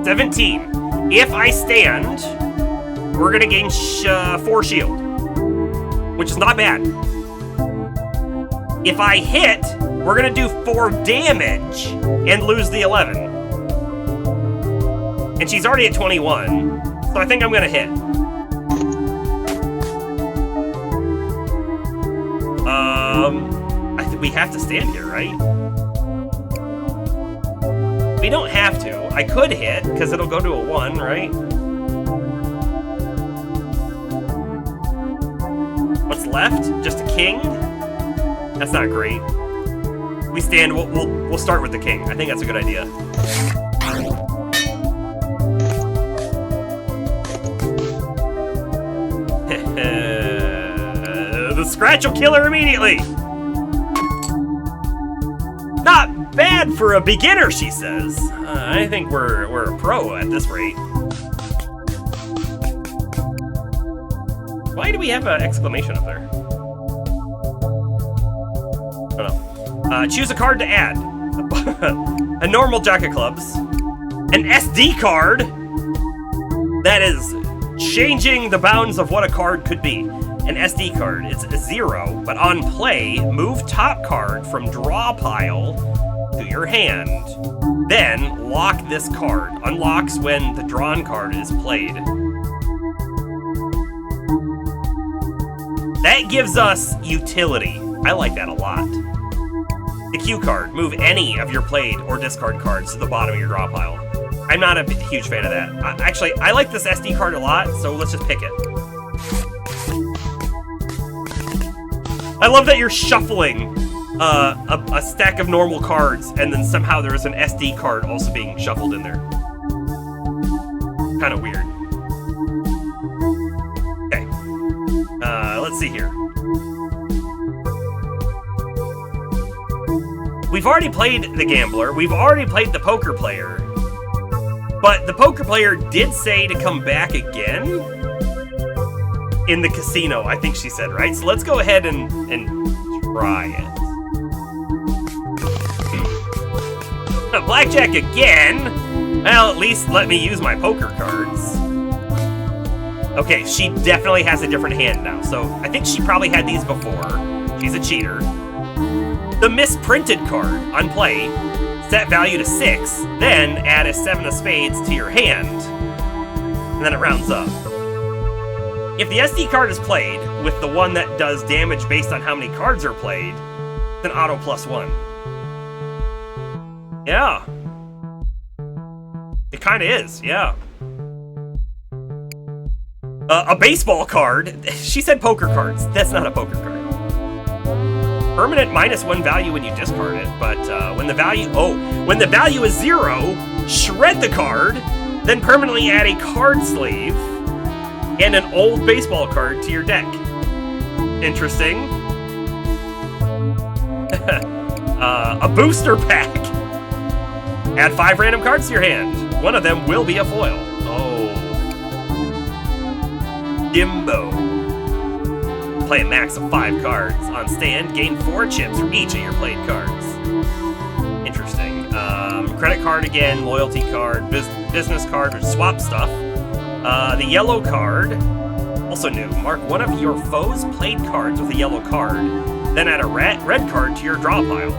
$17. If I stand, we're gonna gain 4 shield, which is not bad. If I hit, we're gonna do 4 damage and lose the 11. And she's already at 21. So I think I'm gonna hit. I think we have to stand here, right? We don't have to. I could hit, because it'll go to a 1, right? What's left? Just a king? That's not great. We stand, we'll start with the king. I think that's a good idea. The scratch will kill her immediately. Not bad for a beginner, she says. I think we're a pro at this rate. Why do we have an exclamation up there? I don't know. Choose a card to add. A normal jack of clubs. An SD card. That is changing the bounds of what a card could be. An SD card. It's a 0, but on play, move top card from draw pile to your hand. Then lock this card. Unlocks when the drawn card is played. That gives us utility. I like that a lot. The Q card. Move any of your played or discard cards to the bottom of your draw pile. I'm not a huge fan of that. Actually, I like this SD card a lot, so let's just pick it. I love that you're shuffling a stack of normal cards, and then somehow there's an SD card also being shuffled in there. Kind of weird. Okay. Let's see here. We've already played the Gambler. We've already played the Poker Player. But the Poker Player did say to come back again in the casino, I think she said, right? So let's go ahead and try it. Blackjack again? Well, at least let me use my poker cards. Okay, she definitely has a different hand now, so I think she probably had these before. She's a cheater. The misprinted card on play, set value to 6, then add a 7 of spades to your hand, and then it rounds up. If the SD card is played with the one that does damage based on how many cards are played, then auto +1. Yeah. It kind of is, yeah. A baseball card. She said poker cards. That's not a poker card. Permanent -1 value when you discard it, but when the value is 0, shred the card, then permanently add a card sleeve and an old baseball card to your deck. Interesting. A booster pack. Add 5 random cards to your hand. One of them will be a foil. Oh. Dimbo. Play a max of 5 cards. On stand, gain 4 chips for each of your played cards. Interesting. Credit card again, loyalty card, business card, which swap stuff. The yellow card, also new. Mark one of your foes' played cards with a yellow card, then add a red card to your draw pile.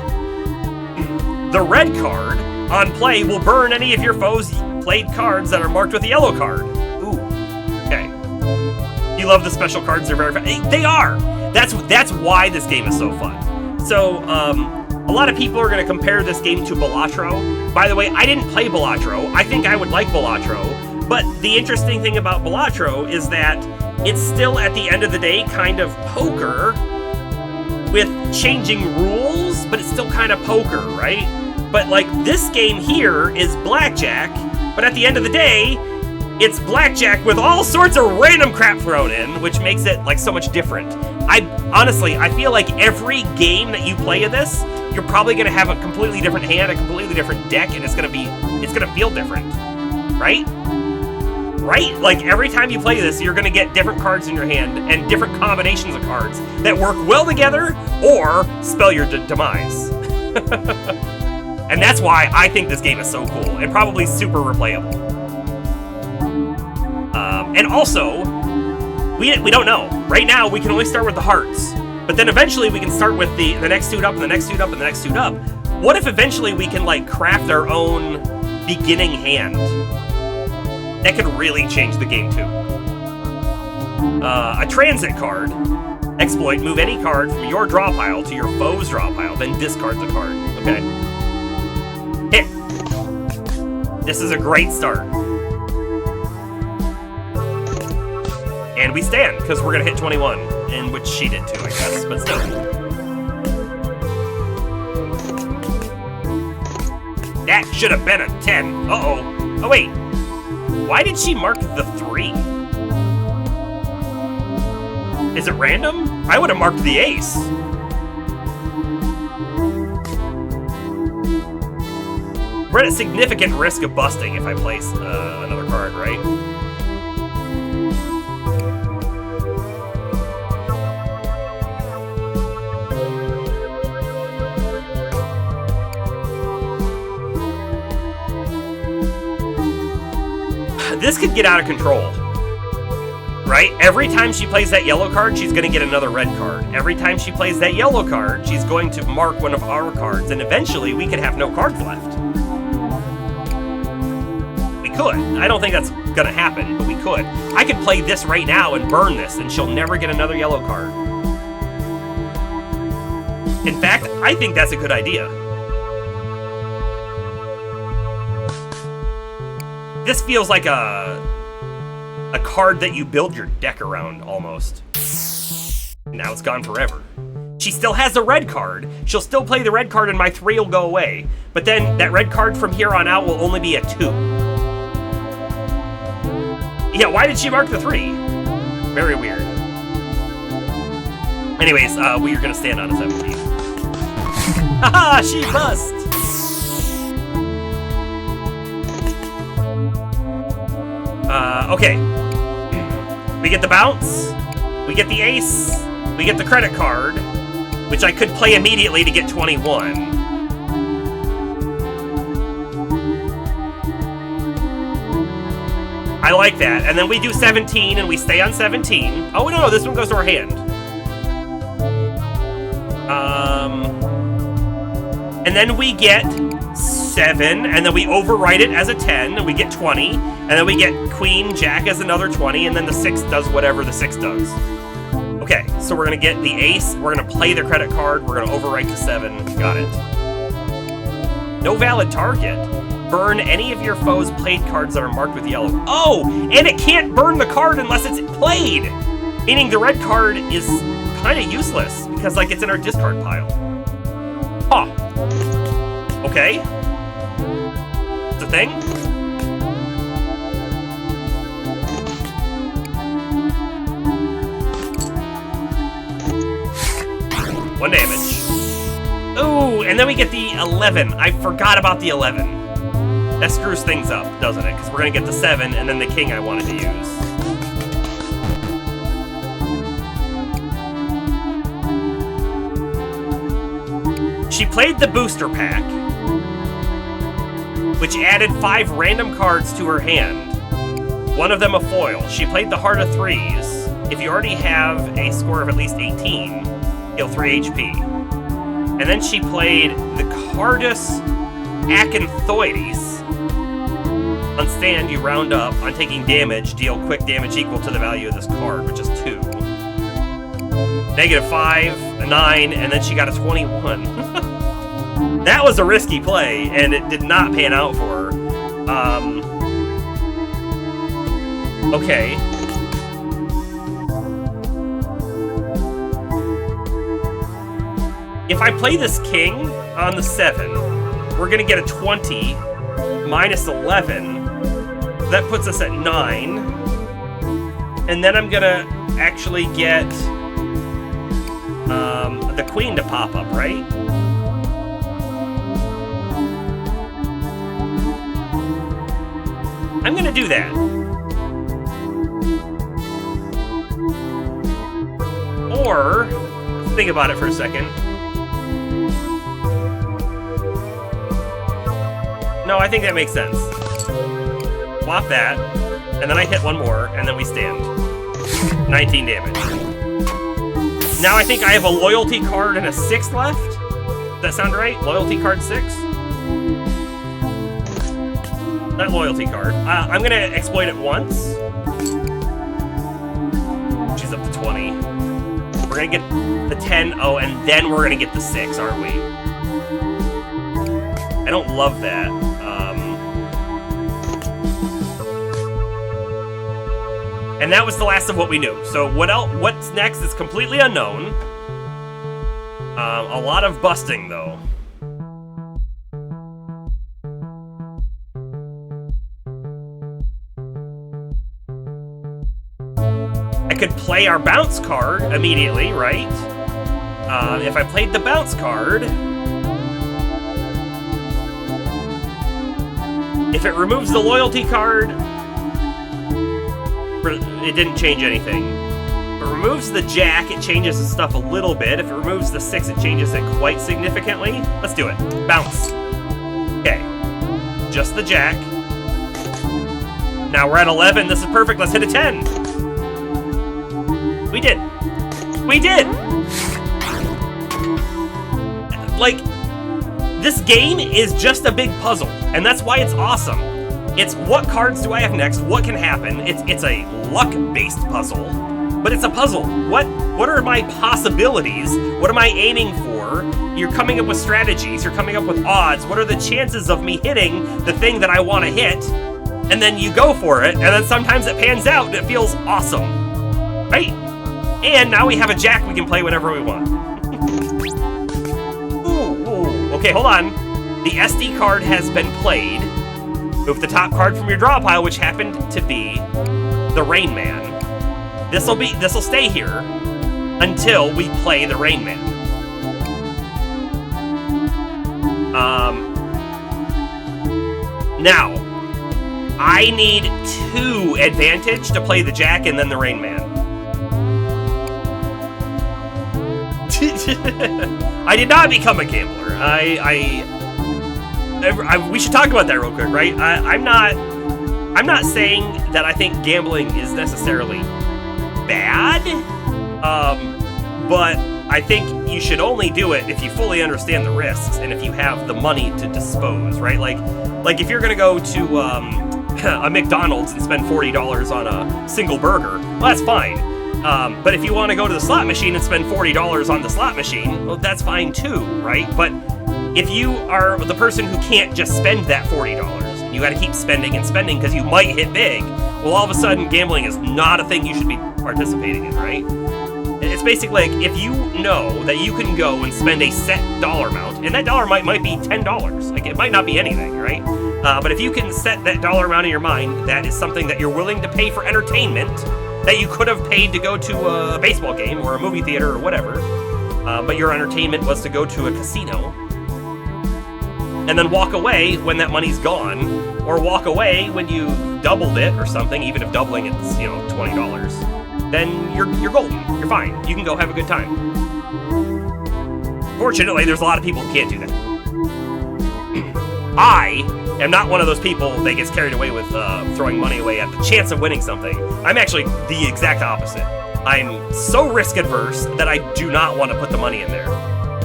The red card, on play, will burn any of your foes' played cards that are marked with a yellow card. Ooh, okay. You love the special cards, they're very fun. They are! That's why this game is so fun. So, a lot of people are going to compare this game to Balatro. By the way, I didn't play Balatro. I think I would like Balatro. But the interesting thing about Balatro is that it's still, at the end of the day, kind of poker with changing rules, but it's still kind of poker, right? But, like, this game here is blackjack, but at the end of the day, it's blackjack with all sorts of random crap thrown in, which makes it, like, so much different. Honestly, I feel like every game that you play of this, you're probably going to have a completely different hand, a completely different deck, and it's going to feel different, right? Right? Like, every time you play this, you're going to get different cards in your hand and different combinations of cards that work well together or spell your demise. And that's why I think this game is so cool and probably super replayable. And also, we don't know. Right now, we can only start with the hearts. But then eventually we can start with the next suit up and the next suit up and the next suit up. What if eventually we can, like, craft our own beginning hand? That could really change the game, too. A transit card. Exploit, move any card from your draw pile to your foe's draw pile, then discard the card. Okay. Hit. This is a great start. And we stand, because we're going to hit 21, in which she did too, I guess, but still. That should have been a 10. Uh-oh. Oh, wait. Why did she mark the 3? Is it random? I would have marked the ace. We're at a significant risk of busting if I place another card, right? this could get out of control. Right? Every time she plays that yellow card, she's going to get another red card. Every time she plays that yellow card, she's going to mark one of our cards, and eventually we could have no cards left. We could. I don't think that's going to happen, but we could. I could play this right now and burn this, and she'll never get another yellow card. In fact, I think that's a good idea. This feels like a card that you build your deck around, almost. Now it's gone forever. She still has the red card. She'll still play the red card and my 3 will go away. But then that red card from here on out will only be a 2. Yeah, why did she mark the 3? Very weird. Anyways, we are gonna stand on a 17. Haha, she bust! Okay. We get the bounce, we get the ace, we get the credit card, which I could play immediately to get 21. I like that. And then we do 17 and we stay on 17. Oh no, this one goes to our hand. And then we get 7, and then we overwrite it as a 10, and we get 20, and then we get Queen, Jack as another 20, and then the 6 does whatever the 6 does. Okay, so we're gonna get the ace, we're gonna play the credit card, we're gonna overwrite the 7, got it. No valid target. Burn any of your foes' played cards that are marked with yellow. Oh, and it can't burn the card unless it's played! Meaning the red card is kinda useless, because like it's in our discard pile. Huh. Okay. It's a thing? One damage. Ooh, and then we get the 11. I forgot about the 11. That screws things up, doesn't it? Because we're gonna get the 7 and then the king I wanted to use. She played the booster pack, which added 5 random cards to her hand. One of them a foil. She played the Heart of Threes. If you already have a score of at least 18, heal 3 HP. And then she played the Cardus Acanthoides. On stand, you round up. On taking damage, deal quick damage equal to the value of this card, which is 2. -5, a 9, and then she got a 21. That was a risky play, and it did not pan out for her. Okay. If I play this king on the 7, we're gonna get a 20 minus 11. That puts us at 9. And then I'm gonna actually get the queen to pop up, right? I'm gonna do that. Or, let's think about it for a second. No, I think that makes sense. Swap that, and then I hit one more, and then we stand. 19 damage. Now I think I have a loyalty card and a 6 left? Does that sound right? Loyalty card 6? That loyalty card. I'm gonna exploit it once. She's up to 20. We're gonna get the 10, oh, and then we're gonna get the 6, aren't we? I don't love that. And that was the last of what we knew. So what else? What's next is completely unknown. A lot of busting, though. I could play our bounce card immediately, right? If I played the bounce card... If it removes the loyalty card... It didn't change anything. If it removes the jack, it changes the stuff a little bit. If it removes the 6, it changes it quite significantly. Let's do it. Bounce. Okay. Just the jack. Now we're at 11. This is perfect. Let's hit a 10. We did. We did! Like, this game is just a big puzzle, and that's why it's awesome. It's what cards do I have next, what can happen. It's a luck-based puzzle, but it's a puzzle. What are my possibilities? What am I aiming for? You're coming up with strategies, you're coming up with odds. What are the chances of me hitting the thing that I want to hit? And then you go for it, and then sometimes it pans out and it feels awesome, right? And now we have a jack we can play whenever we want. Ooh. Okay, hold on. The SD card has been played. Move the top card from your draw pile, which happened to be the Rain Man. This'll stay here until we play the Rain Man. Now, I need 2 advantage to play the jack and then the Rain Man. I did not become a gambler. We should talk about that real quick, right? I'm not saying that I think gambling is necessarily bad, but I think you should only do it if you fully understand the risks and if you have the money to dispose, right? Like if you're gonna go to a McDonald's and spend $40 on a single burger, well, that's fine. But if you want to go to the slot machine and spend $40 on the slot machine, well, that's fine too, right? But if you are the person who can't just spend that $40, and you got to keep spending and spending because you might hit big, well, all of a sudden, gambling is not a thing you should be participating in, right? It's basically like, if you know that you can go and spend a set dollar amount, and that dollar might be $10, like it might not be anything, right? But if you can set that dollar amount in your mind, that is something that you're willing to pay for entertainment, that you could have paid to go to a baseball game or a movie theater or whatever, but your entertainment was to go to a casino, and then walk away when that money's gone, or walk away when you doubled it or something, even if doubling it's, $20, then you're golden. You're fine. You can go have a good time. Fortunately, there's a lot of people who can't do that. I am not one of those people that gets carried away with throwing money away at the chance of winning something. I'm actually the exact opposite. I'm so risk adverse that I do not want to put the money in there.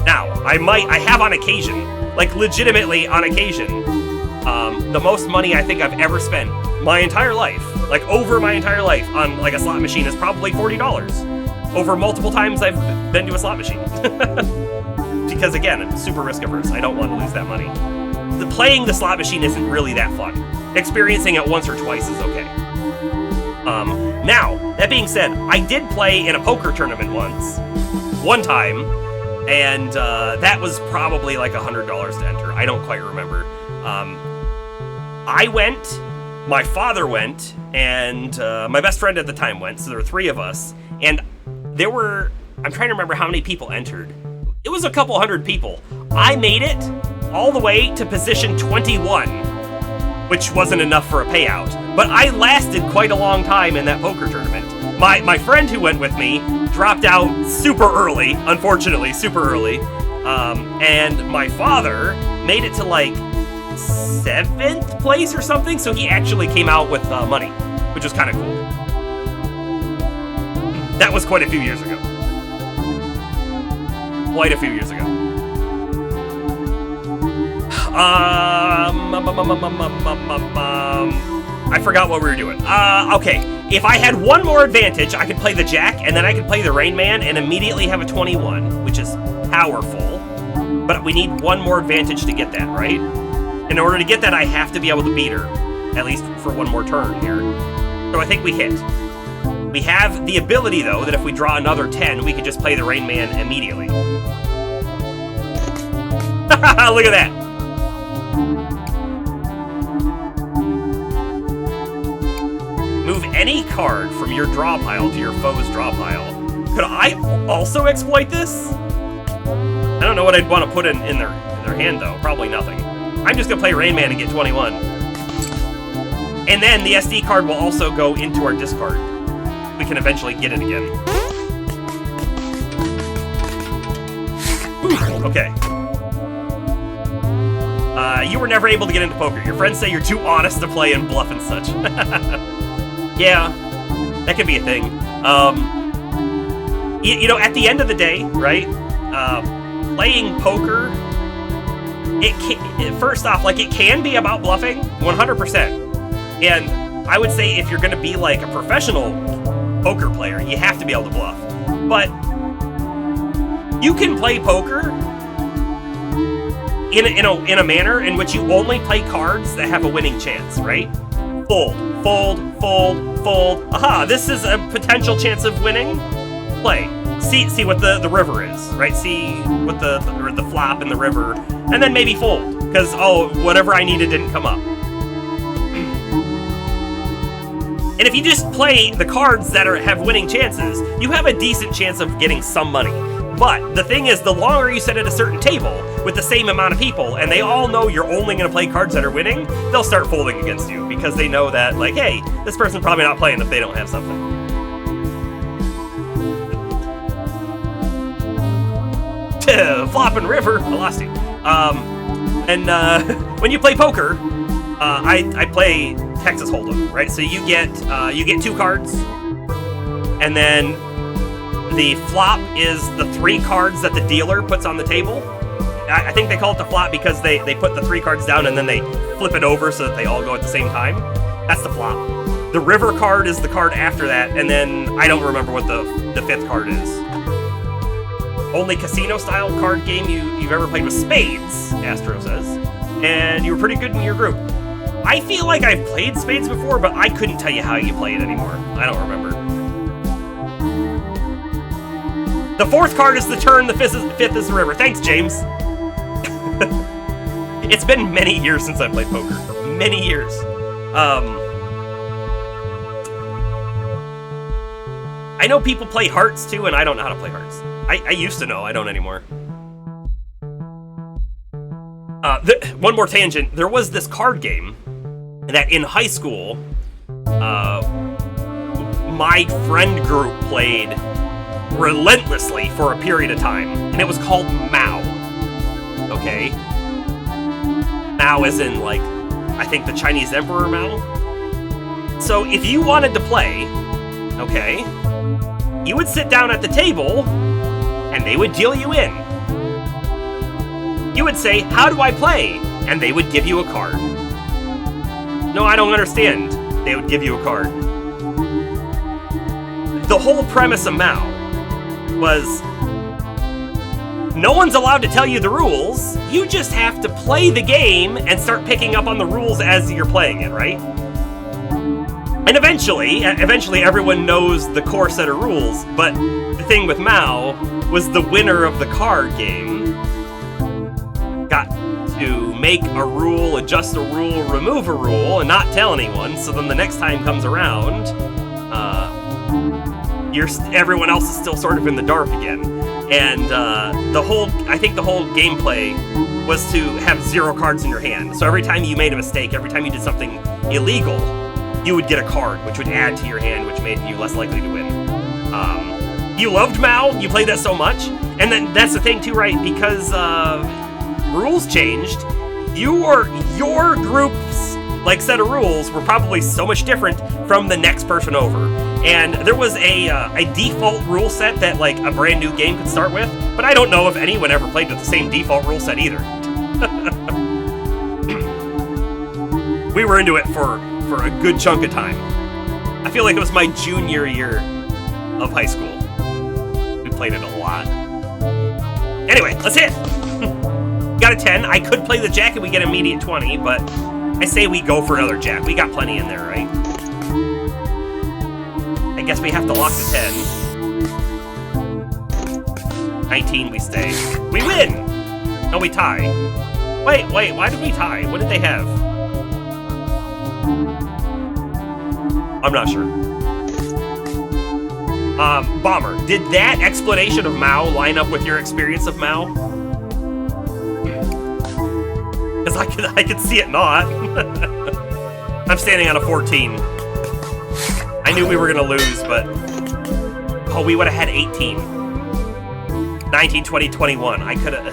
Now, I have on occasion, like legitimately on occasion, the most money I think I've ever spent my entire life, like over my entire life on like a slot machine is probably $40 over multiple times I've been to a slot machine. Because again, I'm super risk averse. I don't want to lose that money. Playing the slot machine isn't really that fun. Experiencing it once or twice is okay. Now, that being said, I did play in a poker tournament one time, and that was probably like $100 to enter. I don't quite remember. I went, my father went, and my best friend at the time went, so there were 3 of us, and I'm trying to remember how many people entered. It was a couple hundred people. I made it all the way to position 21, which wasn't enough for a payout. But I lasted quite a long time in that poker tournament. My friend who went with me dropped out super early, unfortunately, super early. And my father made it to like 7th place or something, so he actually came out with money, which was kind of cool. That was quite a few years ago. Quite a few years ago. I forgot what we were doing. Okay. If I had one more advantage, I could play the Jack, and then I could play the Rain Man, and immediately have a 21, which is powerful. But we need one more advantage to get that, right? In order to get that, I have to be able to beat her, at least for one more turn here. So I think we hit. We have the ability, though, that if we draw another 10, we could just play the Rain Man immediately. Look at that! Move any card from your draw pile to your foe's draw pile. Could I also exploit this? I don't know what I'd want to put in their hand, though. Probably nothing. I'm just gonna play Rain Man and get 21. And then the SD card will also go into our discard. We can eventually get it again. Okay. You were never able to get into poker. Your friends say you're too honest to play and bluff and such. Yeah, that could be a thing. You know, at the end of the day, right? Playing poker, first off, like, it can be about bluffing, 100%. And I would say if you're going to be like a professional poker player, you have to be able to bluff. But you can play poker in a manner in which you only play cards that have a winning chance, right? Fold, fold, fold, fold. Aha, this is a potential chance of winning. Play. See what the river is, right? See what the flop in the river, and then maybe fold, because, oh, whatever I needed didn't come up. And if you just play the cards that have winning chances, you have a decent chance of getting some money. But the thing is, the longer you sit at a certain table with the same amount of people, and they all know you're only going to play cards that are winning, they'll start folding against you, because they know that, like, hey, this person's probably not playing if they don't have something. Flopping river, I lost you. When you play poker, I play Texas Hold'em, right? So you get 2 cards, and then the flop is the 3 cards that the dealer puts on the table. I think they call it the flop because they put the 3 cards down and then they flip it over so that they all go at the same time. That's the flop. The river card is the card after that, and then I don't remember what the 5th card is. Only casino-style card game you've ever played with spades, Astro says. And you were pretty good in your group. I feel like I've played spades before, but I couldn't tell you how you play it anymore. I don't remember. The 4th card is the turn, the 5th is the river. Thanks, James. It's been many years since I played poker. Many years. I know people play hearts too, and I don't know how to play hearts. I used to know, I don't anymore. One more tangent. There was this card game that in high school, my friend group played relentlessly for a period of time, and it was called Mao. Okay? Mao as in, like, I think the Chinese Emperor Mao. So if you wanted to play, okay, you would sit down at the table, and they would deal you in. You would say, how do I play? And they would give you a card. No, I don't understand. They would give you a card. The whole premise of Mao was, no one's allowed to tell you the rules. You just have to play the game and start picking up on the rules as you're playing it, right? And eventually everyone knows the core set of rules, but the thing with Mao was the winner of the card game got to make a rule, adjust a rule, remove a rule, and not tell anyone, so then the next time comes around, everyone else is still sort of in the dark again. And I think the whole gameplay was to have 0 cards in your hand. So every time you made a mistake, every time you did something illegal, you would get a card, which would add to your hand, which made you less likely to win. You loved Mao, you played that so much, and then that's the thing too, right? Because rules changed, your group's like set of rules were probably so much different from the next person over. And there was a default rule set that like a brand new game could start with, but I don't know if anyone ever played with the same default rule set either. We were into it for a good chunk of time. I feel like it was my junior year of high school. We played it a lot. Anyway, let's hit. Got a 10. I could play the jack and we get immediate 20, but I say we go for another jack. We got plenty in there, right? I guess we have to lock the 10. 19, we stay. We win! No, we tie. Wait, why did we tie? What did they have? I'm not sure. Bomber, did that explanation of Mao line up with your experience of Mao? Because I could see it not. I'm standing on a 14. I knew we were gonna lose, but... Oh, we would have had 18. 19, 20, 21. I could have...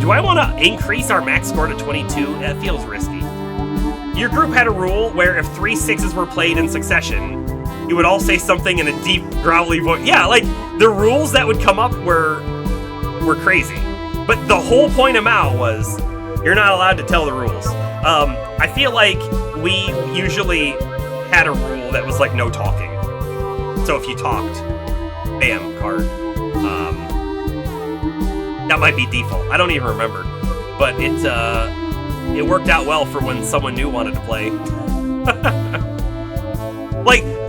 Do I want to increase our max score to 22? That feels risky. your group had a rule where if 3 6s were played in succession, you would all say something in a deep, growly voice. Yeah, like, the rules that would come up were crazy. But the whole point of Mao was, you're not allowed to tell the rules. I feel like we usually had a rule that was like no talking. So if you talked, bam, card. That might be default. I don't even remember. But it worked out well for when someone new wanted to play.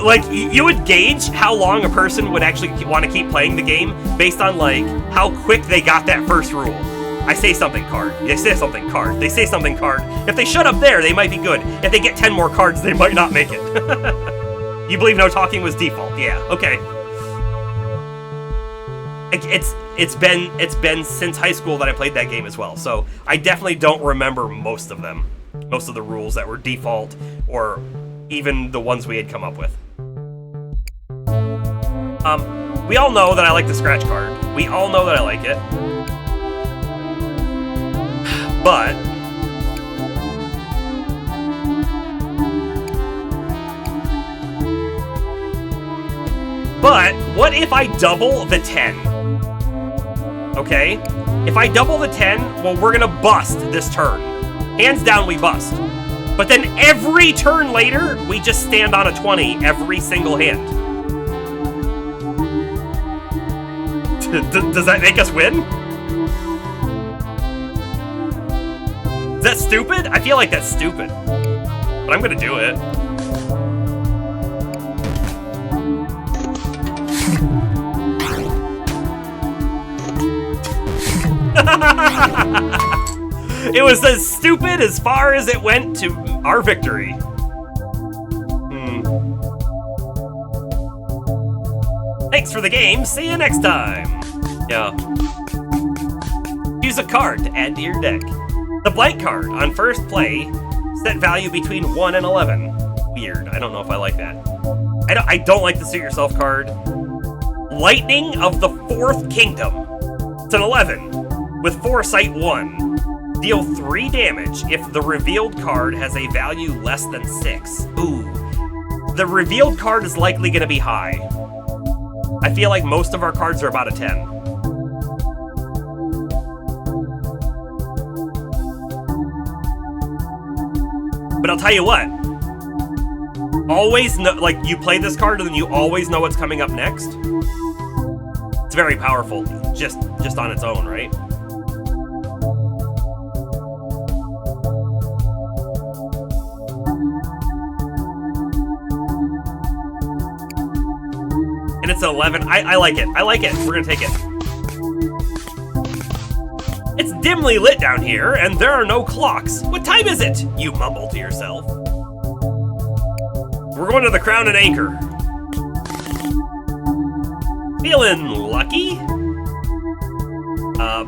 like you would gauge how long a person would actually want to keep playing the game based on like how quick they got that first rule. I say something, card. They say something, card. They say something, card. If they shut up there, they might be good. If they get 10 more cards, they might not make it. You believe no talking was default? Yeah. Okay. It's been since high school that I played that game as well. So I definitely don't remember most of them, most of the rules that were default or even the ones we had come up with. We all know that I like the scratch card. We all know that I like it. But what if I double the 10? Okay? If I double the 10, well, we're gonna bust this turn. Hands down, we bust. But then every turn later, we just stand on a 20 every single hand. Does that make us win? Is that stupid? I feel like that's stupid. But I'm gonna do it. It was as stupid as far as it went to our victory. Thanks for the game. See you next time. Yeah. Use a card to add to your deck. The blank card on first play, set value between 1 and 11. Weird. I don't know if I like that. I don't like the suit yourself card. Lightning of the Fourth Kingdom. It's an 11 with Foresight 1. Deal 3 damage if the revealed card has a value less than 6. Ooh. The revealed card is likely going to be high. I feel like most of our cards are about a 10. But I'll tell you what. Always know, like, you play this card and then you always know what's coming up next. It's very powerful, just on its own, right? And it's an 11. I like it. I like it. We're gonna take it. It's dimly lit down here, and there are no clocks. What time is it? You mumble to yourself. We're going to the Crown and Anchor. Feeling lucky?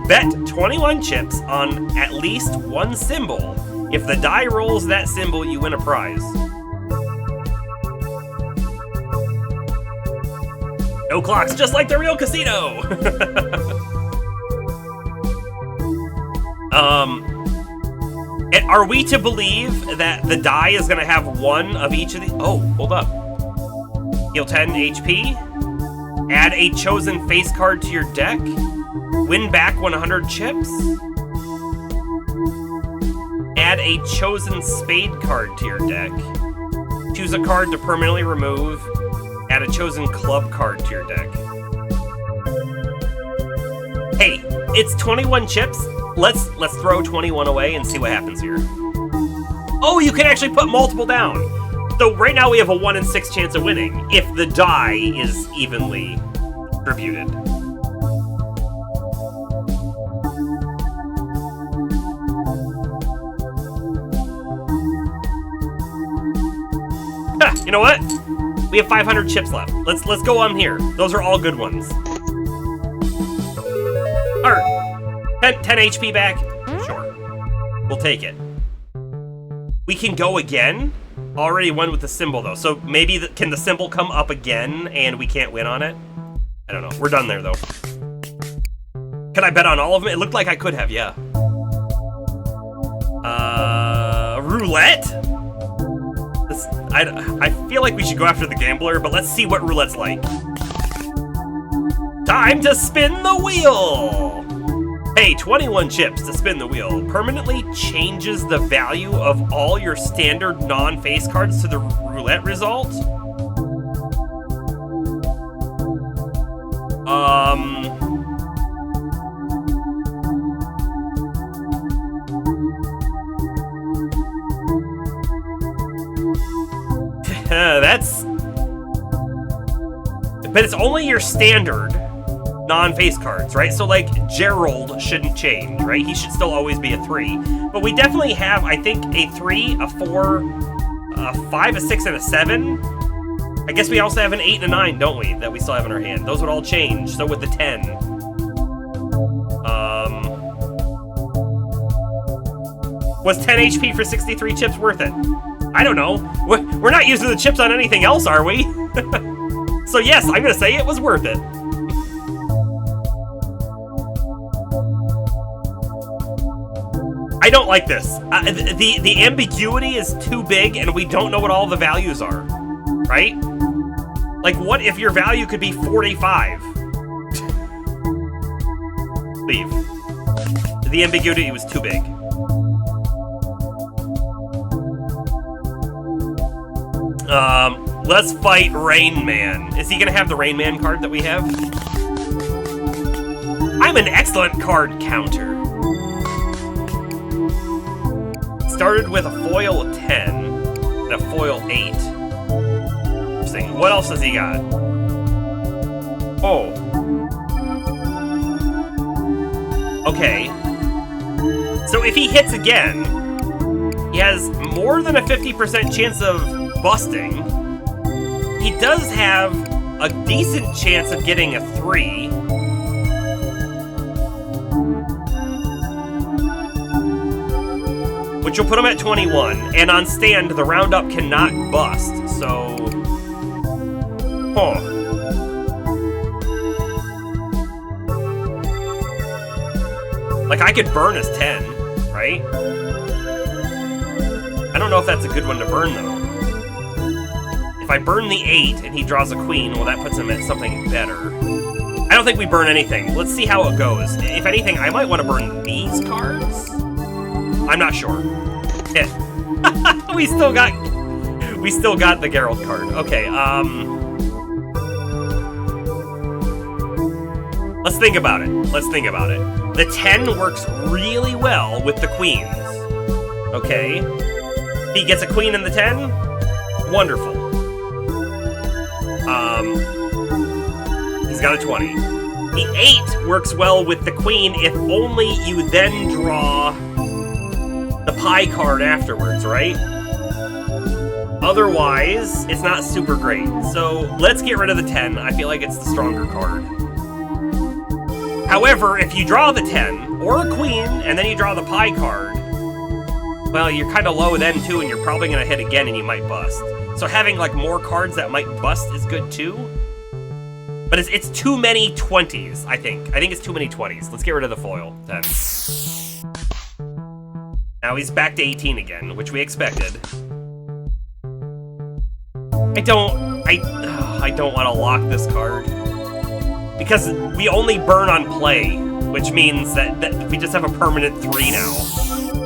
Bet 21 chips on at least one symbol. If the die rolls that symbol, you win a prize. No clocks, just like the real casino! Are we to believe that the die is going to have one of each of these? Oh, hold up. Heal 10 HP. Add a chosen face card to your deck. Win back 100 chips. Add a chosen spade card to your deck. Choose a card to permanently remove. Add a chosen club card to your deck. Hey, it's 21 chips. Let's throw 21 away and see what happens here. Oh, you can actually put multiple down. So right now we have a 1 in 6 chance of winning if the die is evenly distributed. Ha, you know what? We have 500 chips left. Let's go on here. Those are all good ones. Alright. 10 HP back? Sure. We'll take it. We can go again? Already won with the symbol, though. So maybe, can the symbol come up again and we can't win on it? I don't know. We're done there, though. Can I bet on all of them? It looked like I could have, yeah. Roulette? I feel like we should go after the gambler, but let's see what roulette's like. Time to spin the wheel! Pay 21 chips to spin the wheel. Permanently changes the value of all your standard non-face cards to the roulette result. But it's only your standard non-face cards, right? So like Gerald shouldn't change, right? He should still always be a 3. But we definitely have, I think, a 3, a 4, a 5, a 6, and a 7. I guess we also have an 8 and a 9, don't we? That we still have in our hand. Those would all change. So with the 10. Was 10 HP for 63 chips worth it? I don't know. We're not using the chips on anything else, are we? So yes, I'm gonna say it was worth it. I don't like this. The ambiguity is too big and we don't know what all the values are, right? Like, what if your value could be 45? Leave. The ambiguity was too big. Let's fight Rain Man. Is he gonna have the Rain Man card that we have? I'm an excellent card counter. Started with a foil 10 and a foil 8. Interesting. What else has he got? Oh. Okay. So if he hits again, he has more than a 50% chance of busting. He does have a decent chance of getting a 3. Which will put him at 21. And on stand, the roundup cannot bust. So... Huh. Like, I could burn his 10, right? I don't know if that's a good one to burn, though. If I burn the 8 and he draws a queen, well, that puts him at something better. I don't think we burn anything. Let's see how it goes. If anything, I might want to burn these cards. I'm not sure. Hit. we still got the Geralt card. Okay, let's think about it. Let's think about it. The 10 works really well with the queens. Okay. He gets a queen in the 10? Wonderful. He's got a 20. The 8 works well with the queen if only you then draw the pie card afterwards, right? Otherwise, it's not super great. So let's get rid of the 10. I feel like it's the stronger card. However, if you draw the 10 or a queen and then you draw the pie card, well, you're kind of low then too, and you're probably gonna hit again and you might bust. So having like more cards that might bust is good too. But it's too many 20s, I think. I think it's too many 20s. Let's get rid of the foil then. Now he's back to 18 again, which we expected. I don't want to lock this card. Because we only burn on play, which means that we just have a permanent 3 now.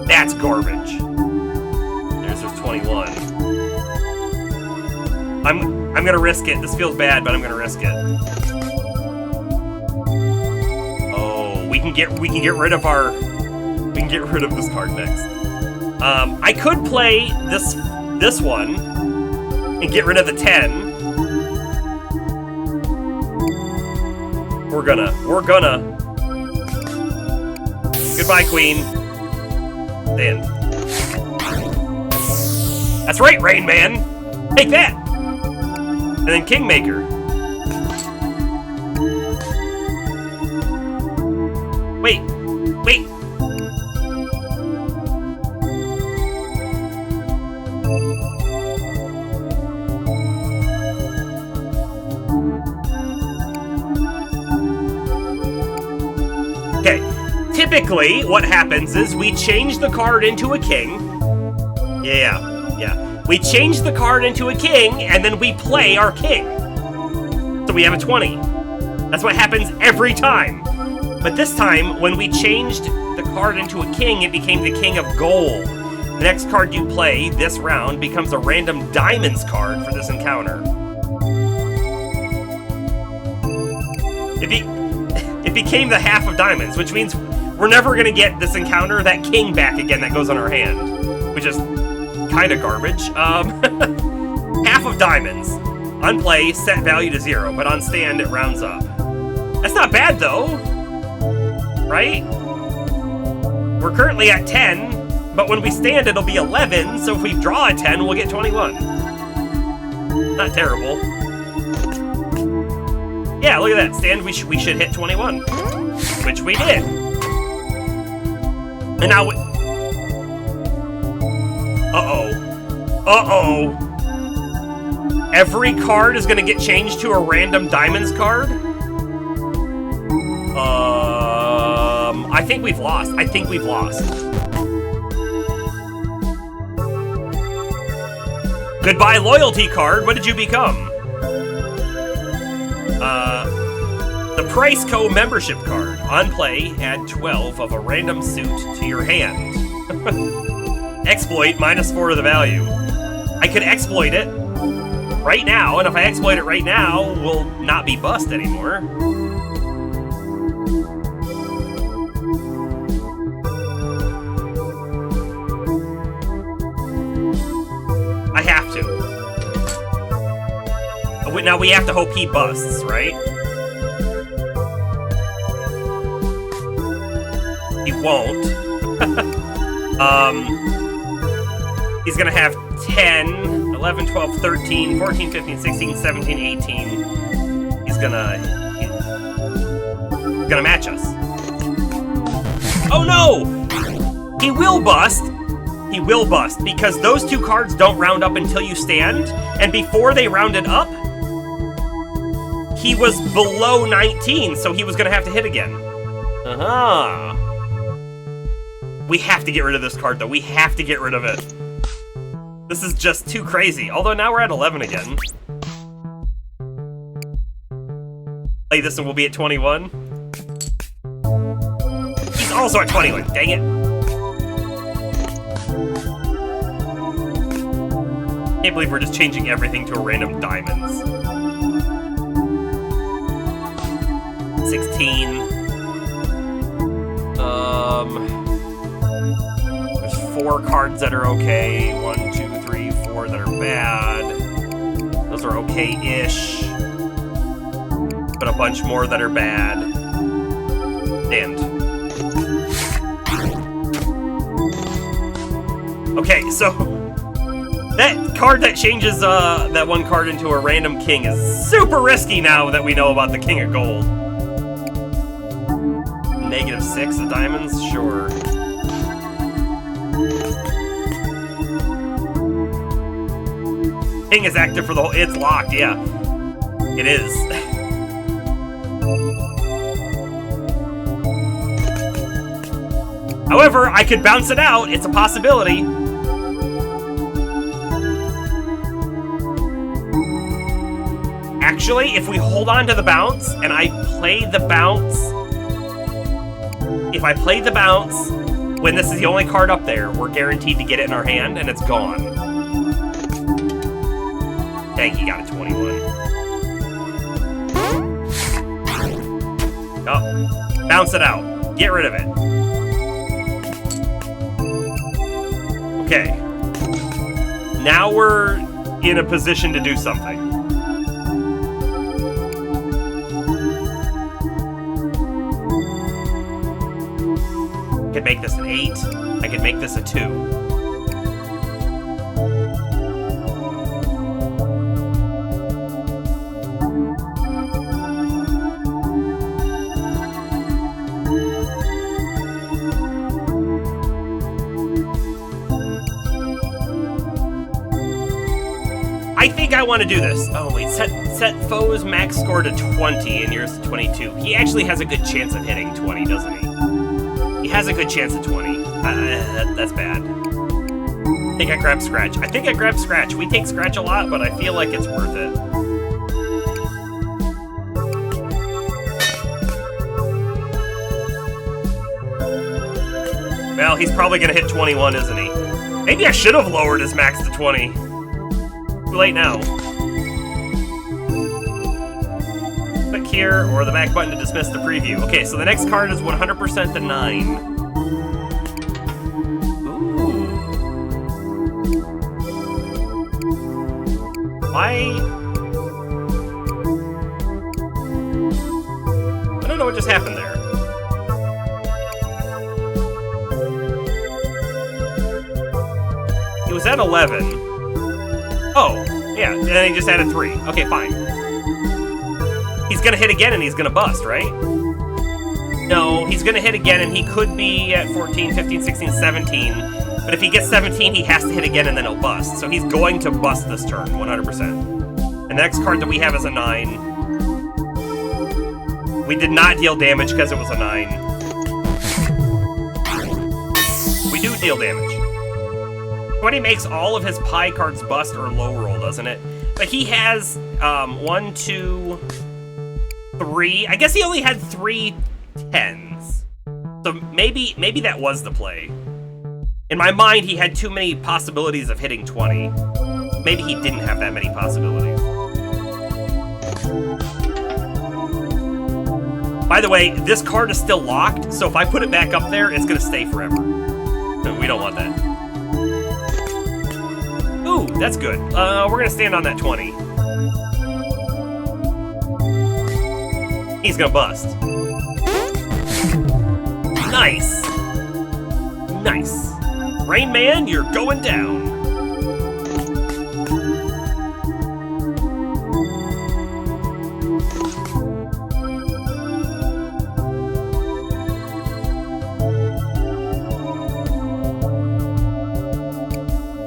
That's garbage. There's 21. I'm gonna risk it. This feels bad, but I'm gonna risk it. Oh, we can get rid of this card next. I could play this one and get rid of the 10. We're gonna. Goodbye, Queen. Stand. That's right, Rain Man. Take that. And then Kingmaker. Wait. Okay, typically what happens is we change the card into a king. Yeah. We change the card into a king, and then we play our king. So we have a 20. That's what happens every time. But this time, when we changed the card into a king, it became the king of gold. The next card you play this round becomes a random diamonds card for this encounter. It became the half of diamonds, which means we're never going to get this encounter, that king back again that goes on our hand, which is kind of garbage. Half of diamonds. On play, set value to 0, but on stand, it rounds up. That's not bad, though. Right? We're currently at 10, but when we stand, it'll be 11, so if we draw a 10, we'll get 21. Not terrible. Yeah, look at that. Stand, we should hit 21. Which we did. And now... Uh-oh. Every card is gonna get changed to a random diamonds card? I think we've lost. Goodbye loyalty card, what did you become? The Price Co. membership card. On play, add 12 of a random suit to your hand. Exploit, -4 to the value. I could exploit it right now, and if I exploit it right now, we'll not be bust anymore. I have to. Now we have to hope he busts, right? He won't. He's gonna have 10, 11, 12, 13, 14, 15, 16, 17, 18. He's gonna match us. Oh no! He will bust. He will bust, because those two cards don't round up until you stand, and before they rounded up, he was below 19, so he was gonna have to hit again. Uh-huh. We have to get rid of this card, though. We have to get rid of it. This is just too crazy. Although now we're at 11 again. Play this and we'll be at 21. He's also at 21, dang it. Can't believe we're just changing everything to a random diamonds. 16. There's 4 cards that are okay. 1, 2, 3, 4 that are bad. Those are okay-ish. But a bunch more that are bad. And. Okay, so that card that changes that one card into a random king is super risky now that we know about the King of Gold. -6 of diamonds? Sure. King is active for the whole... It's locked, yeah. It is. However, I could bounce it out. It's a possibility. Actually, if we hold on to the bounce, and I play the bounce... If I play the bounce, when this is the only card up there, we're guaranteed to get it in our hand, and it's gone. Dang, he got a 21. Oh, bounce it out. Get rid of it. Okay. Now we're in a position to do something. I could make this an 8. I could make this a 2. I think I want to do this. Oh wait, set foe's max score to 20 and yours to 22. He actually has a good chance of hitting 20, doesn't he? He has a good chance at 20. That's bad. think I grabbed Scratch. I think I grabbed Scratch. We take Scratch a lot, but I feel like it's worth it. Well, he's probably gonna hit 21, isn't he? Maybe I should have lowered his max to 20. Too late now. Click here, or the back button to dismiss the preview. Okay, so the next card is 100% the 9. Ooh. Why? I don't know what just happened there. He was at 11. Oh, yeah, and then he just added 3. Okay, fine. He's gonna hit again and he's gonna bust, right? No, he's gonna hit again and he could be at 14, 15, 16, 17. But if he gets 17, he has to hit again and then he'll bust. So he's going to bust this turn, 100%. And the next card that we have is a 9. We did not deal damage because it was a 9. We do deal damage. 20 makes all of his pie cards bust or low roll, doesn't it? But he has 1, 2, 3. I guess he only had 3 10s. So maybe that was the play. In my mind, he had too many possibilities of hitting 20. Maybe he didn't have that many possibilities. By the way, this card is still locked, so if I put it back up there, it's gonna stay forever. We don't want that. Ooh, that's good. We're gonna stand on that 20. He's gonna bust. Nice! Nice. Rain Man, you're going down.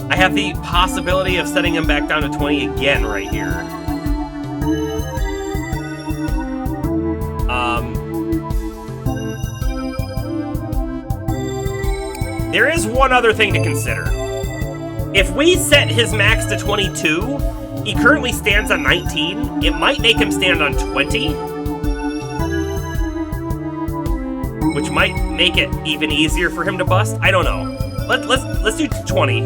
I have the possibility of setting him back down to 20 again right here. There is one other thing to consider. If we set his max to 22, he currently stands on 19. It might make him stand on 20, which might make it even easier for him to bust. I don't know. Let's do 20.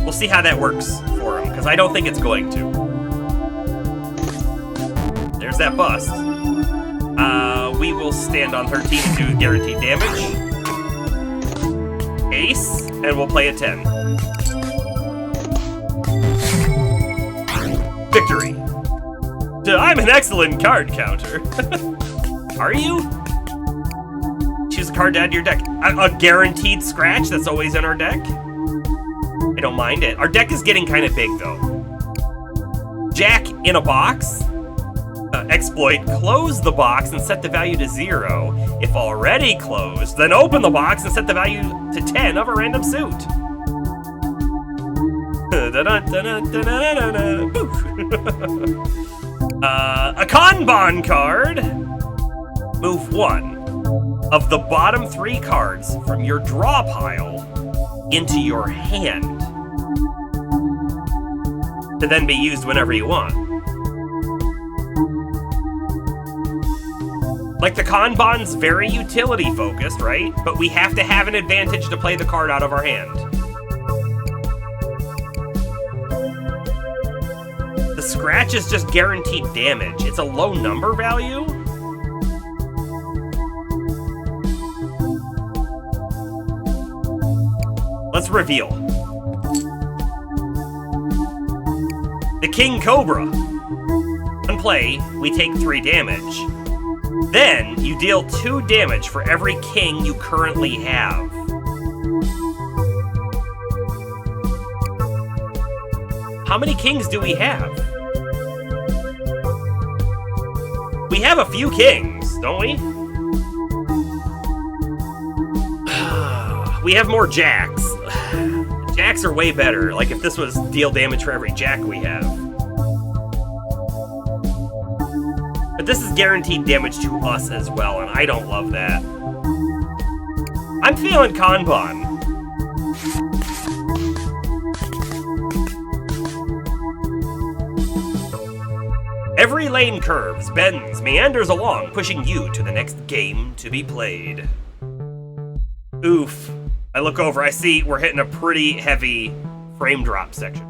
We'll see how that works for him, because I don't think it's going to. There's that bust. We will stand on 13 and do guaranteed damage. Ace, and we'll play a 10. Victory. I'm an excellent card counter. Are you? Choose a card to add to your deck. A guaranteed scratch that's always in our deck? I don't mind it. Our deck is getting kind of big, though. Jack in a box. Exploit, close the box and set the value to 0. If already closed, then open the box and set the value to 10 of a random suit. A Kanban card. Move 1 of the bottom 3 cards from your draw pile into your hand to then be used whenever you want. Like, the Kanban's very utility-focused, right? But we have to have an advantage to play the card out of our hand. The scratch is just guaranteed damage. It's a low number value. Let's reveal. The King Cobra. On play, we take 3 damage. Then, you deal 2 damage for every king you currently have. How many kings do we have? We have a few kings, don't we? We have more jacks. Jacks are way better. Like, if this was deal damage for every jack we have. But this is guaranteed damage to us as well, and I don't love that. I'm feeling Kanban. lane curves, bends, meanders along, pushing you to the next game to be played. Oof. I look over, I see we're hitting a pretty heavy frame drop section.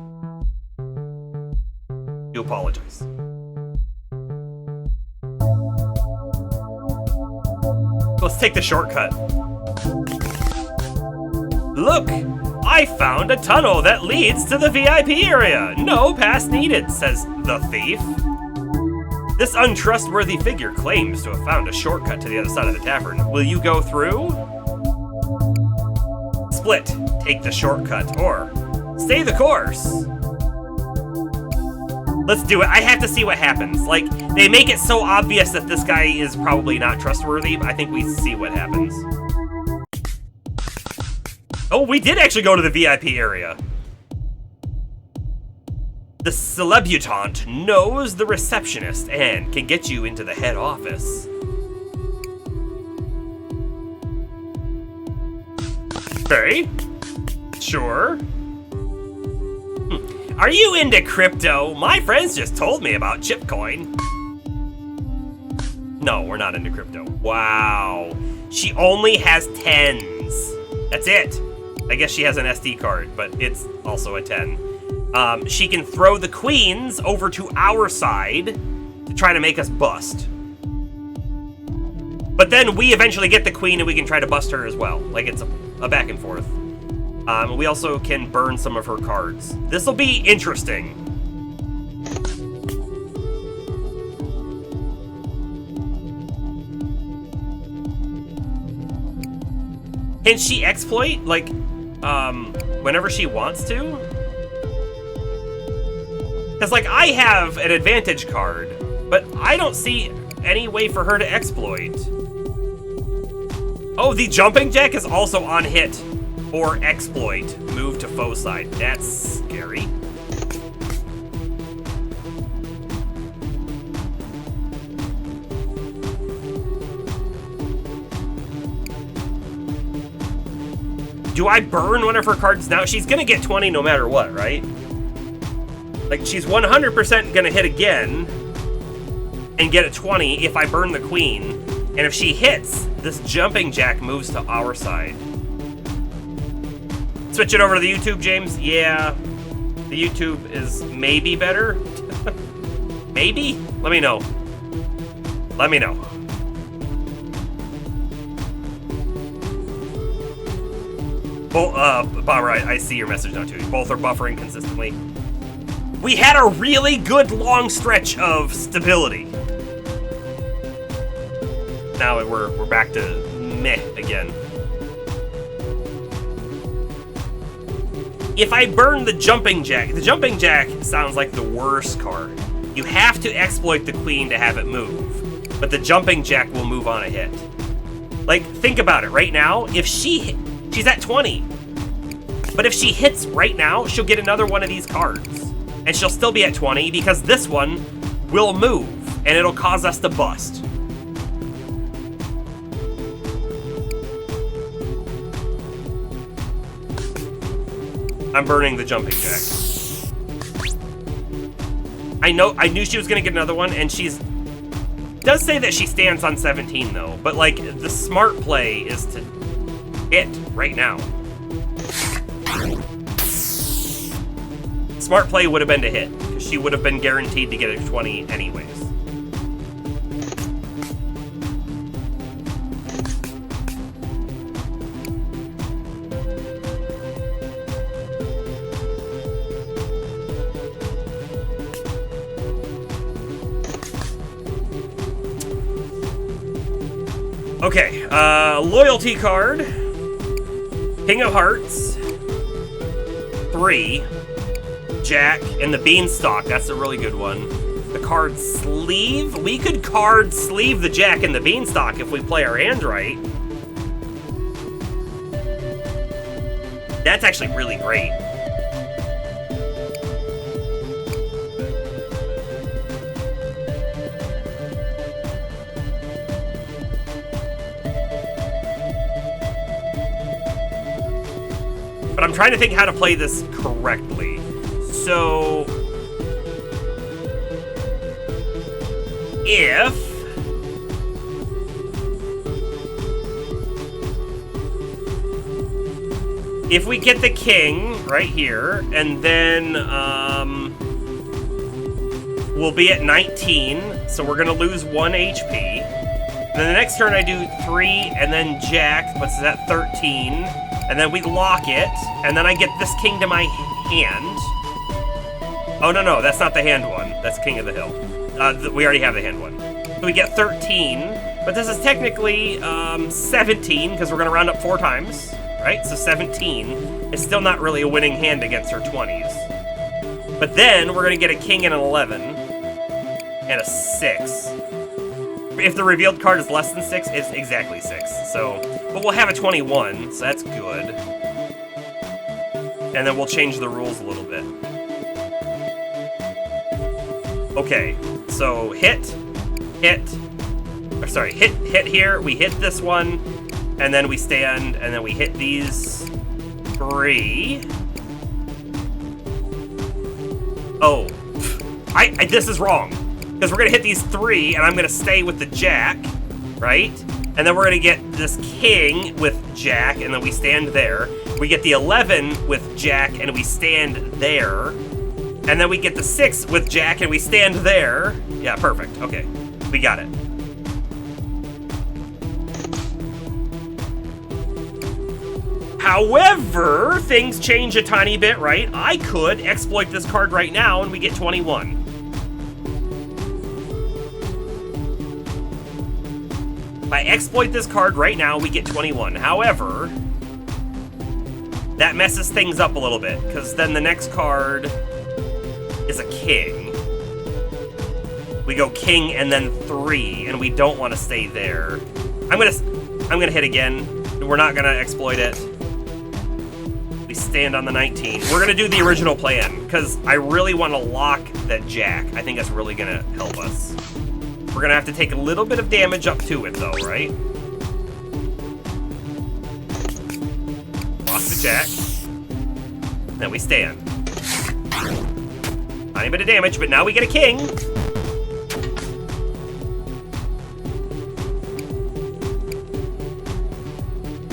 Do apologize. Let's take the shortcut. Look! I found a tunnel that leads to the VIP area. No pass needed, says the thief. This untrustworthy figure claims to have found a shortcut to the other side of the tavern. Will you go through? Split. Take the shortcut, or stay the course. Let's do it. I have to see what happens. Like, they make it so obvious that this guy is probably not trustworthy, but I think we see what happens. Oh, we did actually go to the VIP area. The celebutant knows the receptionist and can get you into the head office. Okay. Sure. Are you into crypto? My friends just told me about Chipcoin. No, we're not into crypto. Wow. She only has 10s. That's it. I guess she has an SD card, but it's also a 10. She can throw the queens over to our side to try to make us bust. But then we eventually get the queen and we can try to bust her as well. Like, it's a back and forth. We also can burn some of her cards. This will be interesting. Can she exploit, like, whenever she wants to? Because, like, I have an advantage card, but I don't see any way for her to exploit. Oh, the jumping jack is also on hit or exploit. Move to foe side. That's scary. Do I burn one of her cards now? She's gonna get 20 no matter what, right? Like, she's 100% gonna hit again and get a 20 if I burn the queen. And if she hits, this jumping jack moves to our side. Switch it over to the YouTube, James? Yeah, the YouTube is maybe better. Maybe? Let me know. Let me know. Bomber, I see your message now too. Both are buffering consistently. We had a really good long stretch of stability. Now we're back to meh again. If I burn the jumping jack sounds like the worst card. You have to exploit the queen to have it move, but the jumping jack will move on a hit. Like, think about it right now. If she's at 20, but if she hits right now, she'll get another one of these cards, and she'll still be at 20 because this one will move, and it'll cause us to bust. I'm burning the jumping jack. I knew she was gonna get another one, and does say that she stands on 17 though, but like, the smart play is to hit right now. Smart play would have been to hit, because she would have been guaranteed to get a 20 anyways. Okay, loyalty card, King of Hearts, 3, Jack, and the Beanstalk. That's a really good one. The card Sleeve. We could card Sleeve the Jack and the Beanstalk if we play our hand right. That's actually really great. But I'm trying to think how to play this correctly. So if we get the king right here, and then we'll be at 19, so we're gonna lose 1 HP. And then the next turn I do 3, and then jack, what's that, 13. And then we lock it, and then I get this king to my hand. Oh, no, that's not the hand one. That's King of the Hill. We already have the hand one. So we get 13, but this is technically 17, because we're gonna round up 4 times, right? So 17 is still not really a winning hand against her 20s. But then we're gonna get a king and an 11, and a 6. If the revealed card is less than 6, it's exactly 6. So, but we'll have a 21, so that's good. And then we'll change the rules a little bit. Okay, so hit here, we hit this one, and then we stand, and then we hit these 3. Oh, this is wrong. Because we're gonna hit these 3, and I'm gonna stay with the jack, right? And then we're gonna get this king with jack, and then we stand there. We get the 11 with jack, and we stand there. And then we get the 6 with jack, and we stand there. Yeah, perfect. Okay, we got it. However, things change a tiny bit, right? I could exploit this card right now, and we get 21. If I exploit this card right now, we get 21. However, that messes things up a little bit, because then the next card is a king. We go king and then 3, and we don't want to stay there. I'm gonna hit again. We're not gonna exploit it. We stand on the 19. We're gonna do the original plan, because I really want to lock that jack. I think that's really gonna help us. We're gonna have to take a little bit of damage up to it, though, right? Lock the jack. Then we stand. Tiny bit of damage, but now we get a king.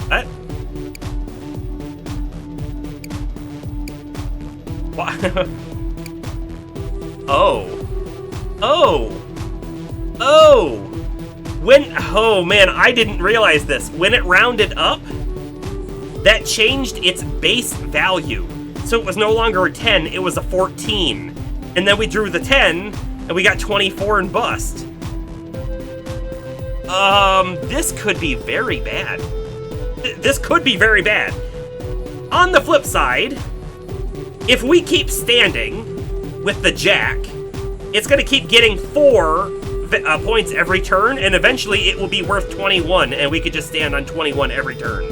What? What? Oh man, I didn't realize this. When it rounded up, that changed its base value. So it was no longer a 10, it was a 14. And then we drew the 10, and we got 24 and bust. This could be very bad. This could be very bad. On the flip side, if we keep standing with the jack, it's gonna keep getting 4 points every turn, and eventually it will be worth 21, and we could just stand on 21 every turn.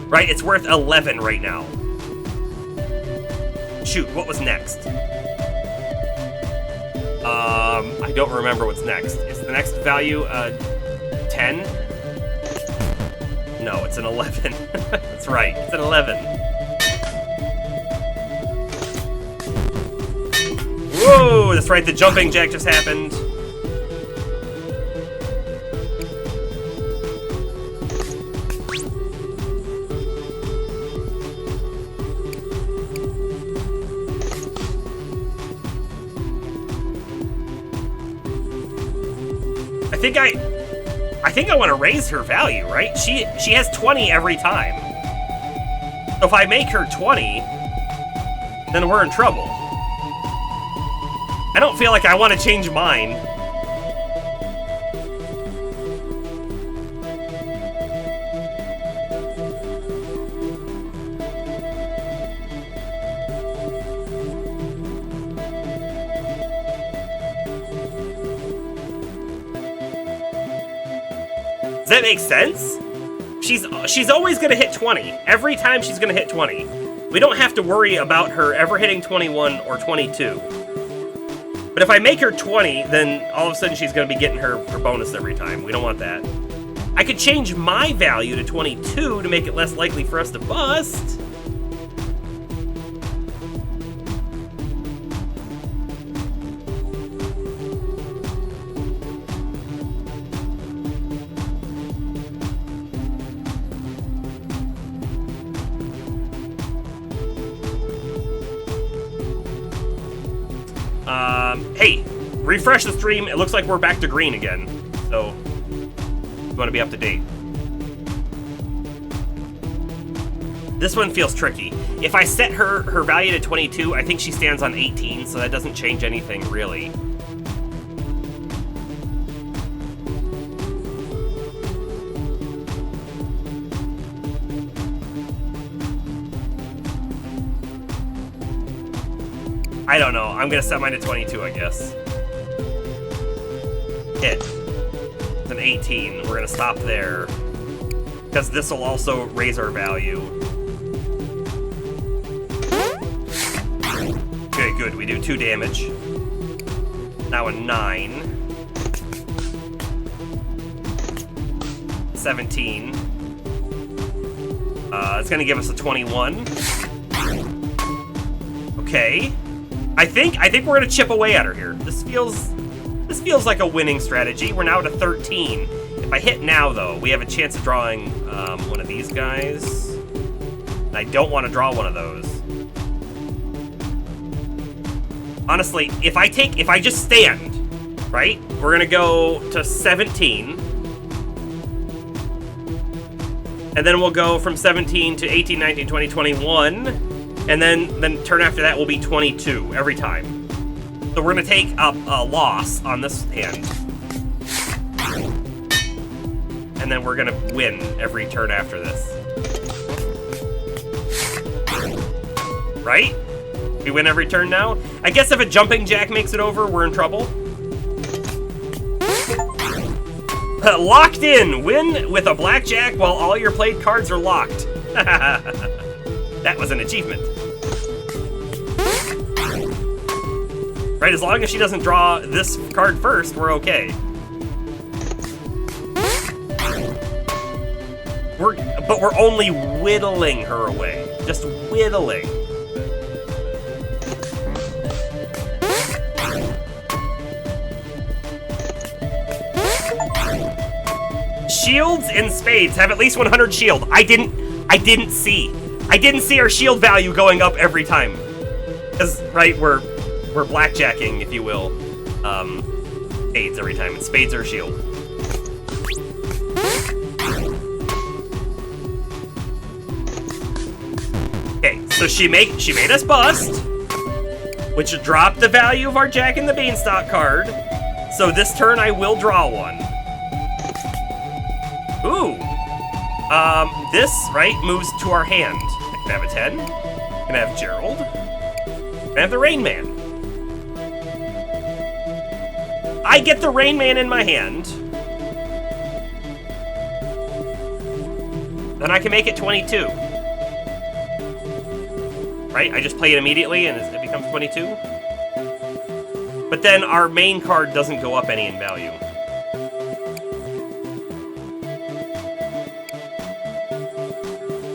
Right, it's worth 11 right now. Shoot, what was next? I don't remember what's next. Is the next value 10? No, it's an 11. That's right, it's an 11. Whoa, that's right, the jumping jack just happened. I think I want to raise her value, right? She has 20 every time. So if I make her 20, then we're in trouble. I don't feel like I want to change mine. Does that make sense? She's always gonna hit 20. Every time she's gonna hit 20. We don't have to worry about her ever hitting 21 or 22. But if I make her 20, then all of a sudden she's gonna be getting her bonus every time. We don't want that. I could change my value to 22 to make it less likely for us to bust. Hey, refresh the stream. It looks like we're back to green again. So, you want to be up to date. This one feels tricky. If I set her value to 22, I think she stands on 18, so that doesn't change anything, really. I don't know. I'm gonna set mine to 22, I guess. Hit. It's an 18. We're gonna stop there. Because this will also raise our value. Okay, good. We do 2 damage. Now a 9. 17. It's gonna give us a 21. Okay. I think we're gonna chip away at her here. This feels like a winning strategy. We're now at a 13. If I hit now, though, we have a chance of drawing one of these guys. And I don't want to draw one of those. Honestly, if I just stand, right? We're gonna go to 17. And then we'll go from 17 to 18, 19, 20, 21. And then turn after that will be 22 every time. So we're gonna take a loss on this hand. And then we're gonna win every turn after this. Right? We win every turn now? I guess if a jumping jack makes it over, we're in trouble. Locked in! Win with a blackjack while all your played cards are locked. That was an achievement. Right, as long as she doesn't draw this card first, we're okay. But we're only whittling her away. Just whittling. Shields and spades have at least 100 shield. I didn't see our shield value going up every time. Because, right, we're blackjacking, if you will, spades every time, and spades are shield. Okay, so she made us bust, which dropped the value of our Jack and the Beanstalk card. So this turn I will draw one. Ooh. This, right, moves to our hand. I can have a 10. I can have Gerald. I can have the Rain Man. I get the Rain Man in my hand. Then I can make it 22. Right? I just play it immediately and it becomes 22. But then our main card doesn't go up any in value.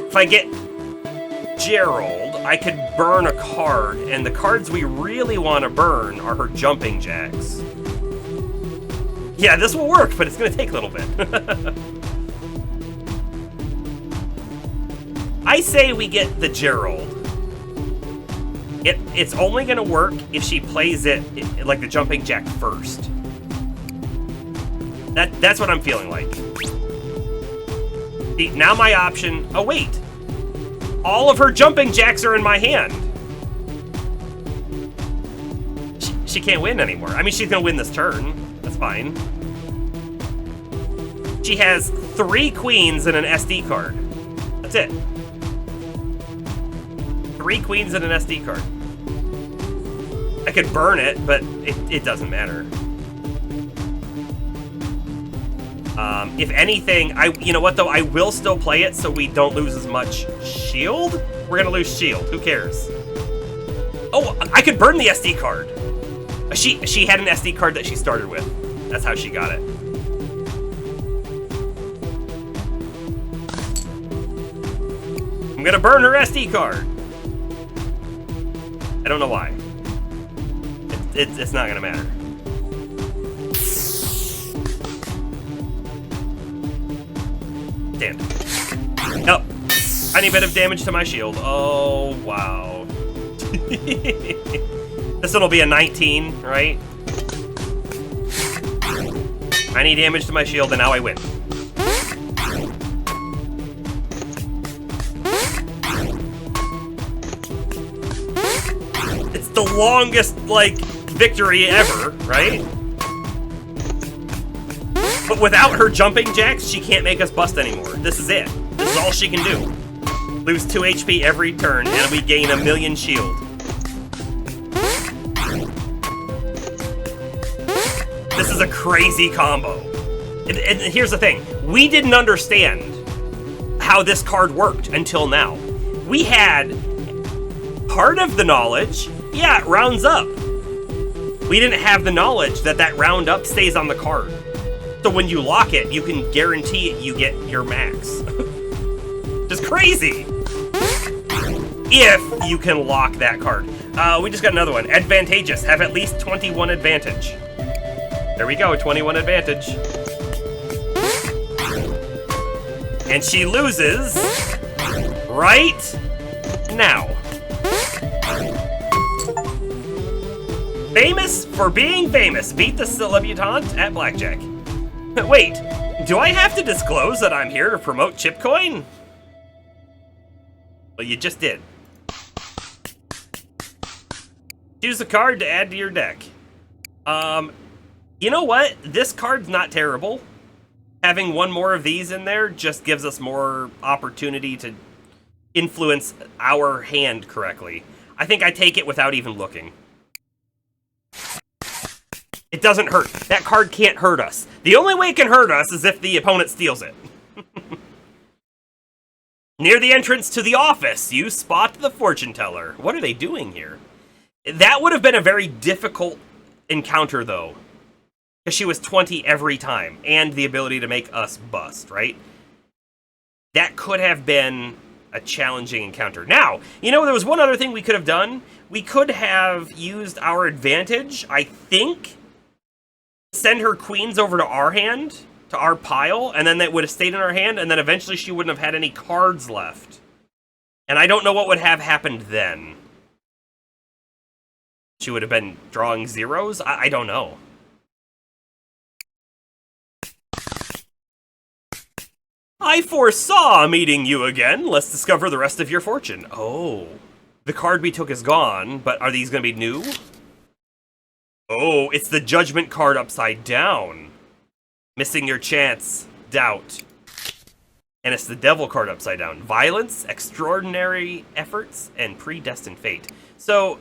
If I get Gerald, I could burn a card, and the cards we really want to burn are her jumping jacks. Yeah, this will work, but it's going to take a little bit. I say we get the Gerald. It's only going to work if she plays it like the jumping jack first. That's what I'm feeling like. See, now my option... Oh, wait. All of her jumping jacks are in my hand. She can't win anymore. I mean, she's going to win this turn. That's fine. She has 3 queens and an SD card. That's it. 3 queens and an SD card. I could burn it, but it doesn't matter. If anything, you know what though? I will still play it so we don't lose as much shield. We're gonna lose shield. Who cares? Oh, I could burn the SD card. She had an SD card that she started with. That's how she got it. I'm gonna burn her SD card. I don't know why. It's not gonna matter. Damn. Nope. Tiny bit of damage to my shield. Oh, wow. The This one will be a 19, right? 90 damage to my shield, and now I win. It's the longest, like, victory ever, right? But without her jumping jacks, she can't make us bust anymore. This is it. This is all she can do. Lose 2 HP every turn, and we gain 1,000,000 shield. This is a crazy combo. And here's the thing. We didn't understand how this card worked until now. We had part of the knowledge. Yeah, it rounds up. We didn't have the knowledge that that round up stays on the card. So when you lock it, you can guarantee you get your max. Just crazy. If you can lock that card. We just got another one. Advantageous. Have at least 21 advantage. There we go, 21 advantage. And she loses right now. Famous for being famous. Beat the celebutante at blackjack. Wait, do I have to disclose that I'm here to promote Chipcoin? Well, you just did. Choose a card to add to your deck. You know what? This card's not terrible. Having one more of these in there just gives us more opportunity to influence our hand correctly. I think I take it without even looking. It doesn't hurt. That card can't hurt us. The only way it can hurt us is if the opponent steals it. Near the entrance to the office, you spot the fortune teller. What are they doing here? That would have been a very difficult encounter, though. Because she was 20 every time, and the ability to make us bust, right? That could have been a challenging encounter. Now, you know, there was one other thing we could have done. We could have used our advantage, I think, send her queens over to our hand, to our pile, and then that would have stayed in our hand, and then eventually she wouldn't have had any cards left. And I don't know what would have happened then. She would have been drawing zeros? I don't know. I foresaw meeting you again. Let's discover the rest of your fortune. Oh, the card we took is gone, but are these going to be new? Oh, it's the Judgment card upside down. Missing your chance, doubt. And it's the Devil card upside down. Violence, extraordinary efforts, and predestined fate. So,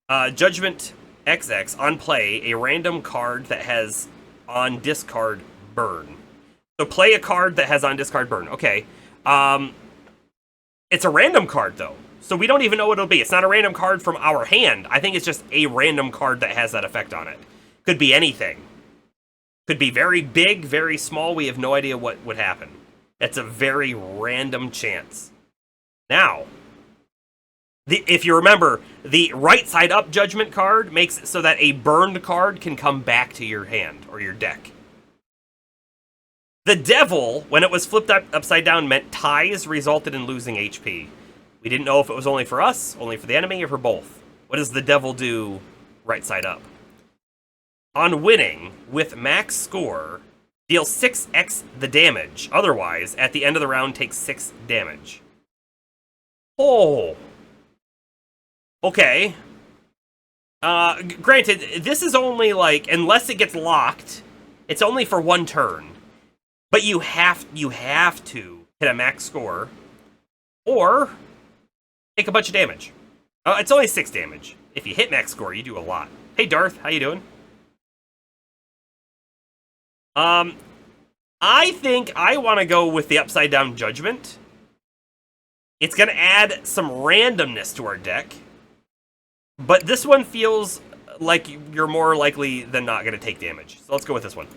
Judgment XX, on play, a random card that has on discard burn. So play a card that has on discard burn. Okay. It's a random card, though. So we don't even know what it'll be. It's not a random card from our hand. I think it's just a random card that has that effect on it. Could be anything. Could be very big, very small. We have no idea what would happen. It's a very random chance. Now, if you remember, the right side up Judgment card makes it so that a burned card can come back to your hand or your deck. The Devil, when it was flipped upside down, meant ties resulted in losing HP. We didn't know if it was only for us, only for the enemy, or for both. What does the Devil do right side up? On winning, with max score, deal 6x the damage. Otherwise, at the end of the round, take 6 damage. Oh. Okay. Granted, this is only like, unless it gets locked, it's only for 1 turn. But you have to hit a max score, or take a bunch of damage. It's only 6 damage. If you hit max score, you do a lot. Hey Darth, how you doing? I think I want to go with the upside down Judgment. It's going to add some randomness to our deck, but this one feels like you're more likely than not going to take damage. So let's go with this one.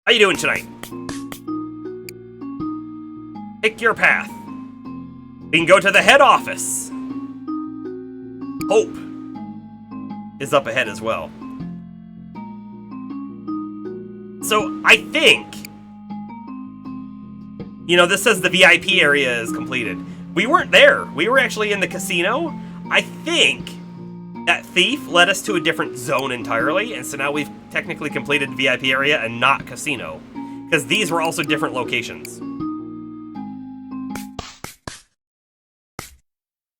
How you doing tonight? Pick your path. We can go to the head office. Hope is up ahead as well. So I think, you know, this says the VIP area is completed. We weren't there. We were actually in the casino. I think That thief led us to a different zone entirely, and so now we've technically completed the VIP area and not casino. Because these were also different locations.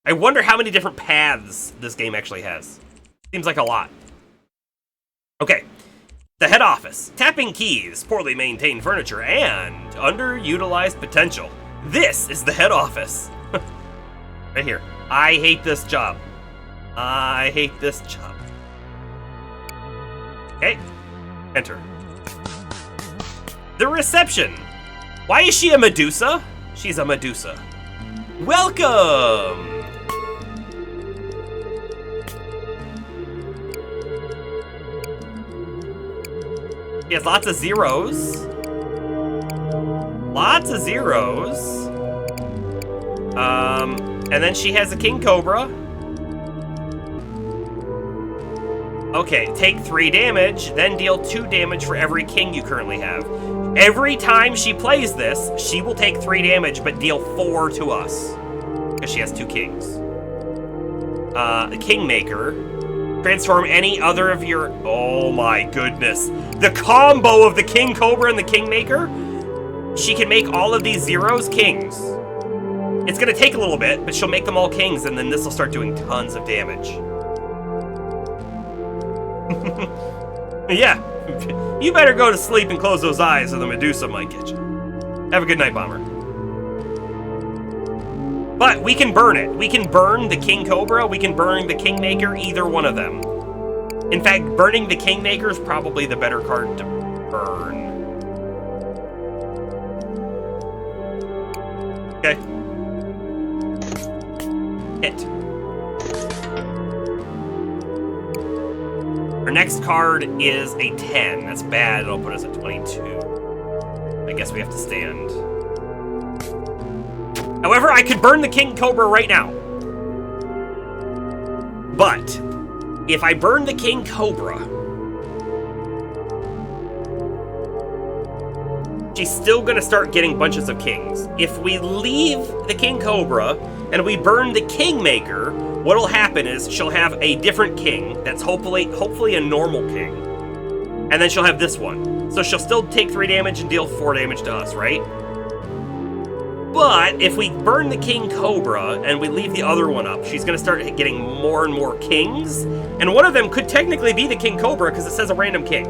I wonder how many different paths this game actually has. Seems like a lot. Okay. The head office. Tapping keys, poorly maintained furniture, and underutilized potential. This is the head office. Right here. I hate this job. I hate this job. Okay. Enter. The reception. Why is she a Medusa? She's a Medusa. Welcome! She has lots of zeros. Lots of zeros. And then she has a King Cobra. Okay, take 3 damage, then deal 2 damage for every king you currently have. Every time she plays this, she will take 3 damage, but deal 4 to us. Because she has 2 kings. The Kingmaker. Transform any other of your... Oh my goodness. The combo of the King Cobra and the Kingmaker? She can make all of these zeros kings. It's gonna take a little bit, but she'll make them all kings, and then this will start doing tons of damage. Yeah. You better go to sleep and close those eyes or the Medusa might get you. Have a good night, Bomber. But we can burn it. We can burn the King Cobra, we can burn the Kingmaker, either one of them. In fact, burning the Kingmaker is probably the better card to burn. Okay. Hit. Our next card is a 10. That's bad. It'll put us at 22. I guess we have to stand. However, I could burn the King Cobra right now. But if I burn the King Cobra, she's still gonna start getting bunches of kings. If we leave the King Cobra and we burn the Kingmaker, what'll happen is she'll have a different king that's hopefully a normal king. And then she'll have this one. So she'll still take 3 damage and deal 4 damage to us, right? But if we burn the King Cobra and we leave the other one up, she's gonna start getting more and more kings. And one of them could technically be the King Cobra because it says a random king.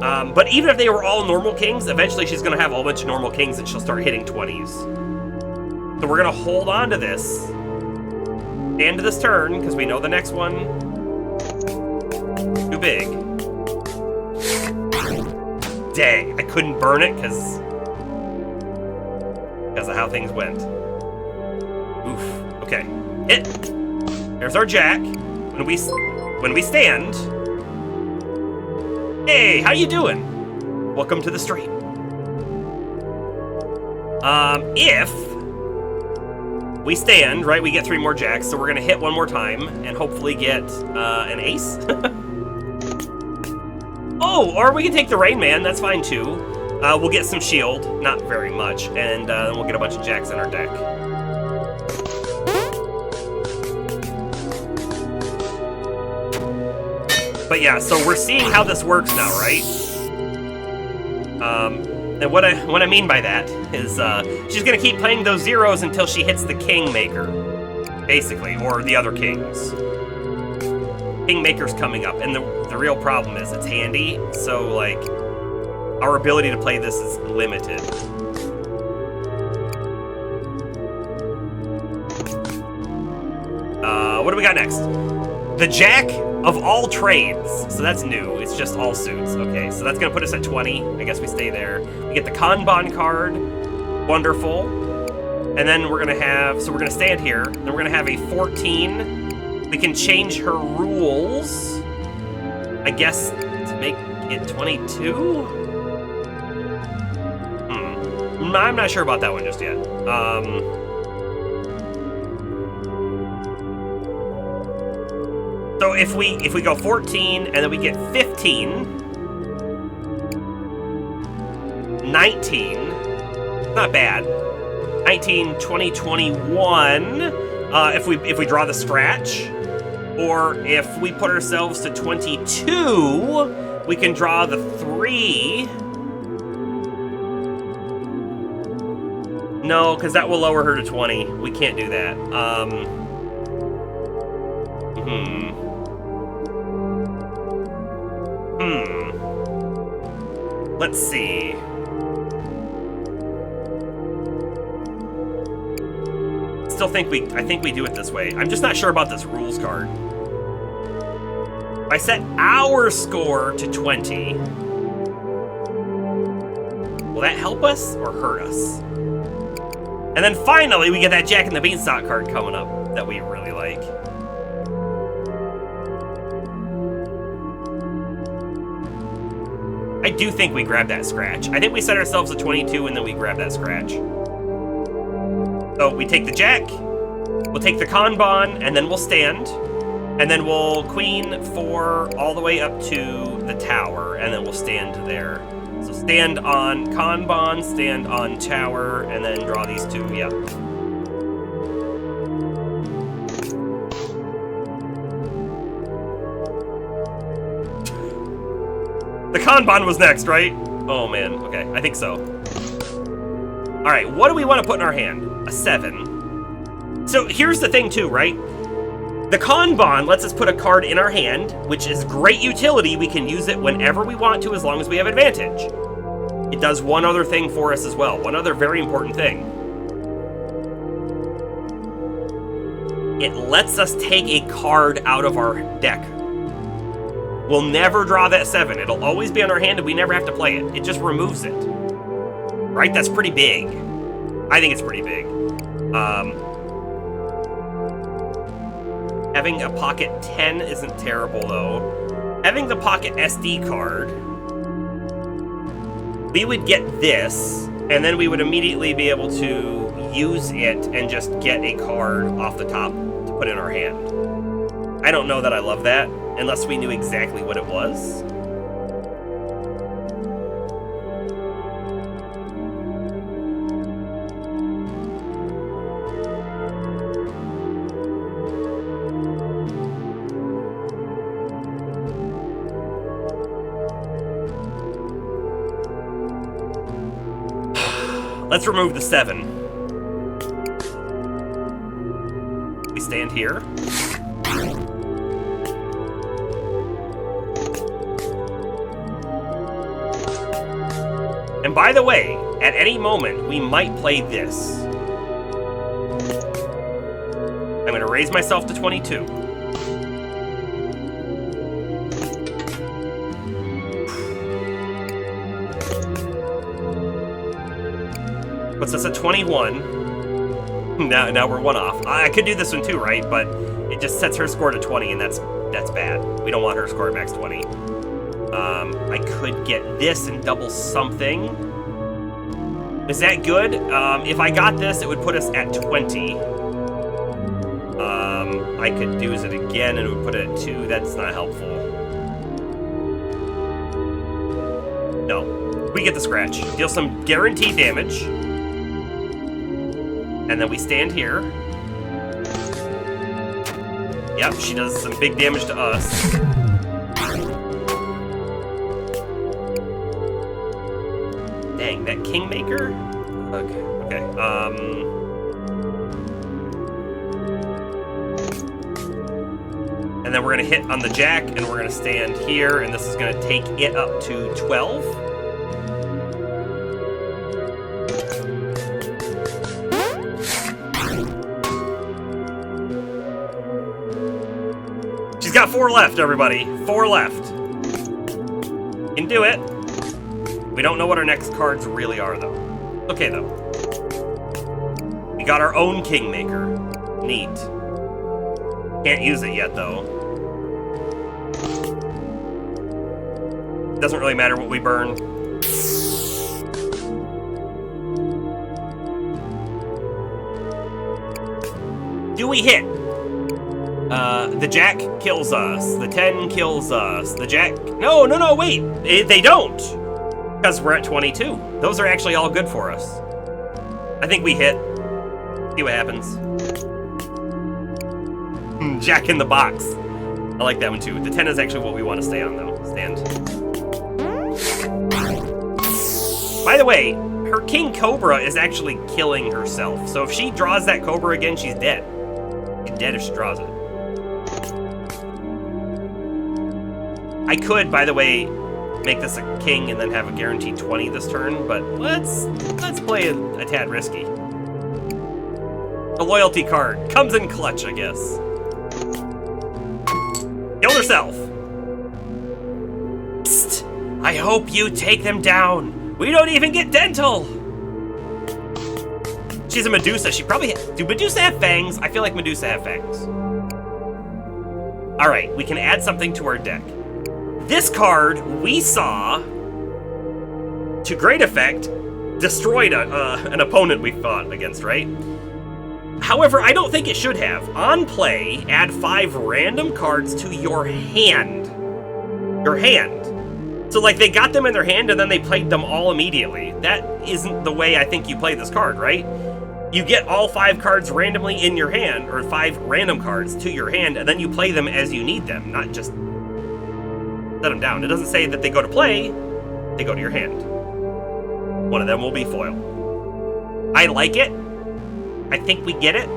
But even if they were all normal kings, eventually she's gonna have a whole bunch of normal kings and she'll start hitting 20s. So we're gonna hold on to this. And to this turn, because we know the next one too big. Dang, I couldn't burn it because of how things went. Oof. Okay. Hit. There's our jack. When we stand. Hey, how you doing? Welcome to the stream. If we stand, right, we get 3 more jacks, so we're gonna hit 1 more time and hopefully get an ace. Oh, or we can take the Rain Man, that's fine too. We'll get some shield, not very much, and then we'll get a bunch of jacks in our deck. But yeah, so we're seeing how this works now, right? And what I mean by that is she's gonna keep playing those zeros until she hits the Kingmaker, basically, or the other kings. Kingmaker's coming up, and the real problem is it's handy, so like our ability to play this is limited. What do we got next? The Jack of all trades. So that's new. It's just all suits. Okay, so that's gonna put us at 20. I guess we stay there. We get the Kanban card. Wonderful. And then we're gonna have, so we're gonna stand here. Then we're gonna have a 14. We can change her rules, I guess, to make it 22? I'm not sure about that one just yet. So if we go 14 and then we get 15, 19, not bad. 19, 20, 21. If we draw the scratch, Or if we put ourselves to 22, we can draw the 3. No, because that will lower her to 20. We can't do that. Let's see. I think we do it this way. I'm just not sure about this rules card. I set our score to 20. Will that help us or hurt us? And then finally, we get that Jack and the Beanstalk card coming up that we really like. I do think we grab that scratch. I think we set ourselves at 22 and then we grab that scratch. So we take the Jack, we'll take the Kanban, and then we'll stand. And then we'll Queen 4 all the way up to the tower, and then we'll stand there. So stand on Kanban, stand on tower, and then draw these 2, yeah. The Kanban was next, right? Oh man, okay, I think so. All right, what do we want to put in our hand? A 7. So here's the thing too, right? The Kanban lets us put a card in our hand, which is great utility. We can use it whenever we want to as long as we have advantage. It does one other thing for us as well, one other very important thing. It lets us take a card out of our deck. We'll never draw that 7. It'll always be on our hand and we never have to play it. It just removes it. Right? That's pretty big. I think it's pretty big. Having a pocket 10 isn't terrible, though. Having the pocket SD card, we would get this, and then we would immediately be able to use it and just get a card off the top to put in our hand. I don't know that I love that, unless we knew exactly what it was. Let's remove the 7. We stand here. And by the way, at any moment, we might play this. I'm going to raise myself to 22. Puts us at 21. Now we're 1 off. I could do this one too, right? But it just sets her score to 20, and that's bad. We don't want her score at max 20. I could get this and double something. Is that good? If I got this, it would put us at 20. I could do it again, and it would put it at 2. That's not helpful. No. We get the scratch. Deal some guaranteed damage. And then we stand here. Yep, she does some big damage to us. Dang, that Kingmaker? Okay. And then we're gonna hit on the Jack, and we're gonna stand here, and this is gonna take it up to 12. She's got 4 left, everybody. 4 left. Can do it. We don't know what our next cards really are, though. Okay, though. We got our own Kingmaker. Neat. Can't use it yet, though. Doesn't really matter what we burn. Do we hit? The Jack kills us. The 10 kills us. The Jack... No, wait. They don't. Because we're at 22. Those are actually all good for us. I think we hit. See what happens. Jack in the Box. I like that one too. The 10 is actually what we want to stay on though. Stand. By the way, her King Cobra is actually killing herself. So if she draws that Cobra again, she's dead. She's dead if she draws it. I could, by the way, make this a king and then have a guaranteed 20 this turn, but let's play a tad risky. The loyalty card comes in clutch, I guess. Killed herself. Psst, I hope you take them down. We don't even get dental. She's a Medusa. She probably... Do Medusa have fangs? I feel like Medusa have fangs. All right, we can add something to our deck. This card we saw, to great effect, destroyed an opponent we fought against, right? However, I don't think it should have. On play, add 5 random cards to your hand. Your hand. So, like, they got them in their hand and then they played them all immediately. That isn't the way I think you play this card, right? You get all 5 cards randomly in your hand, or 5 random cards to your hand, and then you play them as you need them, not just set them down. It doesn't say that they go to play, they go to your hand. One of them will be foil. I like it. I think we get it.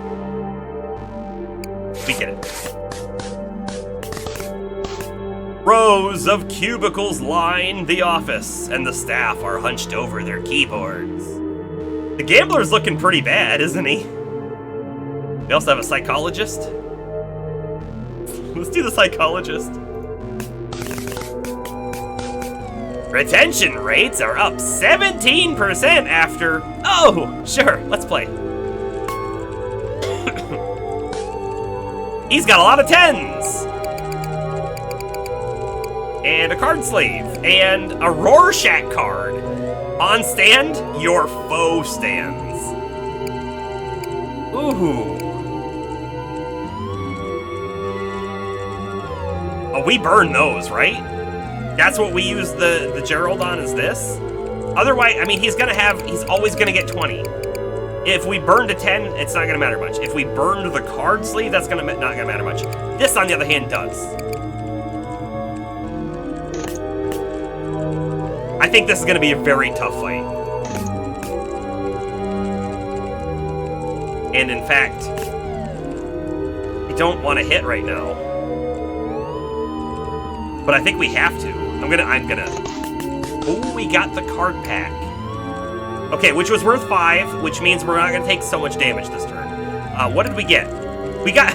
We get it. Rows of cubicles line the office, and the staff are hunched over their keyboards. The gambler's looking pretty bad, isn't he? We also have a psychologist. Let's do the psychologist. Retention rates are up 17% after... Oh, sure, let's play. He's got a lot of 10s. And a card sleeve. And a Rorschach card. On stand, your foe stands. Ooh. Oh, we burn those, right? That's what we use the Gerald on, is this? Otherwise, I mean, he's always gonna get 20. If we burned a 10, it's not gonna matter much. If we burned the card sleeve, that's not gonna matter much. This, on the other hand, does. I think this is gonna be a very tough fight. And in fact, I don't want to hit right now. But I think we have to. I'm gonna... Oh, we got the card pack. Okay, which was worth 5, which means we're not gonna take so much damage this turn. What did we get? We got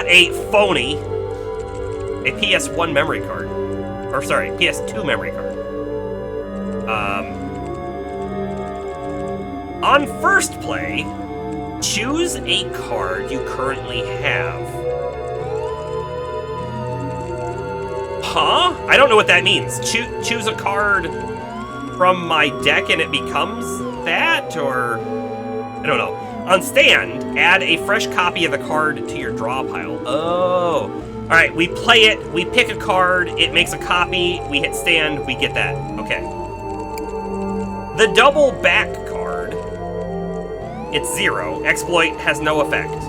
a phony, a PS1 memory card. Or sorry, PS2 memory card. On first play, choose a card you currently have. Huh? I don't know what that means. Choose a card from my deck and it becomes that, or... I don't know. On stand, add a fresh copy of the card to your draw pile. Oh. Alright, we play it, we pick a card, it makes a copy, we hit stand, we get that. Okay. The double back card, it's 0. Exploit has no effect.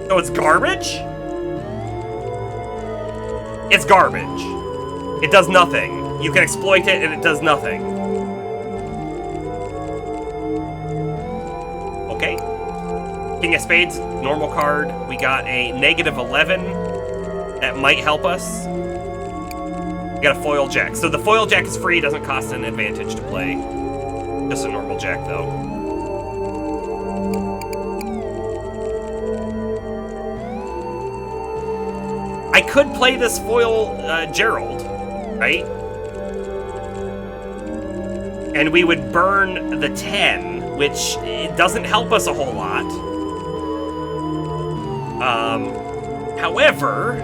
So it's garbage? It's garbage. It does nothing. You can exploit it and it does nothing. Okay. King of Spades, normal card. We got a -11. That might help us. We got a foil jack. So the foil jack is free, doesn't cost an advantage to play. Just a normal jack though. I could play this foil Gerald, right? And we would burn the 10, which it doesn't help us a whole lot. However,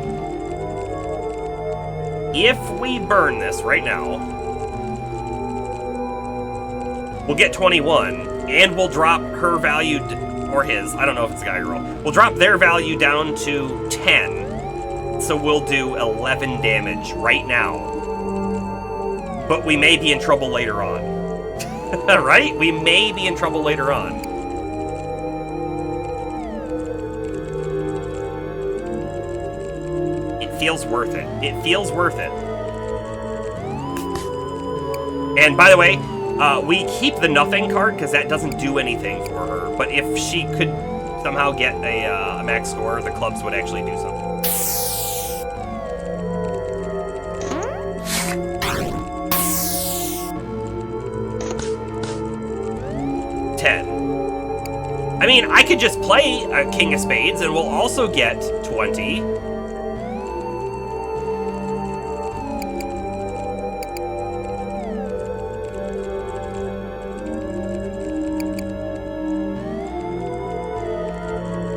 if we burn this right now, we'll get 21, and we'll drop her value, or his, I don't know if it's a guy or girl. We'll drop their value down to 10. So we'll do 11 damage right now. But we may be in trouble later on. Right? We may be in trouble later on. It feels worth it. It feels worth it. And by the way, we keep the nothing card because that doesn't do anything for her. But if she could somehow get a max score, the clubs would actually do something. 10. I mean, I could just play a King of Spades and we'll also get 20.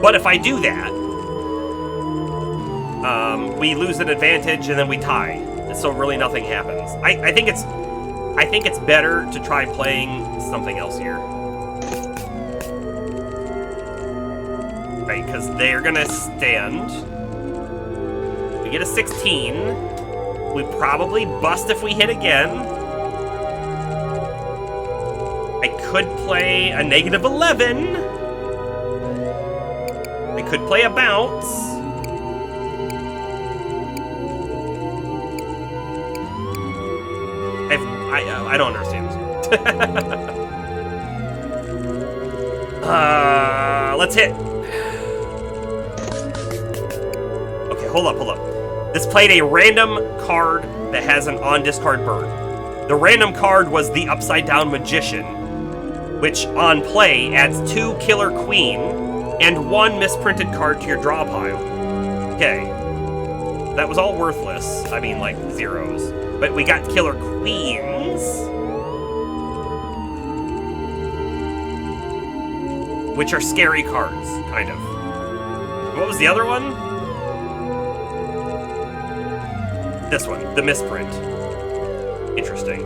But if I do that, we lose an advantage and then we tie. So really nothing happens. I think it's better to try playing something else here. Right, because they're gonna stand. We get a 16. We probably bust if we hit again. I could play a negative 11. I could play a bounce. I don't understand this. Let's hit. Okay, hold up. This played a random card that has an on-discard burn. The random card was the Upside Down Magician, which on play adds 2 Killer Queen and 1 misprinted card to your draw pile. Okay. That was all worthless. I mean, like, zeros. But we got Killer Queens. Which are scary cards, kind of. What was the other one? This one, the misprint. Interesting.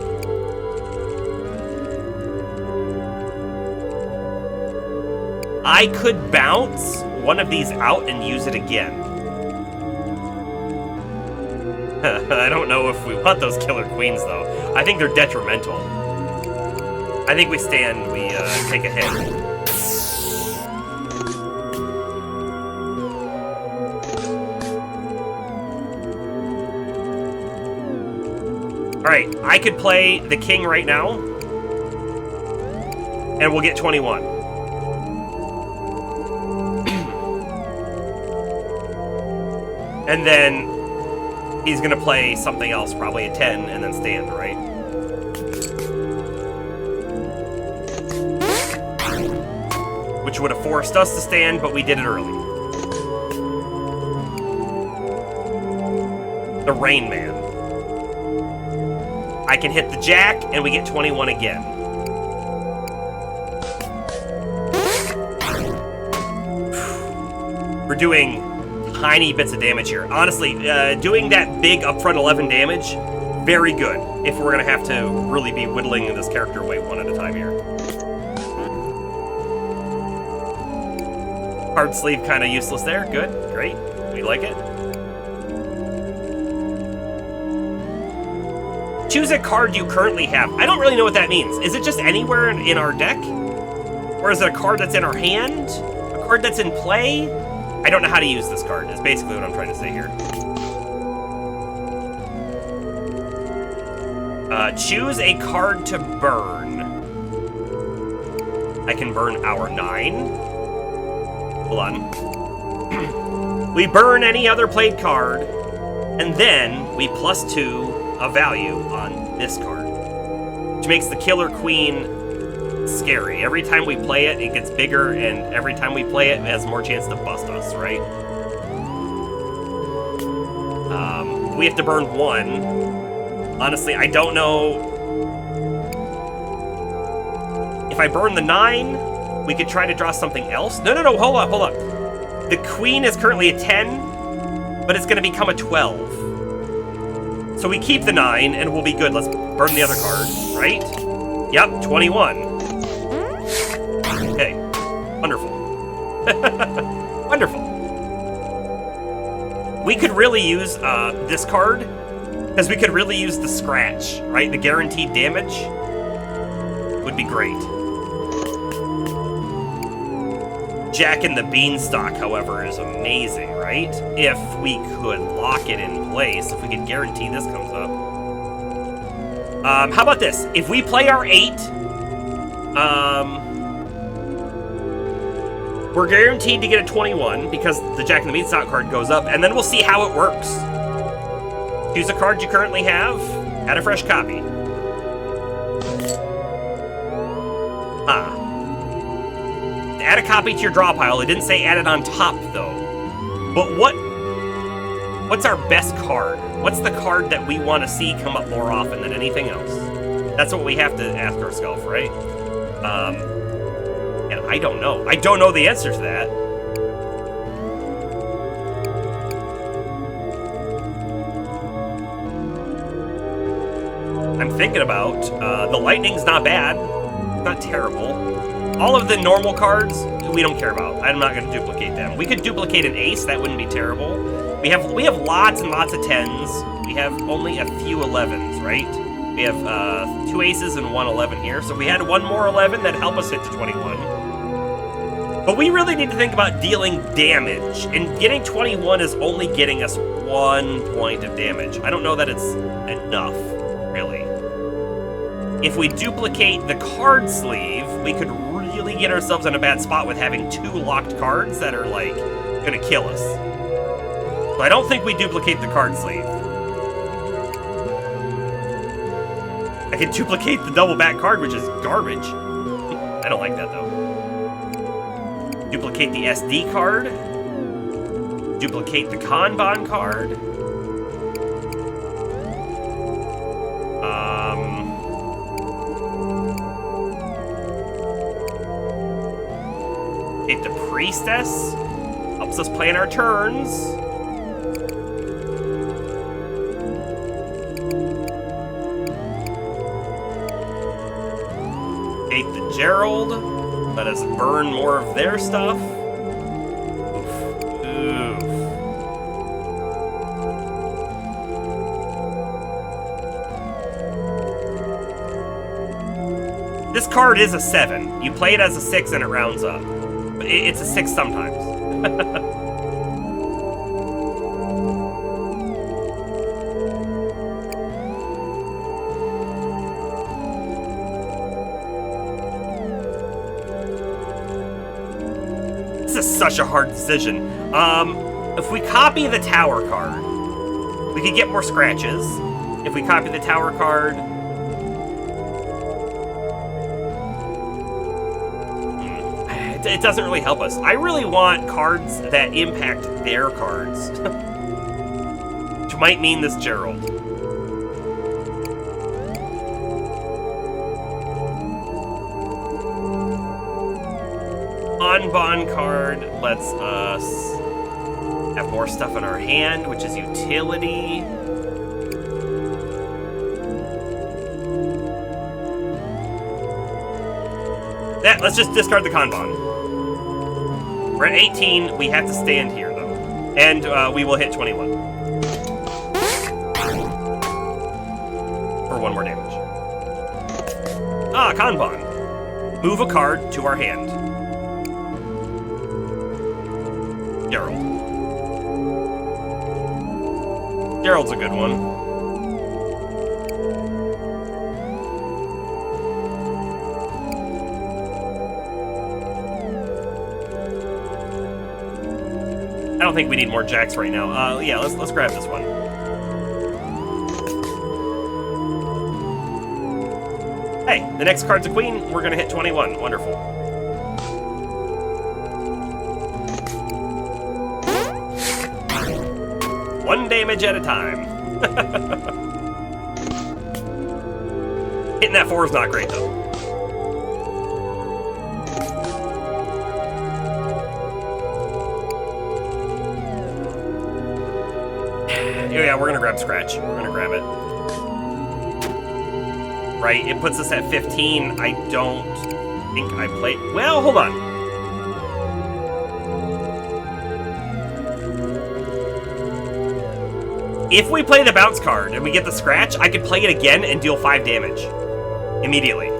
I could bounce one of these out and use it again. I don't know if we want those Killer Queens, though. I think they're detrimental. I think we stand, we take a hit. Alright, I could play the king right now, and we'll get 21. And then he's gonna play something else, probably a 10, and then stand, right? Which would have forced us to stand, but we did it early. The Rain Man. I can hit the jack, and we get 21 again. We're doing tiny bits of damage here. Honestly, doing that big upfront 11 damage, very good. If we're going to have to really be whittling this character away one at a time here. Hard sleeve kind of useless there. Good, great. We like it. Choose a card you currently have. I don't really know what that means. Is it just anywhere in our deck? Or is it a card that's in our hand? A card that's in play? I don't know how to use this card, is basically what I'm trying to say here. Choose a card to burn. I can burn our 9. Hold on. We burn any other played card, and then we +2 a value on this card, which makes the Killer Queen scary. Every time we play it, it gets bigger, and every time we play it, it has more chance to bust us, right? We have to burn 1. Honestly, I don't know. If I burn the 9, we could try to draw something else. No, hold up. The Queen is currently a 10, but it's going to become a 12. So we keep the 9, and we'll be good. Let's burn the other card, right? Yep, 21. Okay, wonderful. Wonderful. We could really use this card, because we could really use the scratch, right? The guaranteed damage would be great. Jack and the Beanstalk, however, is amazing, right? If we could lock it in place, if we could guarantee this comes up. How about this? If we play our 8, we're guaranteed to get a 21 because the Jack and the Beanstalk card goes up, and then we'll see how it works. Choose a card you currently have, add a fresh copy. Add a copy to your draw pile. It didn't say add it on top, though. But what's our best card? What's the card that we want to see come up more often than anything else? That's what we have to ask ourselves, right? And I don't know. I don't know the answer to that. I'm thinking about, the Lightning's not bad. Not terrible. All of the normal cards, we don't care about. I'm not going to duplicate them. We could duplicate an ace. That wouldn't be terrible. We have lots and lots of 10s. We have only a few 11s, right? We have 2 aces and 1 11 here. So if we had one more 11, that'd help us hit to 21. But we really need to think about dealing damage. And getting 21 is only getting us 1 point of damage. I don't know that it's enough, really. If we duplicate the card sleeve, we could really get ourselves in a bad spot with having 2 locked cards that are, like, gonna kill us. So I don't think we duplicate the card sleeve. I can duplicate the double back card, which is garbage. I don't like that, though. Duplicate the SD card. Duplicate the Kanban card. Hit the Priestess. Helps us plan our turns. Hit the Gerald. Let us burn more of their stuff. Oof. Oof. This card is a 7. You play it as a 6 and it rounds up. It's a 6 sometimes. This is such a hard decision. If we copy the Tower card, we could get more scratches. If we copy the Tower card... It doesn't really help us. I really want cards that impact their cards. Which might mean this Gerald. Kanban card lets us have more stuff in our hand, which is utility. Let's just discard the Kanban. We're at 18. We have to stand here, though. And we will hit 21. For 1 more damage. Kanban. Move a card to our hand. Gerald. Gerald's a good one. I don't think we need more jacks right now. Yeah, let's grab this one. Hey, the next card's a queen. We're gonna hit 21. Wonderful. One damage at a time. Hitting that 4 is not great, though. Yeah, we're gonna grab Scratch. We're gonna grab it. Right, it puts us at 15. I don't think I played... Well, hold on. If we play the bounce card and we get the Scratch, I could play it again and deal 5 damage. Immediately.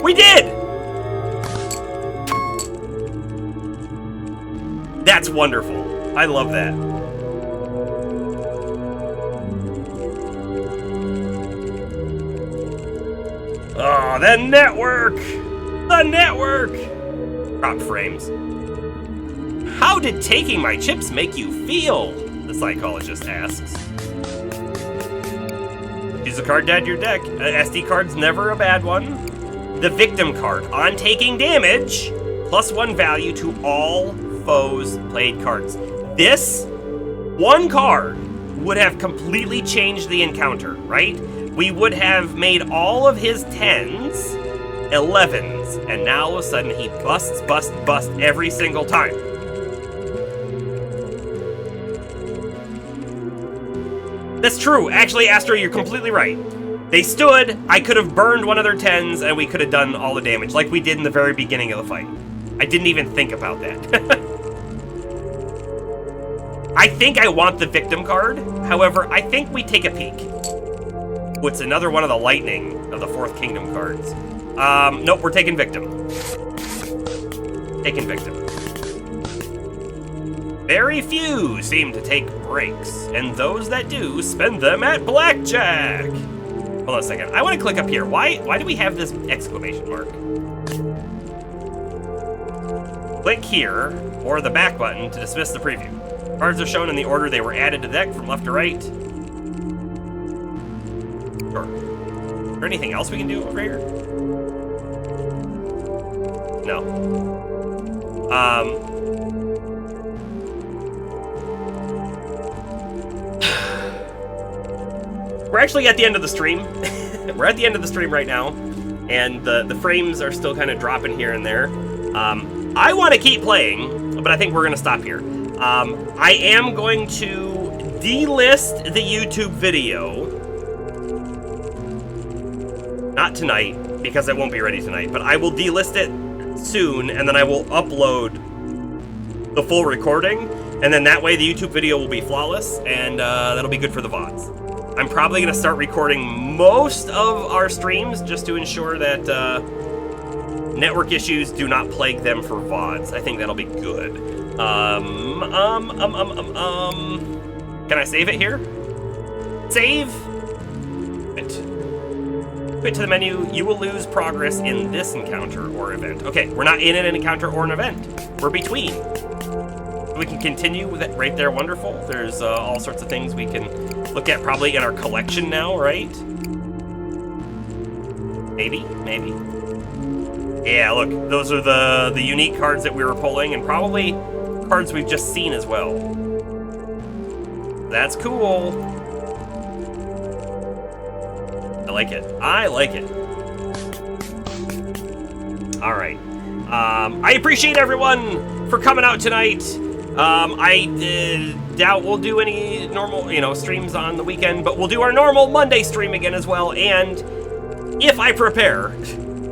We did! That's wonderful. I love that. Oh, the network! The network! Crop frames. How did taking my chips make you feel? The psychologist asks. Choose a card to add to your deck. SD card's never a bad one. The victim card. On taking damage, +1 value to all foes played cards. This one card would have completely changed the encounter, right? We would have made all of his 10s 11s, and now all of a sudden he busts every single time. That's true. Actually, Astro, you're completely right. They stood, I could have burned one of their 10s, and we could have done all the damage, like we did in the very beginning of the fight. I didn't even think about that. I think I want the victim card. However, I think we take a peek. What's another one of the lightning of the Fourth Kingdom cards? Nope, we're taking victim. Taking victim. Very few seem to take breaks, and those that do spend them at blackjack. Hold on a second. I want to click up here. Why do we have this exclamation mark? Click here, or the back button, to dismiss the preview. Cards are shown in the order they were added to the deck, from left to right. Sure. Is there anything else we can do over here? No. We're actually at the end of the stream. We're at the end of the stream right now, and the frames are still kind of dropping here and there. I want to keep playing, but I think we're going to stop here. I am going to delist the YouTube video. Not tonight, because it won't be ready tonight, but I will delist it soon, and then I will upload the full recording, and then that way the YouTube video will be flawless, and that'll be good for the VODs. I'm probably going to start recording most of our streams just to ensure that network issues do not plague them for VODs. I think that'll be good. Can I save it here? Save! Quit to the menu. You will lose progress in this encounter or event. Okay, we're not in an encounter or an event. We're between. We can continue with it right there. Wonderful. There's all sorts of things we can look at probably in our collection now, right? Maybe. Yeah, look, those are the unique cards that we were pulling, and probably cards we've just seen as well. That's cool. I like it. All right. I appreciate everyone for coming out tonight. I doubt we'll do any normal, streams on the weekend, but we'll do our normal Monday stream again as well. And if I prepare,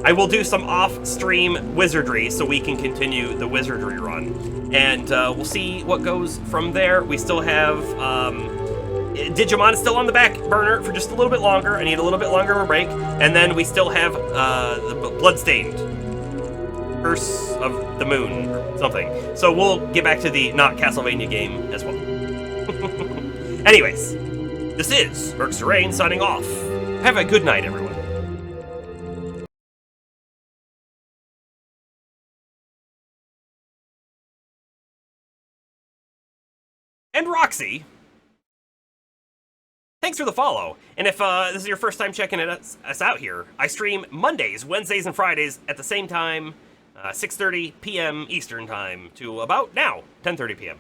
I will do some off-stream wizardry so we can continue the wizardry run. And we'll see what goes from there. We still have Digimon is still on the back burner for just a little bit longer. I need a little bit longer of a break. And then we still have the Bloodstained Curse of the Moon or something. So we'll get back to the not Castlevania game as well. Anyways, this is Merc Serene signing off. Have a good night, everyone. And Roxy, thanks for the follow. And if this is your first time checking us out here, I stream Mondays, Wednesdays, and Fridays at the same time, 6:30 p.m. Eastern time to about now, 10:30 p.m.